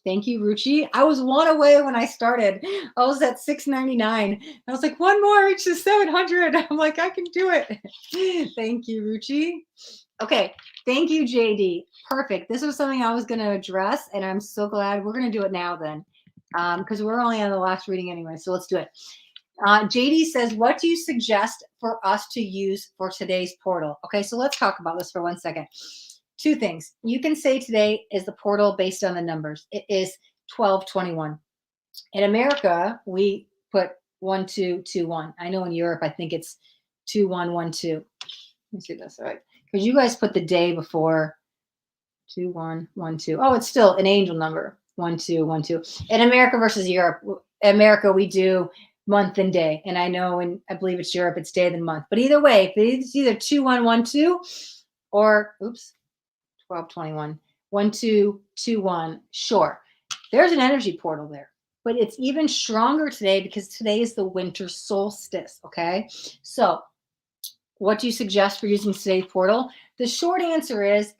Thank you, Ruchi. I was one away when I started. I was at 699. I was like, one more, reach the 700. I'm like, I can do it. Thank you, Ruchi. Okay. Thank you, JD. Perfect. This was something I was going to address, and I'm so glad we're going to do it now then, because we're only on the last reading anyway. So let's do it. JD says, what do you suggest for us to use for today's portal? Okay, so let's talk about this for 1 second. 2 things. You can say today is the portal based on the numbers. It is 1221. In America, we put 1221. I know in Europe, I think it's 2112. Let me see this, all right? Because you guys put the day before 2112. Oh, it's still an angel number, 1212. In America versus Europe, America, we do month and day. And I know, and I believe it's Europe, it's day than month. But either way, if it's either 2112 or, oops, 1221, 1221, sure. There's an energy portal there, but it's even stronger today because today is the winter solstice, okay? So what do you suggest for using today's portal? The short answer is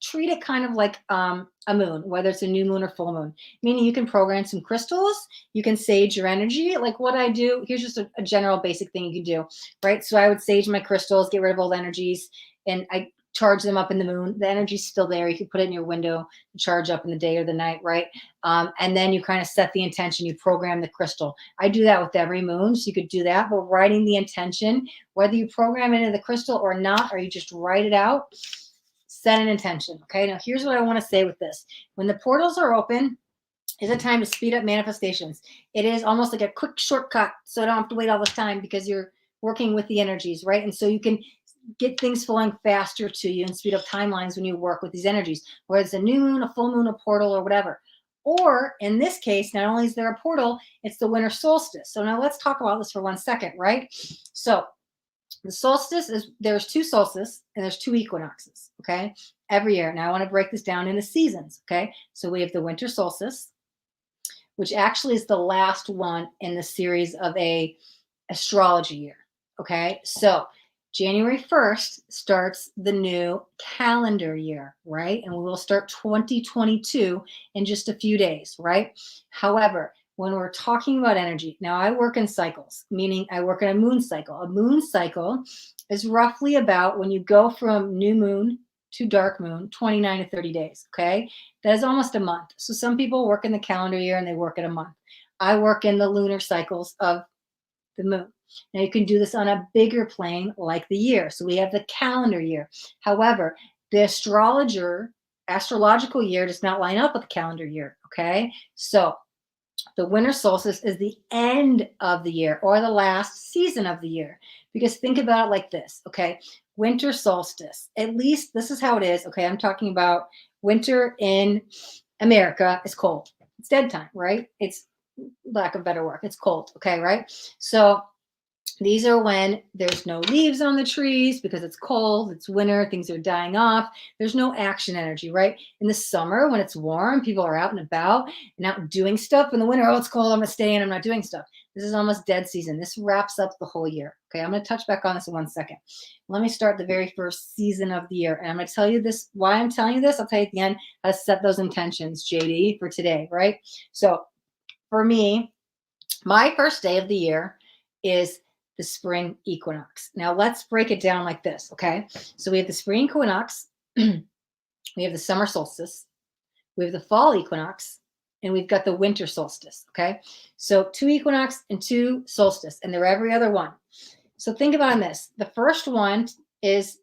treat it kind of like a moon, whether it's a new moon or full moon. Meaning you can program some crystals, you can sage your energy. Like what I do, here's just a general basic thing you can do, right? So I would sage my crystals, get rid of old energies, and I charge them up in the moon. The energy's still there. You can put it in your window to charge up in the day or the night, right? And then you kind of set the intention. You program the crystal. I do that with every moon, so you could do that. But writing the intention, whether you program it into the crystal or not, or you just write it out, set an intention. Okay. Now here's what I want to say with this: when the portals are open, is a time to speed up manifestations. It is almost like a quick shortcut, so I don't have to wait all this time because you're working with the energies, right? And so you can get things flowing faster to you and speed up timelines when you work with these energies, whether it's a new moon, a full moon, a portal, or whatever. Or in this case, not only is there a portal, it's the winter solstice. So now let's talk about this for 1 second, right? So the solstice is, there's 2 solstices and there's 2 equinoxes, okay? Every year. Now I want to break this down into seasons, okay? So we have the winter solstice, which actually is the last one in the series of a astrology year, okay? So January 1st starts the new calendar year, right? And we will start 2022 in just a few days, right? However, when we're talking about energy, now I work in cycles, meaning I work in a moon cycle. A moon cycle is roughly about, when you go from new moon to dark moon, 29 to 30 days, okay? That is almost a month. So some people work in the calendar year and they work in a month. I work in the lunar cycles of the moon. Now you can do this on a bigger plane like the year. So we have the calendar year. However, the astrological year does not line up with the calendar year, okay? So the winter solstice is the end of the year or the last season of the year. Because think about it like this, okay? Winter solstice, at least this is how it is, okay? I'm talking about winter in America is cold. It's dead time, right? It's, lack of better word, it's cold, okay, right? So these are when there's no leaves on the trees because it's cold, it's winter, things are dying off. There's no action energy, right? In the summer, when it's warm, people are out and about and out doing stuff. In the winter, oh, it's cold, I'm gonna stay in, I'm not doing stuff. This is almost dead season. This wraps up the whole year. Okay, I'm gonna touch back on this in 1 second. Let me start the very first season of the year. And I'm gonna tell you this, why I'm telling you this, I'll tell you at the end how to set those intentions, JD, for today, right? So for me, my first day of the year is the spring equinox. Now let's break it down like this, okay? So we have the spring equinox, we have the summer solstice, we have the fall equinox, and we've got the winter solstice, okay? So 2 equinox and 2 solstice, and they're every other one. So think about this. The first one is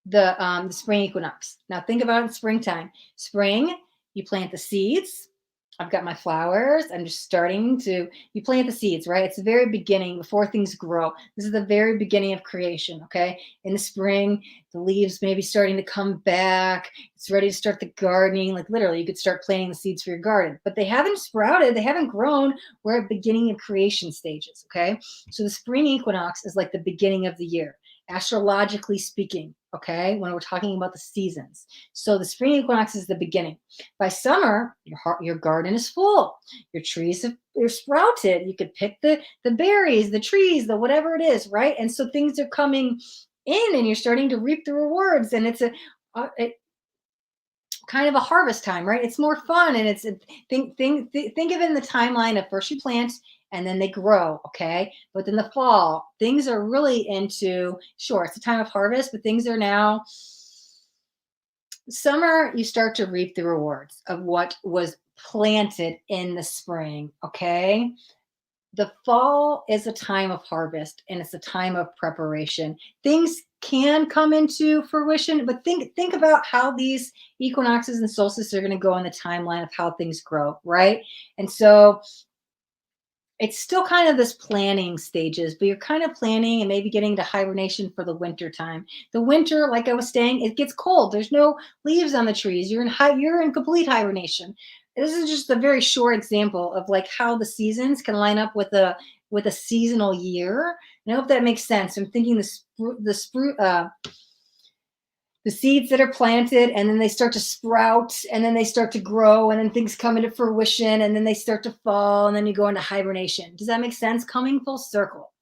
the spring equinox. Now think about it in springtime. Spring, you plant the seeds. I've got my flowers. I'm just starting to, you plant the seeds, right? It's the very beginning before things grow. This is the very beginning of creation, okay? In the spring, the leaves may be starting to come back. It's ready to start the gardening. Like literally, you could start planting the seeds for your garden. But they haven't sprouted. They haven't grown. We're at beginning of creation stages, okay? So the spring equinox is like the beginning of the year, astrologically speaking, okay, when we're talking about the seasons. So the spring equinox is the beginning. By summer, your garden is full. Your trees are sprouted. You could pick the berries, the trees, the whatever it is, right? And so things are coming in and you're starting to reap the rewards. And it's a kind of a harvest time, right? It's more fun. And it's think of it in the timeline of first you plant and then they grow, okay? But in the fall, things are really into, sure, it's a time of harvest, but things are now, summer, you start to reap the rewards of what was planted in the spring, okay? The fall is a time of harvest and it's a time of preparation. Things can come into fruition, but think about how these equinoxes and solstices are going to go in the timeline of how things grow, right? And so it's still kind of this planning stages, but you're kind of planning and maybe getting to hibernation for the winter time. The winter, like I was saying, it gets cold. There's no leaves on the trees. You're in complete hibernation. This is just a very short example of like how the seasons can line up with a seasonal year. And I hope that makes sense. I'm thinking the seeds that are planted and then they start to sprout and then they start to grow and then things come into fruition and then they start to fall and then you go into hibernation. Does that make sense? Coming full circle.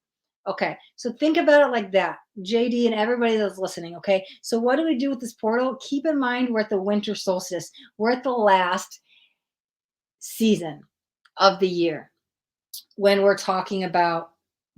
Okay, so think about it like that, JD and everybody that's listening. Okay, so what do we do with this portal? Keep in mind we're at the winter solstice. We're at the last season of the year when we're talking about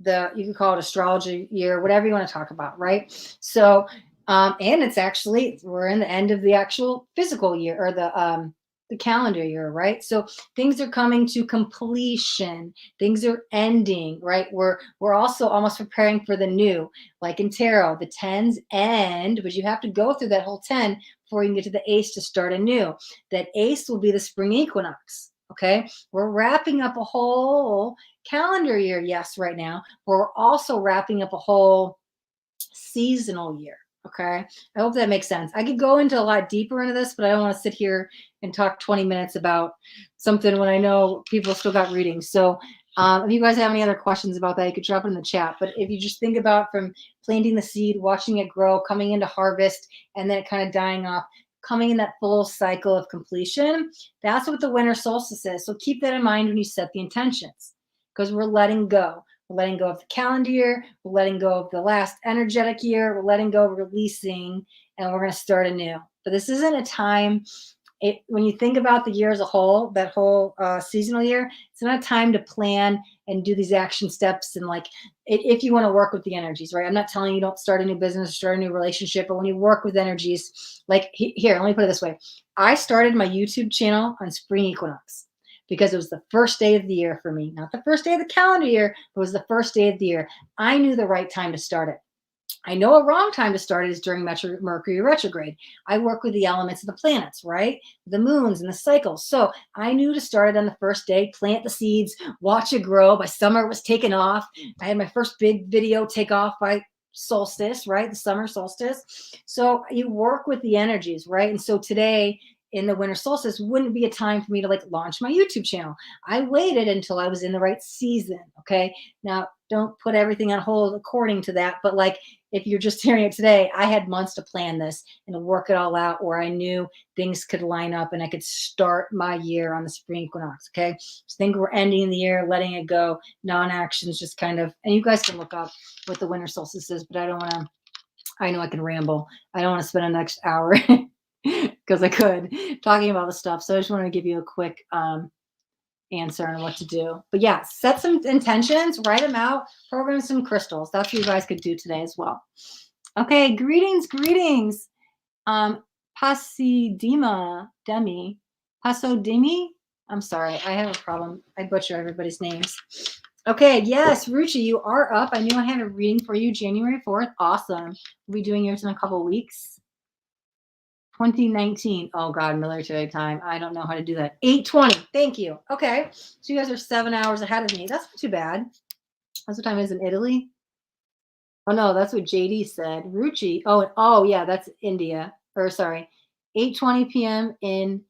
you can call it astrology year, whatever you want to talk about, right? So, and it's actually, we're in the end of the actual physical year, or the calendar year, right? So things are coming to completion. Things are ending, right? We're also almost preparing for the new, like in tarot, the tens end, but you have to go through that whole 10 before you can get to the ace to start anew. That ace will be the spring equinox. Okay, we're wrapping up a whole calendar year, yes, right now, but we're also wrapping up a whole seasonal year. Okay, I hope that makes sense. I could go into a lot deeper into this, but I don't want to sit here and talk 20 minutes about something when I know people still got readings. So if you guys have any other questions about that, you could drop it in the chat. But if you just think about from planting the seed, watching it grow, coming into harvest, and then it kind of dying off, coming in that full cycle of completion, that's what the winter solstice is. So keep that in mind when you set the intentions, because we're letting go. We're letting go of the calendar year. We're letting go of the last energetic year. We're letting go of releasing, and we're going to start anew. But this isn't a time, when you think about the year as a whole, that whole seasonal year, it's not a time to plan and do these action steps. And like, if you want to work with the energies, right? I'm not telling you don't start a new business, start a new relationship, but when you work with energies, like here, let me put it this way. I started my YouTube channel on spring equinox because it was the first day of the year for me, not the first day of the calendar year, but it was the first day of the year. I knew the right time to start it. I know a wrong time to start it is during Mercury retrograde. I work with the elements of the planets, right? The moons and the cycles. So I knew to start it on the first day, plant the seeds, watch it grow. By summer, it was taken off. I had my first big video take off by solstice, right? The summer solstice. So you work with the energies, right? And so today, in the winter solstice, wouldn't be a time for me to like launch my YouTube channel. I waited until I was in the right season. Okay. Now, don't put everything on hold according to that, but like, if you're just hearing it today, I had months to plan this and to work it all out where I knew things could line up and I could start my year on the spring equinox. Okay. Just think we're ending the year, letting it go, non-actions, just kind of, and you guys can look up what the winter solstice is, but I don't want to, I know I can ramble. I don't want to spend the next hour because I could talking about the stuff. So I just want to give you a quick answer on what to do. But yeah, set some intentions, write them out, program some crystals. That's what you guys could do today as well. Okay, greetings. Pasidima Demi. Pasodimi. I'm sorry, I have a problem. I butcher everybody's names. Okay, yes, Ruchi, you are up. I knew I had a reading for you January 4th. Awesome. We'll be doing yours in a couple weeks. 2019. Oh God, military time. I don't know how to do that. 8:20. Thank you. Okay. So you guys are 7 hours ahead of me. That's not too bad. That's what time it is in Italy. Oh no, that's what JD said. Ruchi. Oh yeah, that's India. Or sorry. 8:20 p.m. in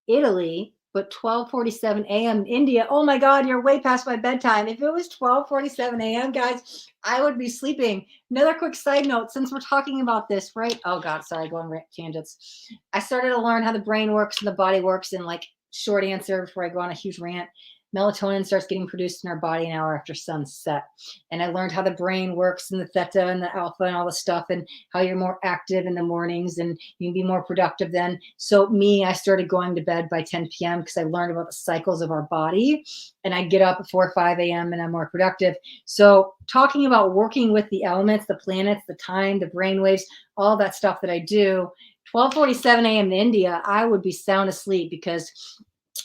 Italy, but 12:47 a.m. in India. Oh my God, you're way past my bedtime. If it was 12:47 a.m., guys, I would be sleeping. Another quick side note, since we're talking about this, right? Oh God, sorry, going tangents. I started to learn how the brain works and the body works, and like short answer before I go on a huge rant. Melatonin starts getting produced in our body an hour after sunset. And I learned how the brain works and the theta and the alpha and all the stuff, and how you're more active in the mornings and you can be more productive then. So I started going to bed by 10 p.m. because I learned about the cycles of our body, and I get up at 4 or 5 a.m. and I'm more productive. So talking about working with the elements, the planets, the time, the brain waves, all that stuff that I do, 12:47 a.m. in India, I would be sound asleep because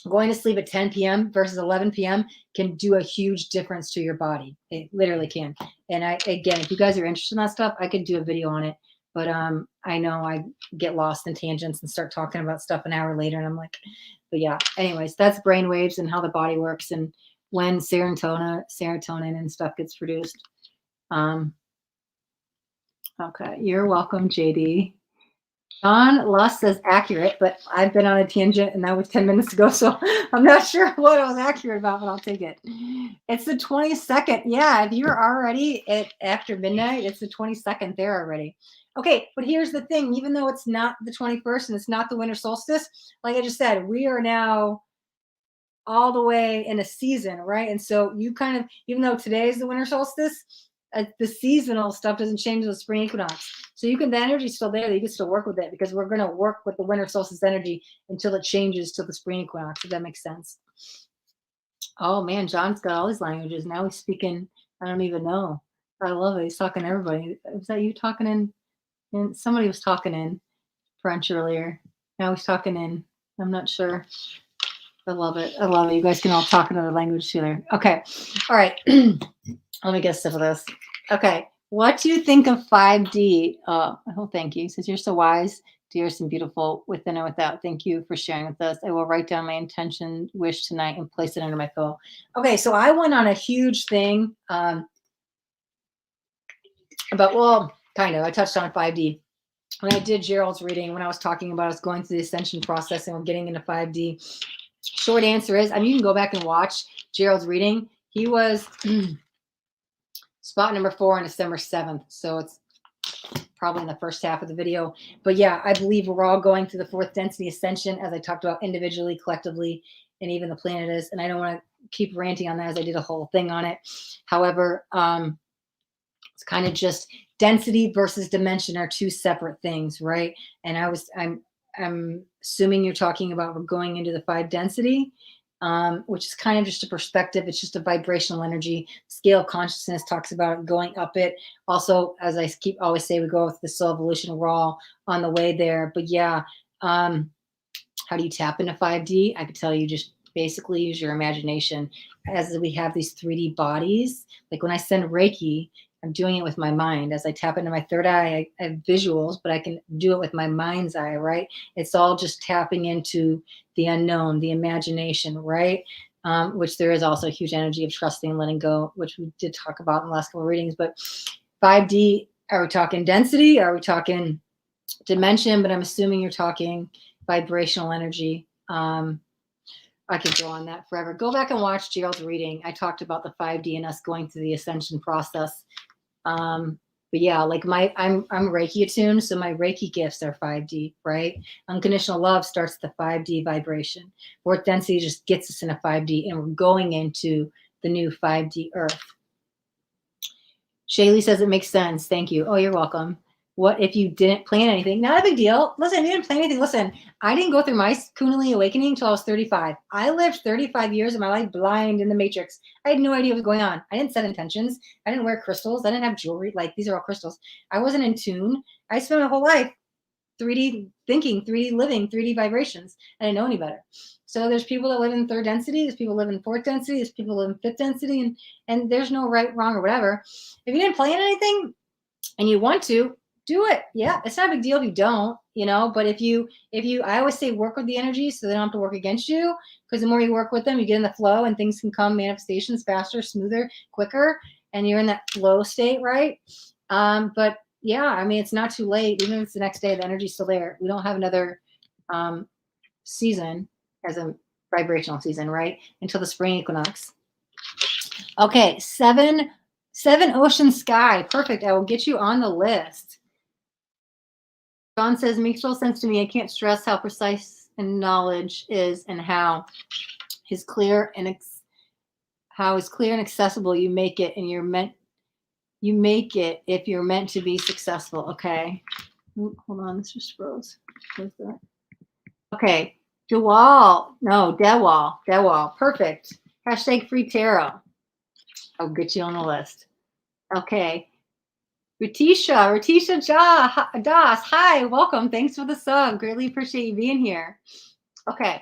going to sleep at 10 p.m. versus 11 p.m. can do a huge difference to your body. It literally can. And again, if you guys are interested in that stuff, I could do a video on it. But I know I get lost in tangents and start talking about stuff an hour later, and I'm like, but yeah. Anyways, that's brain waves and how the body works and when serotonin and stuff gets produced. Okay, you're welcome, JD. John Luss says accurate, but I've been on a tangent and that was 10 minutes ago, so I'm not sure what I was accurate about, but I'll take it. It's the 22nd. Yeah, if you're already after midnight, it's the 22nd there already. Okay, but here's the thing. Even though it's not the 21st and it's not the winter solstice, like I just said, we are now all the way in a season, right? And so you kind of, even though today is the winter solstice, the seasonal stuff doesn't change until the spring equinox. So the energy's still there. You can still work with it because we're going to work with the winter solstice energy until it changes to the spring equinox, if that makes sense. Oh man, John's got all these languages. Now he's speaking, I don't even know. I love it. He's talking to everybody. Was that you talking in somebody was talking in French earlier. Now he's talking in, I'm not sure. I love it. I love it. You guys can all talk another language together. Okay. All right. Let me get a sip of this. Okay. What do you think of 5D? Oh, thank you. Since you're so wise, dearest and beautiful, within and without. Thank you for sharing with us. I will write down my intention, wish tonight, and place it under my pillow. Okay. So I went on a huge thing about, kind of. I touched on 5D. When I did Gerald's reading, when I was talking about us going through the ascension process and we're getting into 5D, short answer is, you can go back and watch Gerald's reading. He was spot number 4 on December 7th. So it's probably in the first half of the video. But yeah, I believe we're all going through the 4th density ascension, as I talked about individually, collectively, and even the planet is. And I don't want to keep ranting on that, as I did a whole thing on it. However, it's kind of just density versus dimension are two separate things, right? And I'm assuming you're talking about we're going into the 5 density, which is kind of just a perspective. It's just a vibrational energy. Scale of consciousness talks about going up it. Also, as I always say, we go with the soul evolution. We're all on the way there. But yeah, how do you tap into 5D? I could tell you, just basically use your imagination. As we have these 3D bodies, like when I send Reiki, I'm doing it with my mind. As I tap into my third eye, I have visuals, but I can do it with my mind's eye, right? It's all just tapping into the unknown, the imagination, right? Which there is also a huge energy of trusting and letting go, which we did talk about in the last couple of readings. But 5D, are we talking density? Are we talking dimension? But I'm assuming you're talking vibrational energy. I could go on that forever. Go back and watch Gerald's reading. I talked about the 5D and us going through the ascension process. But yeah, like I'm Reiki attuned, so my Reiki gifts are 5D, right? Unconditional love starts the 5D vibration. 4th density just gets us in a 5D, and we're going into the new 5D Earth. Shaylee says it makes sense. Thank you. Oh, you're welcome. What if you didn't plan anything? Not a big deal. Listen, if you didn't plan anything, listen, I didn't go through my Kundalini awakening until I was 35. I lived 35 years of my life blind in the matrix. I had no idea what was going on. I didn't set intentions. I didn't wear crystals. I didn't have jewelry. Like, these are all crystals. I wasn't in tune. I spent my whole life 3D thinking, 3D living, 3D vibrations. I didn't know any better. So there's people that live in 3rd density. There's people that live in 4th density. There's people that live in 5th density. And there's no right, wrong, or whatever. If you didn't plan anything and you want to, do it. Yeah, it's not a big deal if you don't, but if you, I always say work with the energy so they don't have to work against you, because the more you work with them, you get in the flow and things can come, manifestations faster, smoother, quicker, and you're in that flow state, right? But yeah, it's not too late. Even if it's the next day, the energy's still there. We don't have another season as a vibrational season, right? Until the spring equinox. Okay, 7 ocean sky. Perfect. I will get you on the list. John says, makes total sense to me. I can't stress how precise and knowledge is, and how is clear and accessible you make it, and you make it if you're meant to be successful. Okay. Ooh, hold on, this just froze. What's that? Okay. Dewall. Perfect. Hashtag free tarot. I'll get you on the list. Okay. Ratisha Das, hi, welcome. Thanks for the sub. Greatly appreciate you being here. Okay.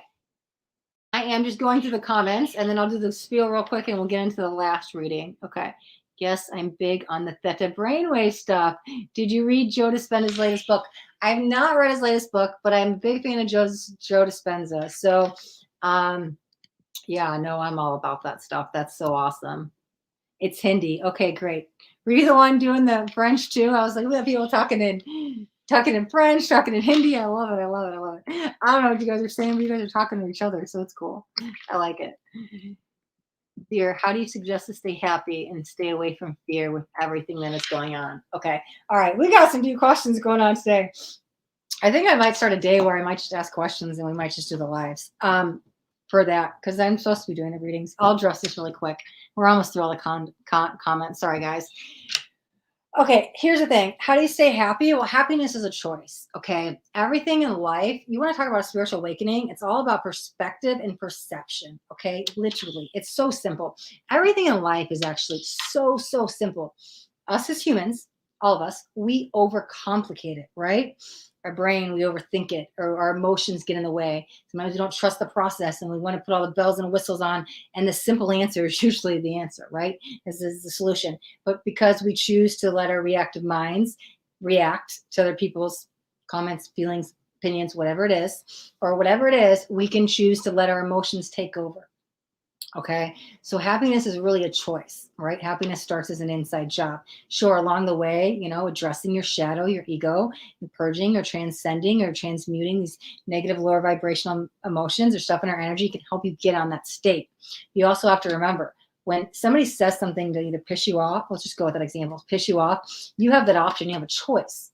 I am just going through the comments, and then I'll do the spiel real quick, and we'll get into the last reading. Okay. Yes, I'm big on the Theta brainwave stuff. Did you read Joe Dispenza's latest book? I've not read his latest book, but I'm a big fan of Joe Dispenza. So, yeah, no, I'm all about that stuff. That's so awesome. It's Hindi. Okay, great. Were you the one doing the French too? I was like, we have people talking in French, talking in Hindi. I love it. I don't know what you guys are saying, but you guys are talking to each other, so it's cool. I like it. Dear, how do you suggest to stay happy and stay away from fear with everything that is going on? Okay. All right. We got some deep questions going on today. I think I might start a day where I might just ask questions and we might just do the lives for that, because I'm supposed to be doing the readings. I'll address this really quick. We're almost through all the comments. Sorry, guys. Okay, here's the thing. How do you stay happy? Well, happiness is a choice. Okay. Everything in life, you want to talk about a spiritual awakening, it's all about perspective and perception. Okay. Literally, it's so simple. Everything in life is actually so, so simple. Us as humans, all of us, we overcomplicate it, right? Our brain, we overthink it, or our emotions get in the way. Sometimes we don't trust the process and we want to put all the bells and whistles on. And the simple answer is usually the answer, right? This is the solution. But because we choose to let our reactive minds react to other people's comments, feelings, opinions, whatever it is, we can choose to let our emotions take over. Okay. So happiness is really a choice, right? Happiness starts as an inside job. Sure, along the way, addressing your shadow, your ego, and purging or transcending or transmuting these negative, lower vibrational emotions or stuff in our energy can help you get on that state. You also have to remember when somebody says something to either piss you off, let's just go with that example, piss you off, you have that option, you have a choice.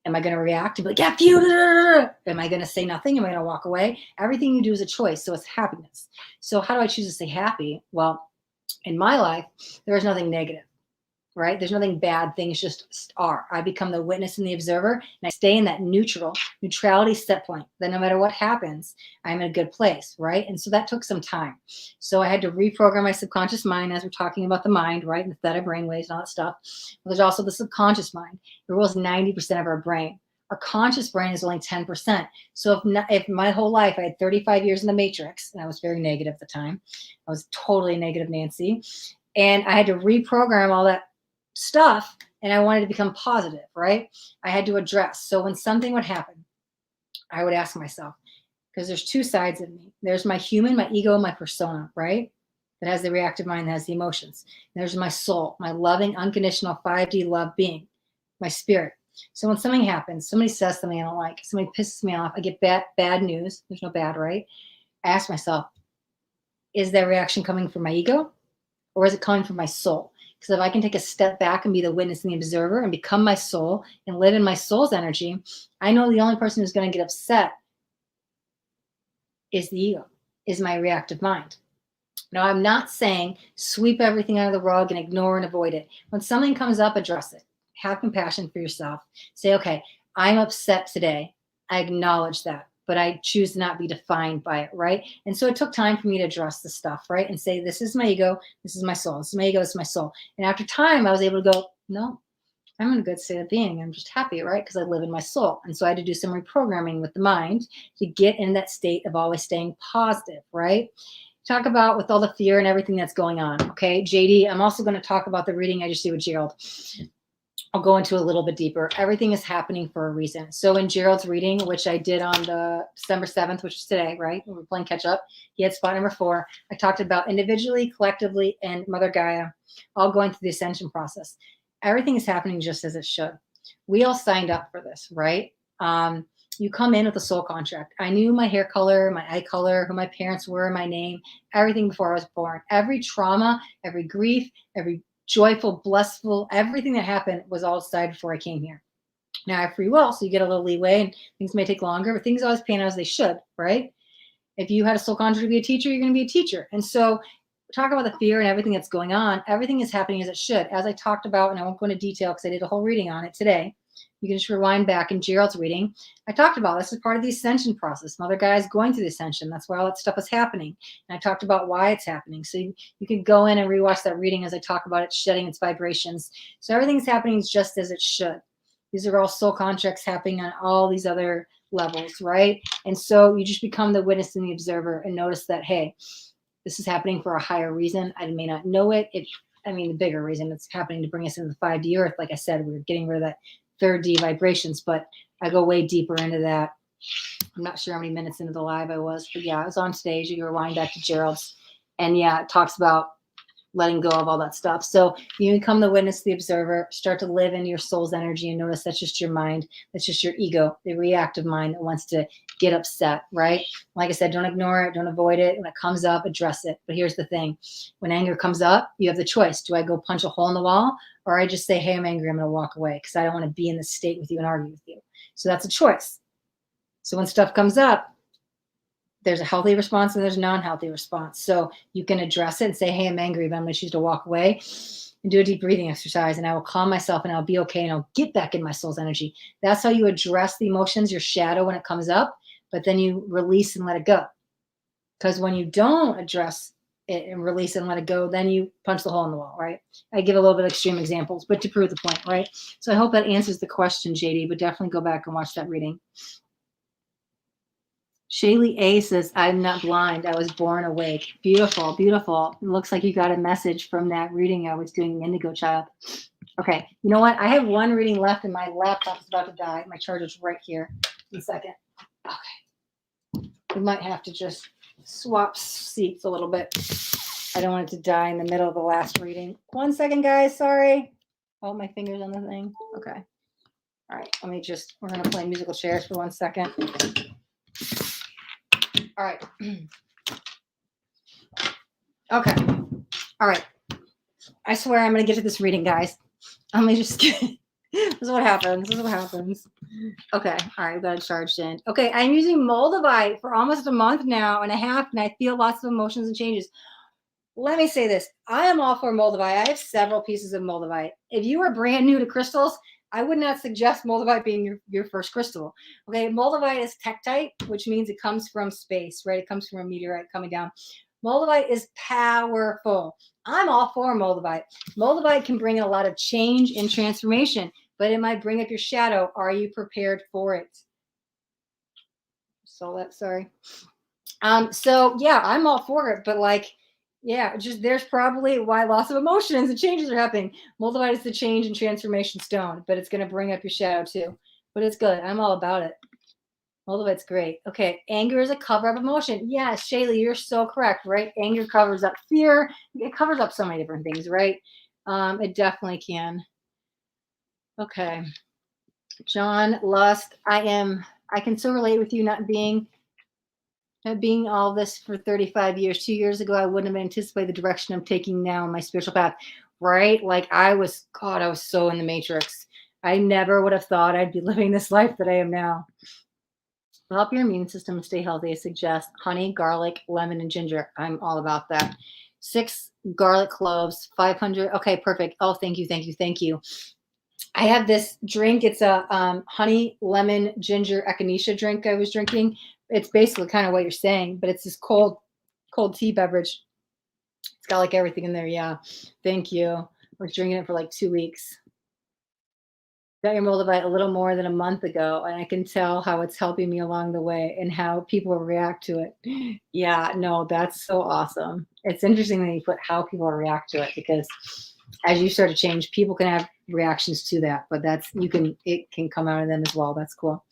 Am I going to react and be like, yeah, you? Am I going to say nothing? Am I going to walk away? Everything you do is a choice. So it's happiness. So how do I choose to stay happy? Well, in my life, there is nothing negative, right? There's nothing bad. Things just are. I become the witness and the observer, and I stay in that neutrality set point. That no matter what happens, I'm in a good place, right? And so that took some time. So I had to reprogram my subconscious mind as we're talking about the mind, right? And the theta brainwaves and all that stuff. But there's also the subconscious mind. It rules 90% of our brain. Our conscious brain is only 10%. So if my whole life I had 35 years in the matrix, and I was very negative at the time, I was totally negative Nancy, and I had to reprogram all that stuff, and I wanted to become positive, right? I had to address. So when something would happen, I would ask myself, because there's two sides of me. There's my human, my ego, my persona, right? That has the reactive mind, that has the emotions. And there's my soul, my loving, unconditional 5D love being, my spirit. So when something happens, somebody says something I don't like, somebody pisses me off, I get bad news. There's no bad, right? I ask myself, is that reaction coming from my ego or is it coming from my soul? Because if I can take a step back and be the witness and the observer and become my soul and live in my soul's energy, I know the only person who's going to get upset is the ego, is my reactive mind. Now, I'm not saying sweep everything out of the rug and ignore and avoid it. When something comes up, address it. Have compassion for yourself. Say, okay, I'm upset today. I acknowledge that, but I choose to not be defined by it, right? And so it took time for me to address the stuff, right? And say, this is my ego, this is my soul, this is my ego, this is my soul. And after time, I was able to go, no, I'm in a good state of being. I'm just happy, right? Because I live in my soul. And so I had to do some reprogramming with the mind to get in that state of always staying positive, right? Talk about with all the fear and everything that's going on. Okay, JD, I'm also going to talk about the reading I just did with Gerald. I'll go into a little bit deeper. Everything is happening for a reason. So in Gerald's reading, which I did on the December 7th, which is today, right? We're playing catch up. He had spot number 4. I talked about individually, collectively, and Mother Gaia all going through the ascension process. Everything is happening just as it should. We all signed up for this, right? You come in with a soul contract. I knew my hair color, my eye color, who my parents were, my name, everything before I was born. Every trauma, every grief, every joyful, blissful, everything that happened was all decided before I came here. Now I have free will, so you get a little leeway and things may take longer, but things always pan out as they should, right? If you had a soul contract to be a teacher, you're going to be a teacher. And so talk about the fear and everything that's going on. Everything is happening as it should. As I talked about, and I won't go into detail because I did a whole reading on it today. You can just rewind back in Gerald's reading. I talked about this as part of the ascension process. Mother Gaia is going through the ascension. That's why all that stuff is happening. And I talked about why it's happening. So you can go in and rewatch that reading as I talk about it shedding its vibrations. So everything's happening just as it should. These are all soul contracts happening on all these other levels, right? And so you just become the witness and the observer and notice that, hey, this is happening for a higher reason. I may not know it. The bigger reason it's happening to bring us into the 5D earth. Like I said, we're getting rid of that 3rd D vibrations, but I go way deeper into that. I'm not sure how many minutes into the live I was, but yeah, I was on stage. You can rewind back to Gerald's. And yeah, it talks about letting go of all that stuff. So you become the witness, the observer, start to live in your soul's energy and notice that's just your mind. That's just your ego, the reactive mind that wants to get upset, right? Like I said, don't ignore it. Don't avoid it. When it comes up, address it. But here's the thing. When anger comes up, you have the choice. Do I go punch a hole in the wall or I just say, hey, I'm angry. I'm going to walk away because I don't want to be in this state with you and argue with you. So that's a choice. So when stuff comes up, there's a healthy response and there's a non-healthy response. So you can address it and say, hey, I'm angry, but I'm going to choose to walk away. and do a deep breathing exercise, and I will calm myself and I'll be okay and I'll get back in my soul's energy. That's how you address the emotions, your shadow when it comes up, but then you release and let it go. Because when you don't address it and release it and let it go, then you punch the hole in the wall, right? I give a little bit of extreme examples, but to prove the point, right? So I hope that answers the question, JD, but definitely go back and watch that reading. Shaylee A says, I'm not blind. I was born awake. Beautiful, beautiful. It looks like you got a message from that reading I was doing, Indigo Child. Okay, you know what? I have one reading left and my laptop is about to die. My charger's right here. In a second. Okay. We might have to just swap seats a little bit. I don't want it to die in the middle of the last reading. 1 second, guys. Sorry. Oh, my fingers on the thing. Okay. All right. We're going to play musical chairs for 1 second. All right. Okay. All right. I swear I'm going to get to this reading, guys. I'm going to just get. This is what happens. This is what happens. Okay. All right. We got it charged in. Okay. I'm using Moldavite for almost a month now and a half, and I feel lots of emotions and changes. Let me say this. I am all for Moldavite. I have several pieces of Moldavite. If you are brand new to crystals, I would not suggest Moldavite being your first crystal. Okay, Moldavite is tektite, which means it comes from space, right? It comes from a meteorite coming down. Moldavite is powerful. I'm all for Moldavite. Moldavite can bring a lot of change and transformation, but it might bring up your shadow. Are you prepared for it? Sorry. So yeah, I'm all for it, but like, yeah, just there's probably why lots of emotions and changes are happening. Moldavite is the change and transformation stone, but it's going to bring up your shadow too. But it's good. I'm all about it. Moldavite's great. Okay, anger is a cover-up emotion. Yes, Shaylee, you're so correct, right? Anger covers up fear. It covers up so many different things, right? It definitely can. Okay. John, lust. I can so relate with you not being all this for 35 years. 2 years ago, I wouldn't have anticipated the direction I'm taking now in my spiritual path, right? Like I was so in the matrix. I never would have thought I'd be living this life that I am now. To help your immune system stay healthy, I suggest honey, garlic, lemon, and ginger. I'm all about that. 6 garlic cloves, 500. Okay, perfect. Oh, thank you, thank you, thank you. I have this drink. It's a honey, lemon, ginger, echinacea drink I was drinking. It's basically kind of what you're saying, but it's this cold tea beverage. It's got like everything in there. Yeah. Thank you. I was drinking it for like 2 weeks. Got your Moldavite a little more than a month ago, and I can tell how it's helping me along the way and how people react to it. Yeah, no, that's so awesome. It's interesting that you put how people react to it, because as you start to change, people can have reactions to that, but it can come out of them as well. That's cool.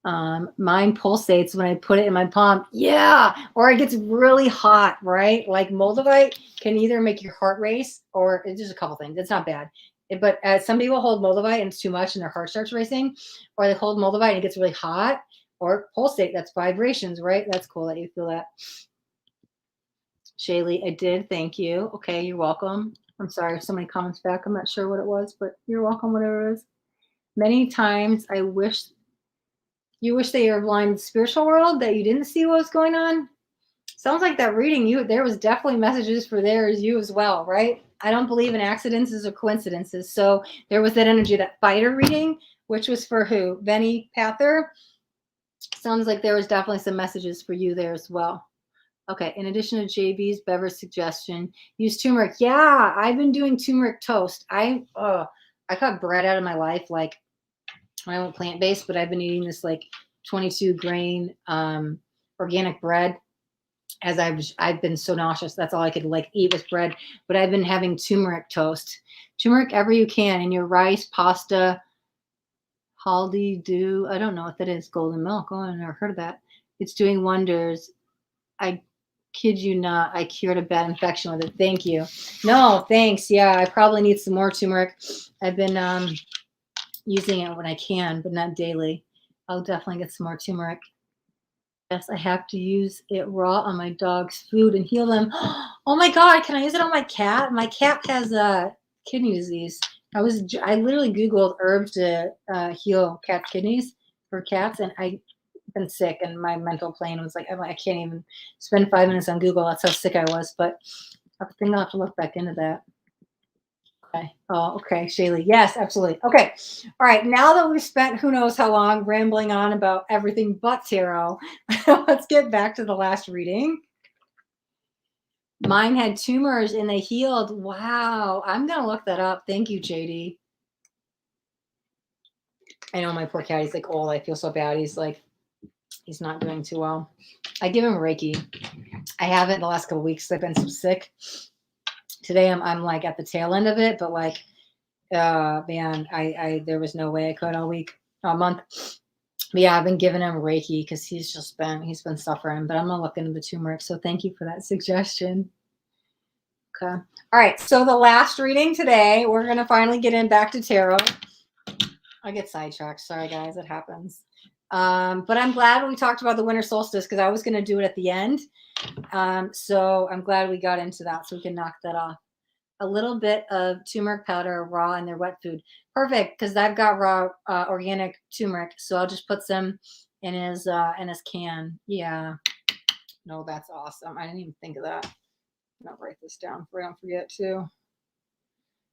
Mine pulsates when I put it in my palm. Yeah. Or it gets really hot, right? Like Moldavite can either make your heart race, or it's just a couple things. It's not bad. But some people hold Moldavite and it's too much and their heart starts racing, or they hold Moldavite and it gets really hot, or pulsate. That's vibrations, right? That's cool that you feel that. Shaylee, I did. Thank you. Okay, you're welcome. I'm sorry if somebody comments back. I'm not sure what it was, but you're welcome, whatever it is. Many times I wish you wish that you're blind in the spiritual world, that you didn't see what was going on. Sounds like that reading, there was definitely messages for you as well, right? I don't believe in accidents or coincidences. So there was that energy, that fighter reading, which was for who? Benny Pather. Sounds like there was definitely some messages for you there as well. Okay, in addition to JB's beverage suggestion, use turmeric. Yeah, I've been doing turmeric toast. I cut bread out of my life, like when I went plant-based, but I've been eating this like 22 grain organic bread. As I've been so nauseous, that's all I could like eat was bread. But I've been having turmeric toast. Turmeric ever you can in your rice, pasta, haldi do. I don't know what that is. Golden milk. Oh, I never heard of that. It's doing wonders. I kid you not. I cured a bad infection with it. Thank you. No, thanks. Yeah, I probably need some more turmeric. I've been using it when I can, but not daily. I'll definitely get some more turmeric. Yes, I have to use it raw on my dog's food and heal them. Oh my God, can I use it on my cat? My cat has kidney disease. I literally Googled herbs to heal cat kidneys for cats, and I've been sick, and my mental plane was like, I can't even spend 5 minutes on Google. That's how sick I was. But I think I'll have to look back into that. Okay. Oh, okay, Shaylee. Yes, absolutely. Okay. All right. Now that we've spent who knows how long rambling on about everything but tarot, let's get back to the last reading. Mine had tumors and they healed. Wow. I'm going to look that up. Thank you, JD. I know my poor cat. He's like old. I feel so bad. He's not doing too well. I give him Reiki. I haven't the last couple of weeks. I've been so sick. Today I'm like at the tail end of it, but like, man, I there was no way I could all month. But yeah, I've been giving him Reiki because he's been suffering. But I'm gonna look into the turmeric. So thank you for that suggestion. Okay. All right. So the last reading today, we're gonna finally get in back to tarot. I get sidetracked. Sorry, guys, it happens. But I'm glad we talked about the winter solstice because I was gonna do it at the end. So I'm glad we got into that so we can knock that off. A little bit of turmeric powder raw in their wet food. Perfect, because I've got raw organic turmeric, so I'll just put some in his can. Yeah. No, that's awesome. I didn't even think of that. I'll write this down so I don't forget too.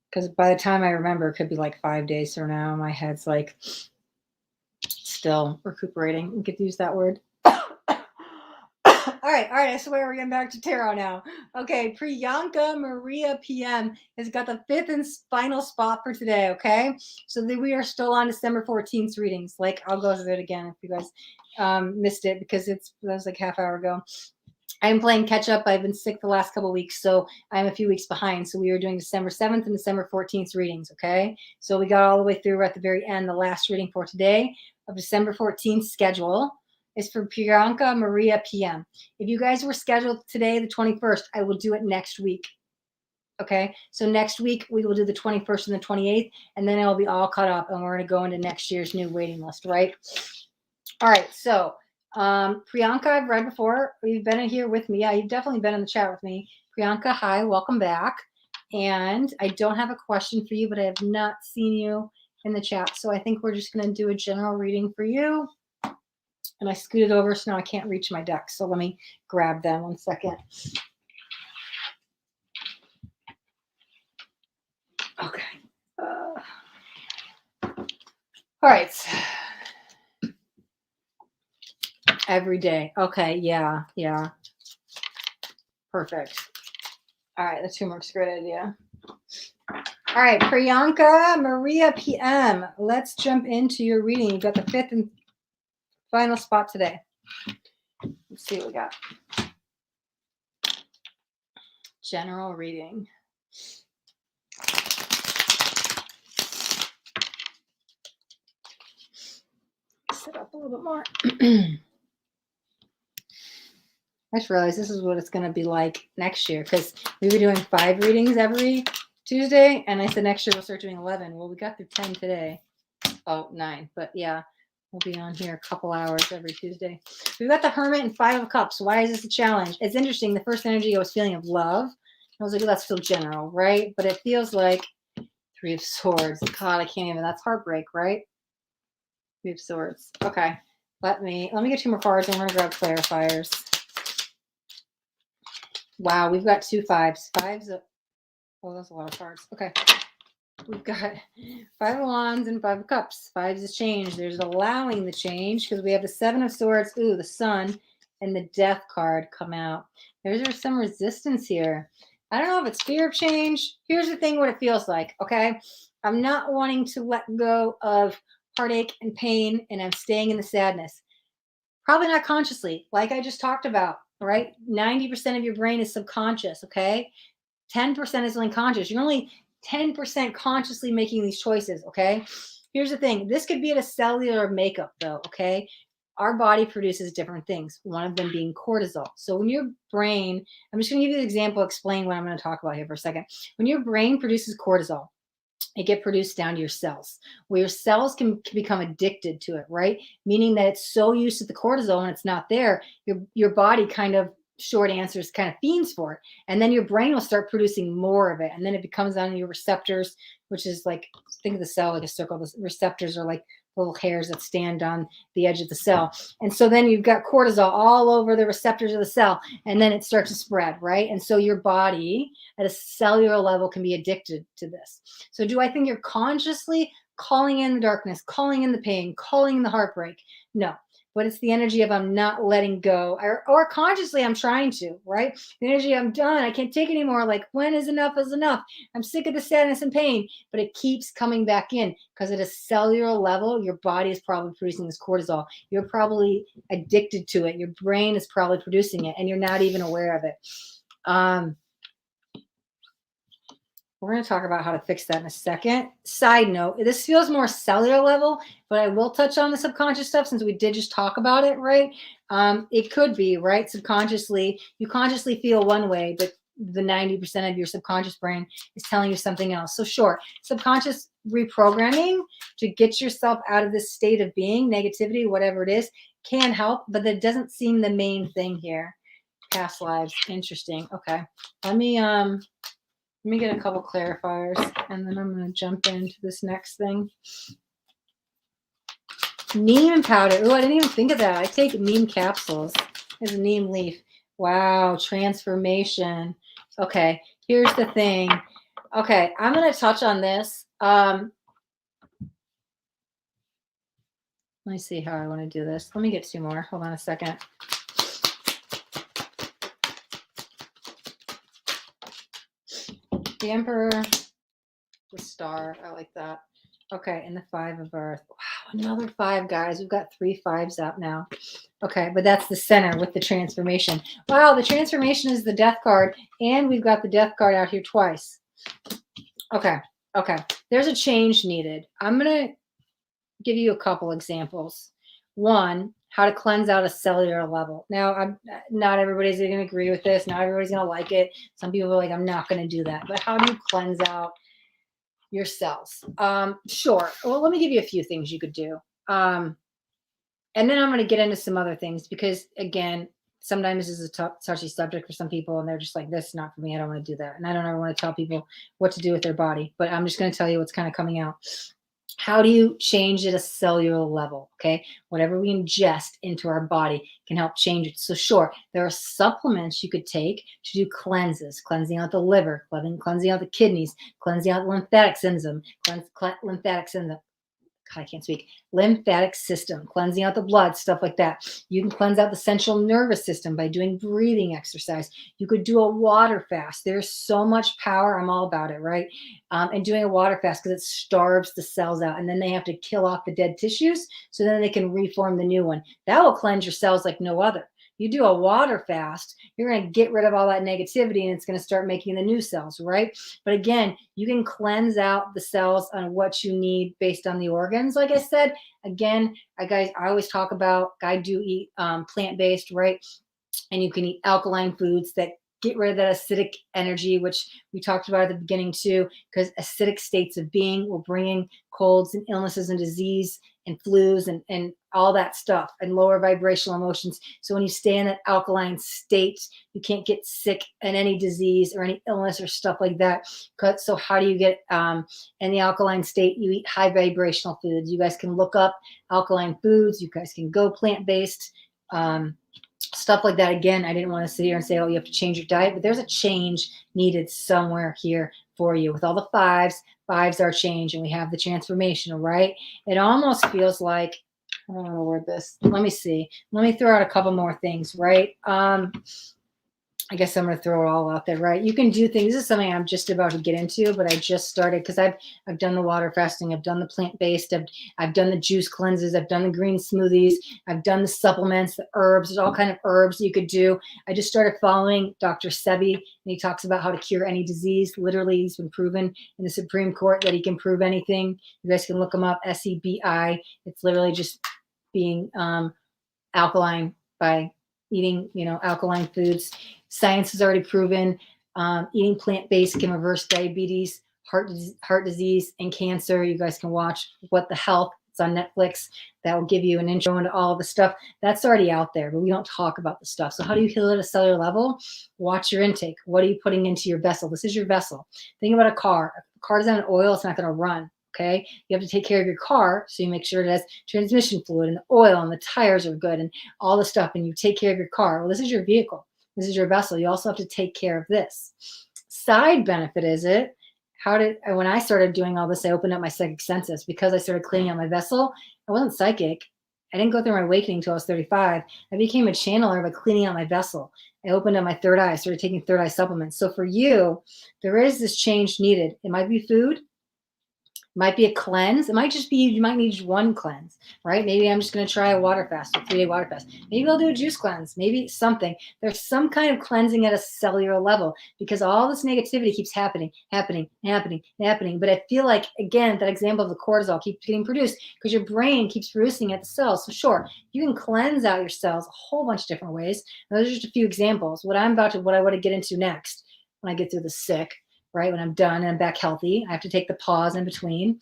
Because by the time I remember, it could be like 5 days from now. My head's like still recuperating. We could use that word. All right. I swear we're getting back to tarot now. Okay, Priyanka Maria PM has got the 5th and final spot for today. Okay, so we are still on December 14th readings. Like I'll go through it again if you guys missed it because that was like half hour ago. I'm playing catch up. I've been sick the last couple of weeks, so I'm a few weeks behind. So we were doing December 7th and December 14th readings. Okay, so we got all the way through. We're at the very end. The last reading for today of December 14th schedule is for Priyanka Maria PM. If you guys were scheduled today, the 21st, I will do it next week. Okay, so next week we will do the 21st and the 28th, and then it will be all caught up, and we're going to go into next year's new waiting list, right? All right, so Priyanka, I've read before. You've been in here with me. Yeah, you've definitely been in the chat with me. Priyanka, hi, welcome back. And I don't have a question for you, but I have not seen you in the chat, so I think we're just going to do a general reading for you. And I scooted over, so now I can't reach my deck. So let me grab them 1 second. Okay. All right. Every day. Okay. Yeah. Perfect. All right. The turmeric's a great idea. All right. Priyanka Maria PM. Let's jump into your reading. You've got the 5th and final spot today. Let's see what we got. General reading. Set up a little bit more. I just realized this is what it's going to be like next year because we were doing 5 readings every Tuesday, and I said next year we'll start doing 11. Well, we got through 10 today. Oh, 9. But yeah, we'll be on here a couple hours every Tuesday. We've got the Hermit and 5 of Cups. Why is this a challenge? It's interesting. The first energy I was feeling of love. I was like, well, that's still general, right? But it feels like 3 of Swords. God, I can't even. That's heartbreak, right? 3 of Swords. Okay. Let me get 2 more cards and we're going to grab clarifiers. Wow, we've got 2 5s. 5s. Oh, that's a lot of cards. Okay. We've got 5 of Wands and 5 of Cups. 5s is change. There's allowing the change because we have the 7 of Swords. Ooh, the Sun and the Death card come out. There's some resistance here. I don't know if it's fear of change. Here's the thing, what it feels like, okay? I'm not wanting to let go of heartache and pain, and I'm staying in the sadness. Probably not consciously, like I just talked about, right? 90% of your brain is subconscious, okay? 10% is unconscious. You're only 10% consciously making these choices, okay? Here's the thing. This could be at a cellular makeup, though, okay? Our body produces different things, one of them being cortisol. So when your brain, I'm just going to give you an example, explain what I'm going to talk about here for a second. When your brain produces cortisol, it gets produced down to your cells, where your cells can become addicted to it, right? Meaning that it's so used to the cortisol and it's not there, your body kind of short answer is kind of fiends for it. And then your brain will start producing more of it. And then it becomes on your receptors, which is like, think of the cell like a circle. The receptors are like little hairs that stand on the edge of the cell. And so then you've got cortisol all over the receptors of the cell, and then it starts to spread, right? And so your body at a cellular level can be addicted to this. So do I think you're consciously calling in the darkness, calling in the pain, calling in the heartbreak? No. But it's the energy of I'm not letting go, or consciously I'm trying to, right? The energy I'm done, I can't take anymore. Like, when is enough is enough? I'm sick of the sadness and pain, but it keeps coming back in because at a cellular level, your body is probably producing this cortisol. You're probably addicted to it. Your brain is probably producing it, and you're not even aware of it. We're going to talk about how to fix that in a second. Side note, this feels more cellular level, but I will touch on the subconscious stuff since we did just talk about it, right? It could be, right? Subconsciously, you consciously feel one way, but the 90% of your subconscious brain is telling you something else. So sure, subconscious reprogramming to get yourself out of this state of being, negativity, whatever it is, can help, but that doesn't seem the main thing here. Past lives, interesting. Okay, let me get a couple clarifiers, and then I'm going to jump into this next thing. Neem powder. Oh, I didn't even think of that. I take neem capsules. There's a neem leaf. Wow, transformation. Okay, here's the thing. Okay, I'm going to touch on this. Let me see how I want to do this. Let me get two more. Hold on a second. The Emperor, the Star. I like that. Okay, and the Five of Earth. Wow, another five, guys. We've got 3 5s out now. Okay, but that's the center with the transformation. Wow, the transformation is the Death card, and we've got the Death card out here twice. Okay. There's a change needed. I'm going to give you a couple examples. One, how to cleanse out a cellular level. Now, not everybody's going to agree with this. Not everybody's going to like it. Some people are like, I'm not going to do that. But how do you cleanse out your cells? Sure. Well, let me give you a few things you could do. And then I'm going to get into some other things because, again, sometimes this is a touchy subject for some people, and they're just like, this is not for me. I don't want to do that. And I don't ever want to tell people what to do with their body. But I'm just going to tell you what's kind of coming out. How do you change at a cellular level? Okay. Whatever we ingest into our body can help change it. So sure, there are supplements you could take to do cleanses, cleansing out the liver, cleansing out the kidneys, cleansing out the lymphatic system, I can't speak. Lymphatic system, cleansing out the blood, stuff like that. You can cleanse out the central nervous system by doing breathing exercise. You could do a water fast. There's so much power. I'm all about it, right? And doing a water fast because it starves the cells out, and then they have to kill off the dead tissues so then they can reform the new one. That will cleanse your cells like no other. You do a water fast, you're going to get rid of all that negativity, and it's going to start making the new cells, right? But again, you can cleanse out the cells on what you need based on the organs. Like I said, again, I always talk about, I do eat plant-based, right? And you can eat alkaline foods that get rid of that acidic energy, which we talked about at the beginning too, because acidic states of being will bring in colds and illnesses and disease and flus and all that stuff and lower vibrational emotions. So when you stay in that alkaline state, you can't get sick and any disease or any illness or stuff like that. So how do you get in the alkaline state? You eat high vibrational foods. You guys can look up alkaline foods. You guys can go plant-based. Stuff like that. Again, I didn't want to sit here and say, oh, you have to change your diet, but there's a change needed somewhere here for you. With all the fives are change, and we have the transformational, right? It almost feels like, I don't want to word this. Let me see. Let me throw out a couple more things, right? I guess I'm going to throw it all out there, right? You can do things. This is something I'm just about to get into, but I just started because I've done the water fasting. I've done the plant-based. I've done the juice cleanses. I've done the green smoothies. I've done the supplements, the herbs. There's all kind of herbs you could do. I just started following Dr. Sebi, and he talks about how to cure any disease. Literally, he's been proven in the Supreme Court that he can prove anything. You guys can look him up, SEBI. It's literally just being alkaline by eating, alkaline foods. Science has already proven eating plant-based can reverse diabetes, heart disease, and cancer. You guys can watch What the Health It's on Netflix. That will give you an intro into all the stuff that's already out there, but we don't talk about the stuff. So how do you heal at a cellular level? Watch your intake. What are you putting into your vessel? This is your vessel. Think about a car. If the car doesn't have oil, it's not going to run. Okay. You have to take care of your car. So you make sure it has transmission fluid and the oil and the tires are good and all the stuff. And you take care of your car. Well, this is your vehicle. This is your vessel. You also have to take care of this. Side benefit is it? When I started doing all this, I opened up my psychic senses because I started cleaning out my vessel. I wasn't psychic. I didn't go through my awakening until I was 35. I became a channeler by cleaning out my vessel. I opened up my third eye. I started taking third eye supplements. So for you, there is this change needed. It might be food. Might be a cleanse. It might just be, you might need one cleanse, right? Maybe I'm just going to try a water fast, a 3-day water fast. Maybe I'll do a juice cleanse. Maybe something. There's some kind of cleansing at a cellular level because all this negativity keeps happening. But I feel like, again, that example of the cortisol keeps getting produced because your brain keeps producing it at the cells. So sure, you can cleanse out your cells a whole bunch of different ways. And those are just a few examples. What I want to get into next when I get through the sick, right? When I'm done and I'm back healthy, I have to take the pause in between.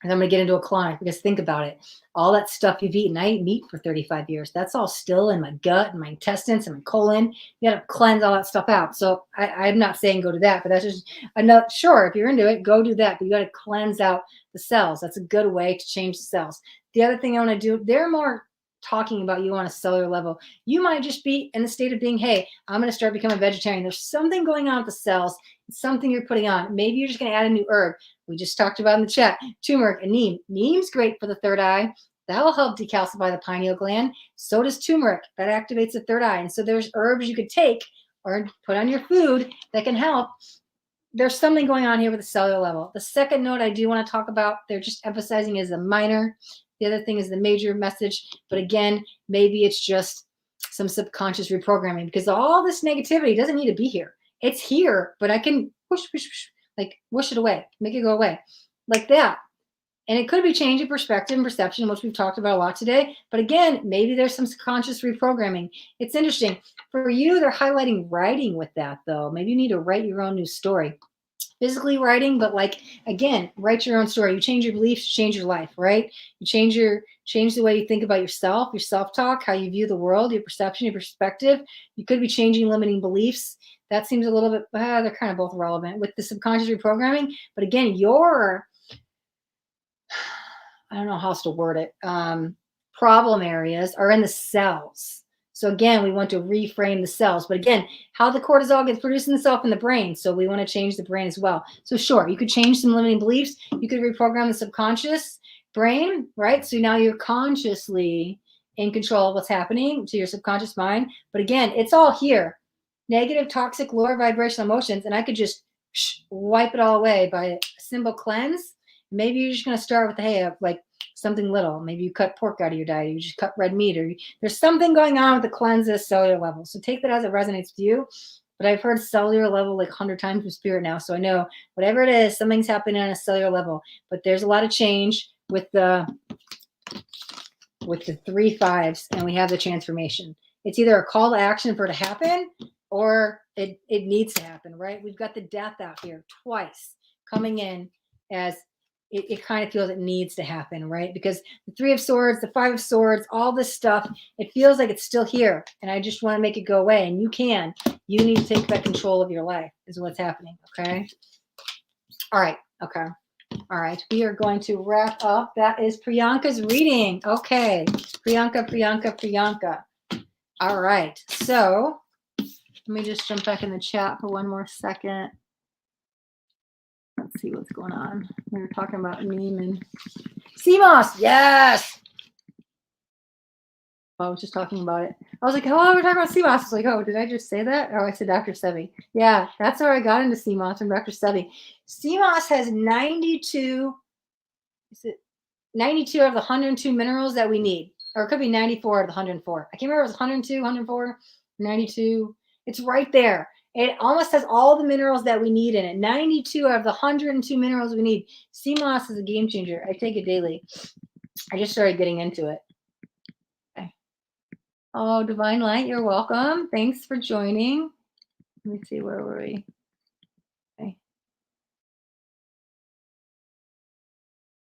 And I'm going to get into a chronic because think about it. All that stuff you've eaten, I ate meat for 35 years. That's all still in my gut and my intestines and my colon. You got to cleanse all that stuff out. So I'm not saying go do that, but that's just, I'm not sure if you're into it, go do that. But you got to cleanse out the cells. That's a good way to change the cells. The other thing I want to do, they're more talking about you on a cellular level. You might just be in the state of being, hey, I'm going to start becoming a vegetarian. There's something going on with the cells. It's something you're putting on. Maybe you're just going to add a new herb. We just talked about in the chat, turmeric and neem. Neem's great for the third eye. That will help decalcify the pineal gland. So does turmeric. That activates the third eye. And so there's herbs you could take or put on your food that can help. There's something going on here with the cellular level. The second note I do want to talk about, they're just emphasizing is the minor. The other thing is the major message. But again, maybe it's just some subconscious reprogramming because all this negativity doesn't need to be here. It's here, but I can whoosh it away, make it go away like that. And it could be changing perspective and perception, which we've talked about a lot today. But again, maybe there's some subconscious reprogramming. It's interesting. For you, they're highlighting writing with that, though. Maybe you need to write your own new story. Physically writing, but again, write your own story. You change your beliefs, you change your life, right? You change the way you think about yourself, your self-talk, how you view the world, your perception, your perspective. You could be changing limiting beliefs. That seems a little bit, they're kind of both relevant with the subconscious reprogramming. But again, I don't know how else to word it. Problem areas are in the cells. So again, we want to reframe the cells. But again, how the cortisol gets produced in itself in the brain. So we want to change the brain as well. So sure, you could change some limiting beliefs. You could reprogram the subconscious brain, right? So now you're consciously in control of what's happening to your subconscious mind. But again, it's all here. Negative, toxic, lower vibrational emotions. And I could just wipe it all away by a simple cleanse. Maybe you're just going to start with something little. Maybe you cut pork out of your diet. You just cut red meat, or there's something going on with the cleanse at cellular level. So take that as it resonates with you. But I've heard cellular level 100 times with spirit now. So I know whatever it is, something's happening on a cellular level. But there's a lot of change with the 3 5s, and we have the transformation. It's either a call to action for it to happen, or it needs to happen, right? We've got the death out here twice coming in as it kind of feels it needs to happen, right? Because the 3 of Swords, the 5 of Swords, all this stuff, it feels like it's still here. And I just want to make it go away. And you can. You need to take back control of your life is what's happening, okay? All right, okay. All right, we are going to wrap up. That is Priyanka's reading. Okay, Priyanka. All right, so let me just jump back in the chat for one more second. Let's see what's going on. We were talking about neem and sea moss. Yes. I was just talking about it. I was like, oh, we're talking about sea moss. I was like, oh, did I just say that? Oh, I said Dr. Sebi. Yeah, that's where I got into sea moss from Dr. Sebi. Sea moss has 92 out of the 102 minerals that we need. Or it could be 94 out of the 104. I can't remember if it was 102, 104, 92. It's right there. It almost has all the minerals that we need in it. 92 out of the 102 minerals we need. Sea moss is a game changer. I take it daily. I just started getting into it. Okay. Oh, Divine Light, you're welcome. Thanks for joining. Let me see, where were we? Okay.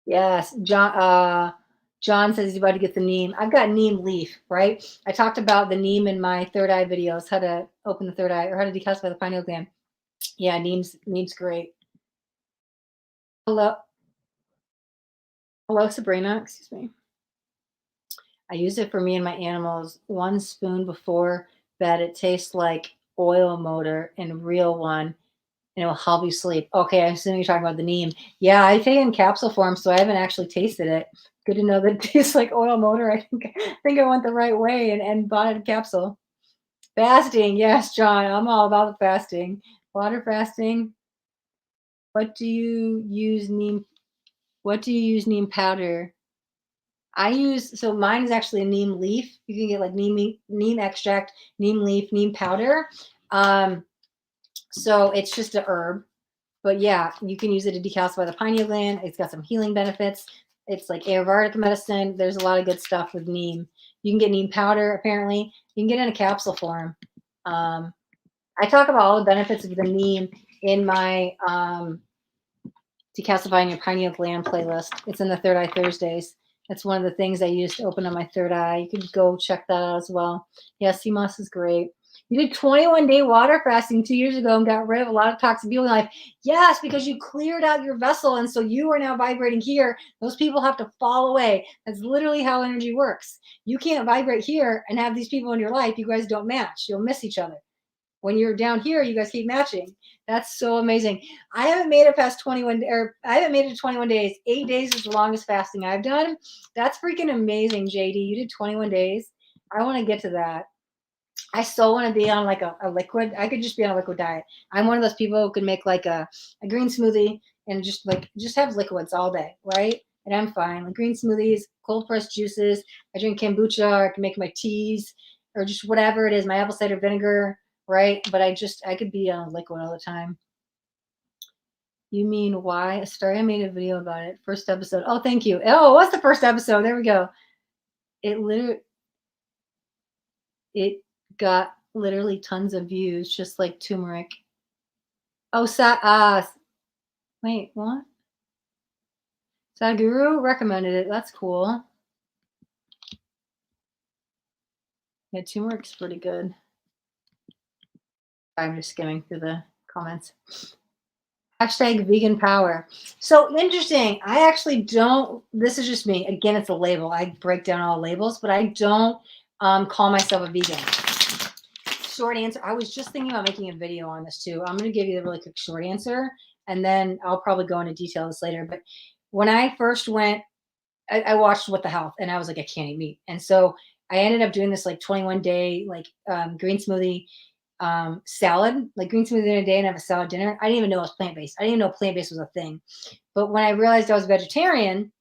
Yes, John. John says he's about to get the neem. I've got neem leaf, right? I talked about the neem in my third eye videos, how to open the third eye or how to decalcify the pineal gland. Yeah, neem's great. Hello, Sabrina. Excuse me. I use it for me and my animals. 1 spoon before bed. It tastes like oil motor and real one, and it will help you sleep. Okay, I assume you're talking about the neem. Yeah, I take it in capsule form, so I haven't actually tasted it. Good to know that it tastes like oil motor. I think I went the right way and bought it in capsule. Fasting, yes, John. I'm all about the fasting. Water fasting. What do you use neem? What do you use neem powder? So mine is actually a neem leaf. You can get like neem extract, neem leaf, neem powder. So it's just a herb. But yeah, you can use it to decalcify the pineal gland. It's got some healing benefits. It's like Ayurvedic medicine. There's a lot of good stuff with neem. You can get neem powder, apparently. You can get it in a capsule form. I talk about all the benefits of the neem in my decalcifying your pineal gland playlist. It's in the Third Eye Thursdays. That's one of the things I use to open up my third eye. You could go check that out as well. Yeah, sea moss is great. You did 21-day water fasting 2 years ago and got rid of a lot of toxic people in life. Yes, because you cleared out your vessel, and so you are now vibrating here. Those people have to fall away. That's literally how energy works. You can't vibrate here and have these people in your life. You guys don't match. You'll miss each other. When you're down here, you guys keep matching. That's so amazing. I haven't made it past 21, or I haven't made it to 21 days. 8 days is the longest fasting I've done. That's freaking amazing, JD. You did 21 days. I want to get to that. I still want to be on like a liquid. I could just be on a liquid diet. I'm one of those people who could make like a green smoothie and just have liquids all day, right? And I'm fine. Like green smoothies, cold pressed juices. I drink kombucha, or I can make my teas, or just whatever it is, my apple cider vinegar, right? But I could be on liquid all the time. You mean why? Astaria made a video about it. First episode. Oh, thank you. Oh, it was the first episode. There we go. It got literally tons of views, just like turmeric. Oh, wait, what? Sadhguru recommended it. That's cool. Yeah, turmeric's pretty good. I'm just skimming through the comments. Hashtag vegan power. So interesting. I actually don't, this is just me. Again, it's a label. I break down all labels, but I don't call myself a vegan. Short answer. I was just thinking about making a video on this too. I'm going to give you the really quick short answer, and then I'll probably go into details later. But when I first went, I watched What the Health, and I was like, I can't eat meat. And so I ended up doing this like 21-day green smoothie salad, like green smoothie in a day and have a salad dinner. I didn't even know it was plant-based. I didn't even know plant-based was a thing. But when I realized I was vegetarian,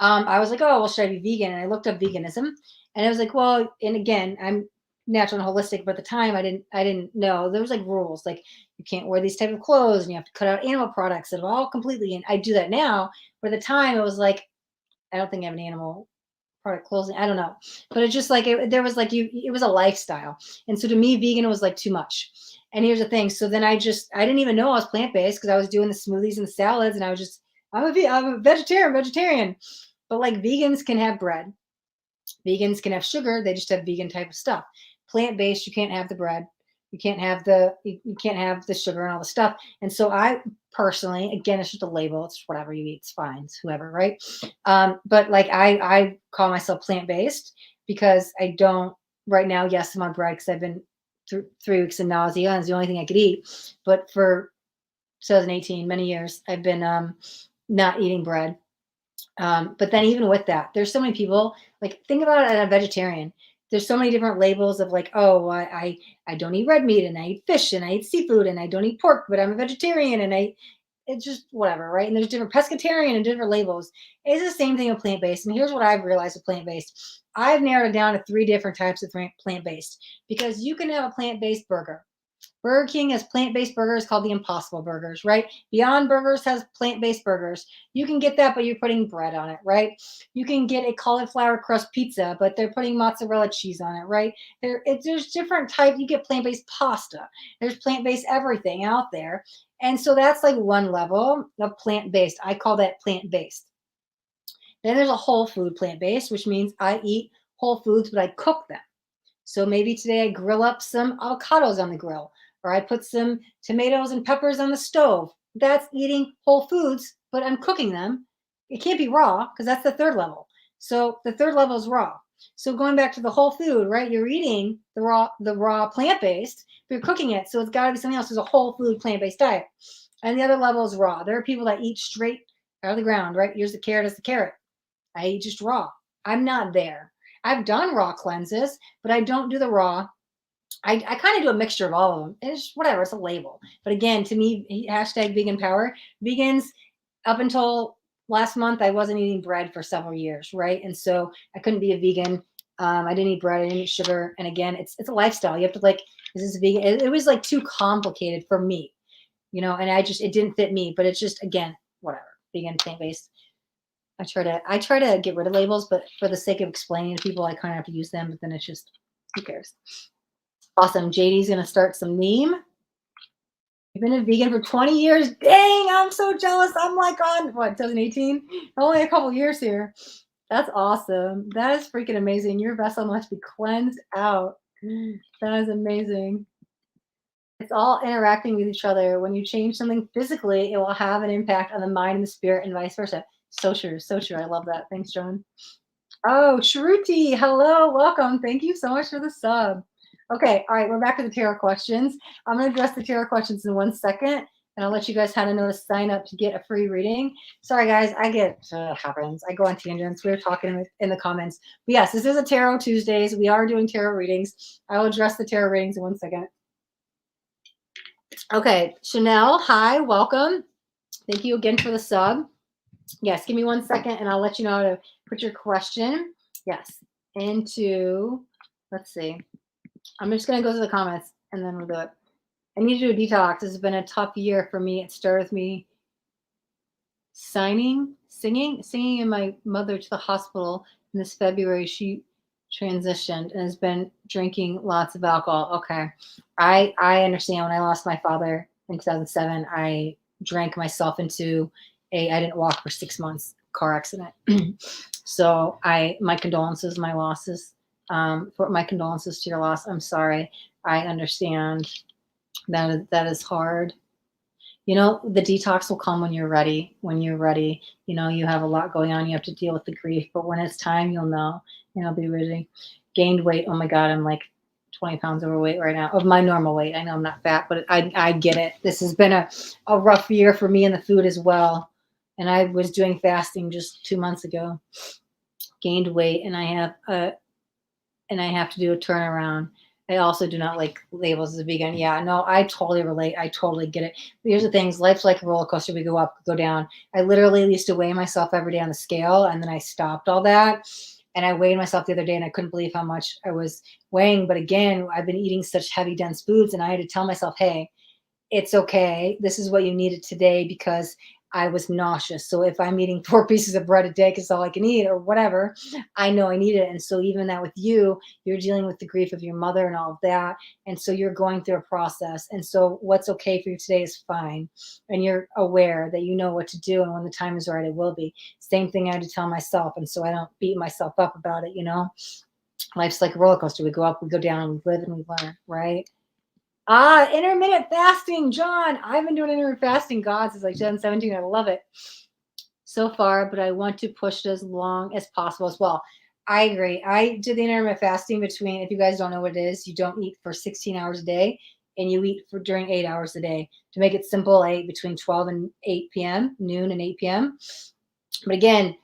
I was like, oh, well, should I be vegan? And I looked up veganism, and I was like, well, and again, I'm natural and holistic, but at the time I didn't know there was like rules, like you can't wear these type of clothes and you have to cut out animal products and all completely. And I do that now, but at the time it was like, I don't think I have an animal product clothing. I don't know, but it's just like there was like it was a lifestyle, and so to me, vegan was like too much. And here's the thing: so then I didn't even know I was plant based because I was doing the smoothies and the salads, and I was just I'm a vegetarian. But like vegans can have bread, vegans can have sugar. They just have vegan type of stuff. Plant based, you can't have the bread. You can't have the sugar and all the stuff. And so I personally, again, it's just a label. It's whatever you eat. It's fine. It's whoever, right? But like I call myself plant based because I don't right now. Yes, I'm on bread because I've been through 3 weeks of nausea, and it's the only thing I could eat. But for 2018, many years, I've been not eating bread. But then even with that, there's so many people, like think about it, a vegetarian. There's so many different labels of like, oh, I don't eat red meat, and I eat fish, and I eat seafood, and I don't eat pork, but I'm a vegetarian, and it's just whatever, right? And there's different pescatarian and different labels. It's the same thing with plant-based. And here's what I've realized with plant-based. I've narrowed it down to 3 different types of plant-based, because you can have a plant-based burger. Burger King has plant-based burgers called the Impossible Burgers, right? Beyond Burgers has plant-based burgers. You can get that, but you're putting bread on it, right? You can get a cauliflower crust pizza, but they're putting mozzarella cheese on it, right? There's different types. You get plant-based pasta. There's plant-based everything out there. And so that's like one level of plant-based. I call that plant-based. Then there's a whole food plant-based, which means I eat whole foods, but I cook them. So maybe today I grill up some avocados on the grill, or I put some tomatoes and peppers on the stove. That's eating whole foods, but I'm cooking them. It can't be raw because that's the third level. So the third level is raw. So going back to the whole food, right? You're eating the raw plant-based, but you're cooking it. So it's got to be something else. There's a whole food plant-based diet. And the other level is raw. There are people that eat straight out of the ground, right? Here's the carrot, is the carrot. I eat just raw. I'm not there. I've done raw cleanses, but I don't do the raw. I kind of do a mixture of all of them. It's whatever, it's a label. But again, to me, hashtag vegan power. Vegans, up until last month, I wasn't eating bread for several years, right? And so I couldn't be a vegan. I didn't eat bread, I didn't eat sugar. And again, it's a lifestyle. You have to like, is this vegan? It was like too complicated for me, you know, and it didn't fit me, but it's just, again, whatever, vegan, plant-based. I try to get rid of labels, but for the sake of explaining to people, I kind of have to use them, but then it's just, who cares? Awesome. JD's going to start some meme. You've been a vegan for 20 years. Dang, I'm so jealous. I'm like on, what, 2018? Only a couple years here. That's awesome. That is freaking amazing. Your vessel must be cleansed out. That is amazing. It's all interacting with each other. When you change something physically, it will have an impact on the mind and the spirit and vice versa. So true. So true. I love that. Thanks, John. Oh, Shruti. Hello. Welcome. Thank you so much for the sub. Okay. All right. We're back to the tarot questions. I'm going to address the tarot questions in 1 second, and I'll let you guys how to know to sign up to get a free reading. Sorry, guys. Happens. I go on tangents. We were talking in the comments. But yes, this is a Tarot Tuesdays. We are doing tarot readings. I will address the tarot readings in 1 second. Okay. Chanel. Hi. Welcome. Thank you again for the sub. Yes, give me 1 second and I'll let you know how to put your question. Yes, into, let's see. I'm just going to go to the comments and then we'll do it. I need to do a detox. This has been a tough year for me. It started with me singing in my mother to the hospital in this February. She transitioned and has been drinking lots of alcohol. Okay. I understand. When I lost my father in 2007, I drank myself into I didn't walk for 6 months, car accident. So my condolences, my losses, for my condolences to your loss. I'm sorry. I understand that is hard. You know, the detox will come when you're ready. When you're ready, you know, you have a lot going on. You have to deal with the grief, but when it's time, you'll know, and I'll be ready. Gained weight. Oh my God. I'm like 20 pounds overweight right now of my normal weight. I know I'm not fat, but I get it. This has been a rough year for me in the food as well. And I was doing fasting just 2 months ago, gained weight, and I have to do a turnaround. I also do not like labels as a vegan. Yeah, no, I totally relate. I totally get it. Here's the things. Life's like a roller coaster. We go up, go down. I literally used to weigh myself every day on the scale, and then I stopped all that. And I weighed myself the other day, and I couldn't believe how much I was weighing. But again, I've been eating such heavy, dense foods, and I had to tell myself, hey, it's okay. This is what you needed today because I was nauseous. So if I'm eating 4 pieces of bread a day because all I can eat or whatever, I know I need it. And so even that with you're dealing with the grief of your mother and all of that. And so you're going through a process. And so what's okay for you today is fine. And you're aware that you know what to do. And when the time is right, it will be. Same thing I had to tell myself. And so I don't beat myself up about it, you know. Life's like a roller coaster. We go up, we go down, we live and we learn, right? Intermittent fasting, John. I've been doing intermittent fasting, God, since like 2017. I love it so far, but I want to push it as long as possible as well. I agree. I did the intermittent fasting between, if you guys don't know what it is, you don't eat for 16 hours a day and you eat for during 8 hours a day. To make it simple, I eat between 12 and 8 p.m., noon and 8 p.m. But again,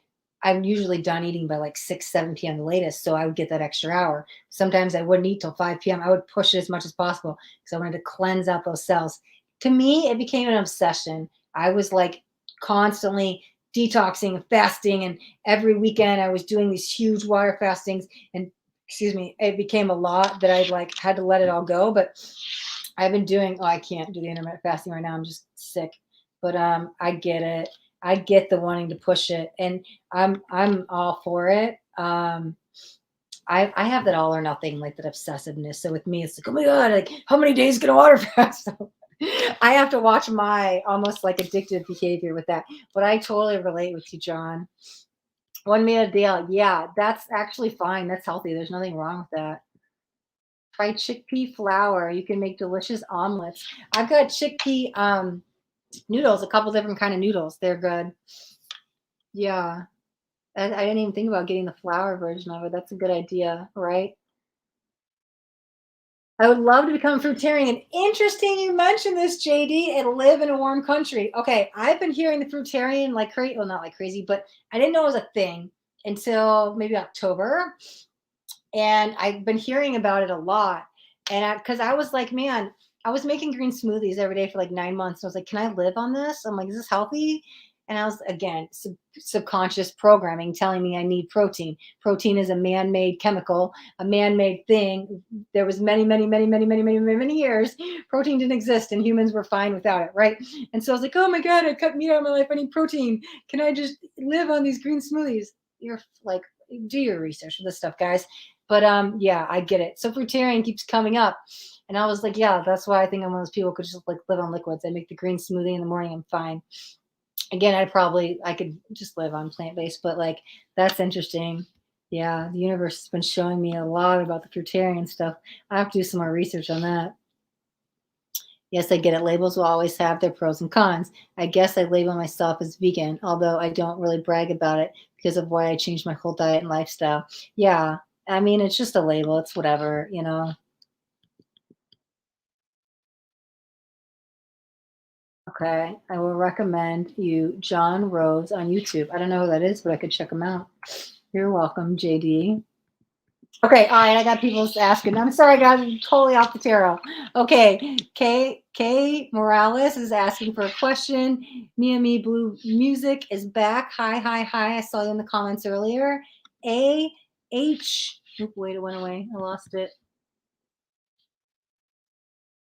I'm usually done eating by like 6, 7 p.m. the latest. So I would get that extra hour. Sometimes I wouldn't eat till 5 p.m. I would push it as much as possible because I wanted to cleanse out those cells. To me, it became an obsession. I was like constantly detoxing and fasting. And every weekend I was doing these huge water fastings. And it became a lot that I like had to let it all go. But I've been doing, I can't do the intermittent fasting right now. I'm just sick. But I get it. I get the wanting to push it, and I'm all for it. I have that all or nothing, like that obsessiveness. So with me, it's like, oh my God, like how many days can I water fast? I have to watch my almost like addictive behavior with that. But I totally relate with you, John. One meal a day. Yeah, that's actually fine. That's healthy. There's nothing wrong with that. Try chickpea flour. You can make delicious omelets. I've got chickpea noodles, a couple different kind of noodles. They're good. Yeah. I didn't even think about getting the flour version of it. That's a good idea, right? I would love to become fruitarian. Interesting you mentioned this, JD, and live in a warm country. Okay, I've been hearing the fruitarian like crazy. Well, not like crazy, but I didn't know it was a thing until maybe October. And I've been hearing about it a lot. And because I was like, man, I was making green smoothies every day for like 9 months. I was like, can I live on this? I'm like, is this healthy? And I was, again, subconscious programming telling me I need protein. Protein is a man-made chemical, a man-made thing. There was many years protein didn't exist and humans were fine without it, right? And so I was like, oh my God, I cut meat out of my life. I need protein. Can I just live on these green smoothies? You're like, do your research with this stuff, guys. But yeah, I get it. So fruitarian keeps coming up. And I was like, yeah, that's why I think I'm one of those people who could just like live on liquids. I make the green smoothie in the morning, I'm fine. Again, I could just live on plant-based, but like that's interesting. Yeah, the universe has been showing me a lot about the fruitarian stuff. I have to do some more research on that. Yes, I get it. Labels will always have their pros and cons. I guess I label myself as vegan, although I don't really brag about it because of why I changed my whole diet and lifestyle. Yeah, I mean, it's just a label. It's whatever, you know. Okay, I will recommend you John Rose on YouTube. I don't know who that is, but I could check him out. You're welcome, JD. Okay, all right. I got people asking. I'm sorry, guys. I'm totally off the tarot. Okay, K Morales is asking for a question. Mia Me Blue Music is back. Hi, hi, hi. I saw you in the comments earlier. A H. Wait, it went away. I lost it.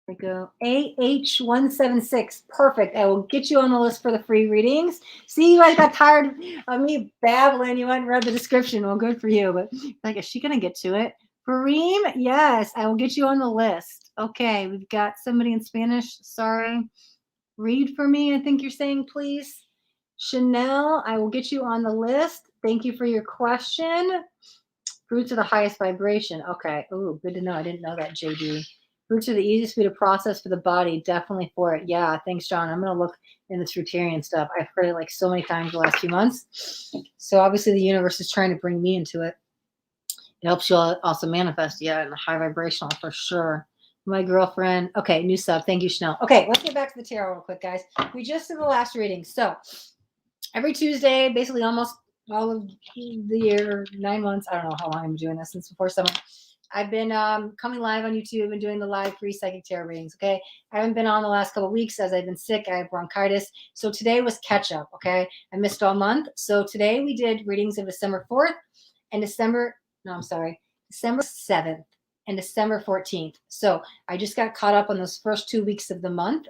There we go. AH176. Perfect. I will get you on the list for the free readings. See, you guys got tired of me babbling. You went and read the description. Well, good for you. But like, is she going to get to it? Kareem, yes, I will get you on the list. Okay, we've got somebody in Spanish. Sorry. Read for me, I think you're saying, please. Chanel, I will get you on the list. Thank you for your question. Fruits are the highest vibration. Okay. Ooh, good to know. I didn't know that, JD. Fruits are the easiest way to process for the body. Definitely for it. Yeah. Thanks, John. I'm going to look in this fruitarian stuff. I've heard it like so many times the last few months. So obviously the universe is trying to bring me into it. It helps you also manifest. Yeah. And the high vibrational for sure. My girlfriend. Okay. New sub. Thank you, Chanel. Okay. Let's get back to the tarot real quick, guys. We just did the last reading. So every Tuesday, basically almost all of the year, 9 months. I don't know how long I'm doing this, since before summer. I've been coming live on YouTube and doing the live free psychic tarot readings. Okay, I haven't been on the last couple of weeks as I've been sick. I have bronchitis, so today was catch up. Okay, I missed all month, so today we did readings of December 4th and December. No, I'm sorry, December 7th and December 14th. So I just got caught up on those first 2 weeks of the month.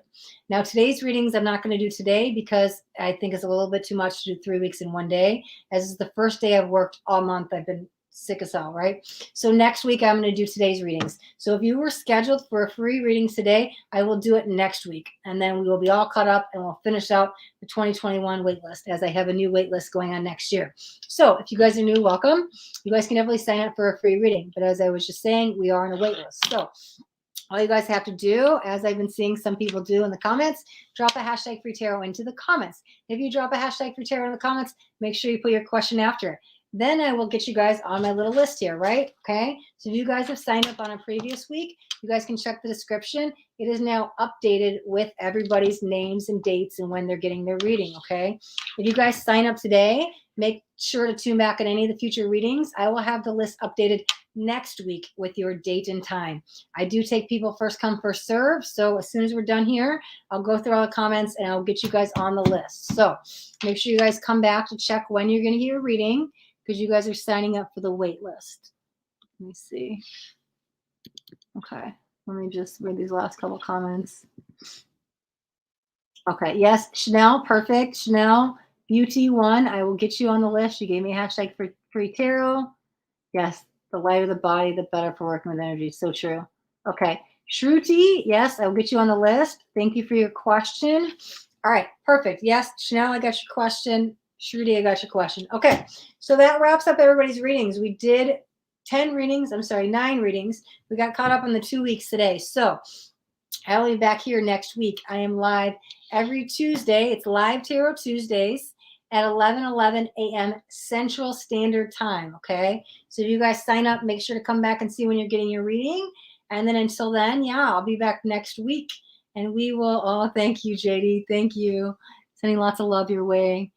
Now, today's readings I'm not going to do today because I think it's a little bit too much to do 3 weeks in one day. As is the first day I've worked all month. I've been sick as hell, right? So next week I'm going to do today's readings. So if you were scheduled for a free reading today, I will do it next week. And then we will be all caught up and we'll finish out the 2021 wait list, as I have a new wait list going on next year. So if you guys are new, welcome. You guys can definitely sign up for a free reading. But as I was just saying, we are on a wait list. So all you guys have to do, as I've been seeing some people do in the comments, drop a hashtag free tarot into the comments. If you drop a hashtag free tarot in the comments, make sure you put your question after it. Then I will get you guys on my little list here, right? Okay. So if you guys have signed up on a previous week, you guys can check the description. It is now updated with everybody's names and dates and when they're getting their reading. Okay. If you guys sign up today, make sure to tune back on any of the future readings. I will have the list updated next week with your date and time. I do take people first come, first serve. So as soon as we're done here, I'll go through all the comments and I'll get you guys on the list. So make sure you guys come back to check when you're going to get your reading, because you guys are signing up for the wait list. Let me see. Okay. Let me just read these last couple comments. Okay. Yes. Chanel. Perfect. Chanel. Beauty one. I will get you on the list. You gave me a hashtag for free tarot. Yes. The lighter the body, the better for working with energy. So true. Okay. Shruti. Yes. I will get you on the list. Thank you for your question. All right. Perfect. Yes. Chanel, I got your question. Shruti, I got your question. Okay, so that wraps up everybody's readings. We did 9 readings. We got caught up on the 2 weeks today. So I will be back here next week. I am live every Tuesday. It's live Tarot Tuesdays at 11:11 a.m. Central Standard Time. Okay, so if you guys sign up, make sure to come back and see when you're getting your reading. And then until then, yeah, I'll be back next week, and we will. Oh, thank you, JD. Thank you. Sending lots of love your way.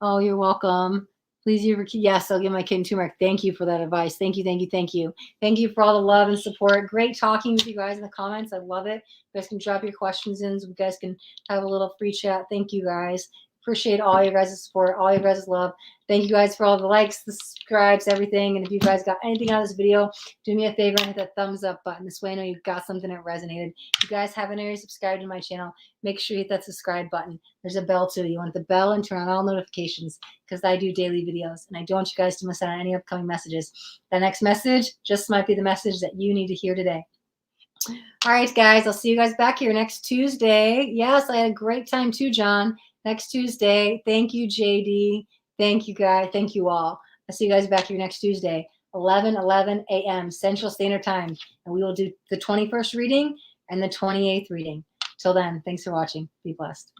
Oh, you're welcome. Please, yes, I'll give my kid turmeric. Thank you for that advice. Thank you, thank you, thank you. Thank you for all the love and support. Great talking with you guys in the comments. I love it. You guys can drop your questions in. So you guys can have a little free chat. Thank you, guys. Appreciate all your guys' support, all your guys' love. Thank you guys for all the likes, the subscribes, everything. And if you guys got anything out of this video, do me a favor and hit that thumbs up button. This way I know you got something that resonated. If you guys haven't already subscribed to my channel, make sure you hit that subscribe button. There's a bell too. You want the bell and turn on all notifications because I do daily videos. And I don't want you guys to miss out on any upcoming messages. The next message just might be the message that you need to hear today. All right, guys, I'll see you guys back here next Tuesday. Yes, I had a great time too, John. Next Tuesday. Thank you, JD. Thank you, guys. Thank you all. I'll see you guys back here next Tuesday, 11:11 a.m. Central Standard Time. And we will do the 21st reading and the 28th reading. Till then, thanks for watching. Be blessed.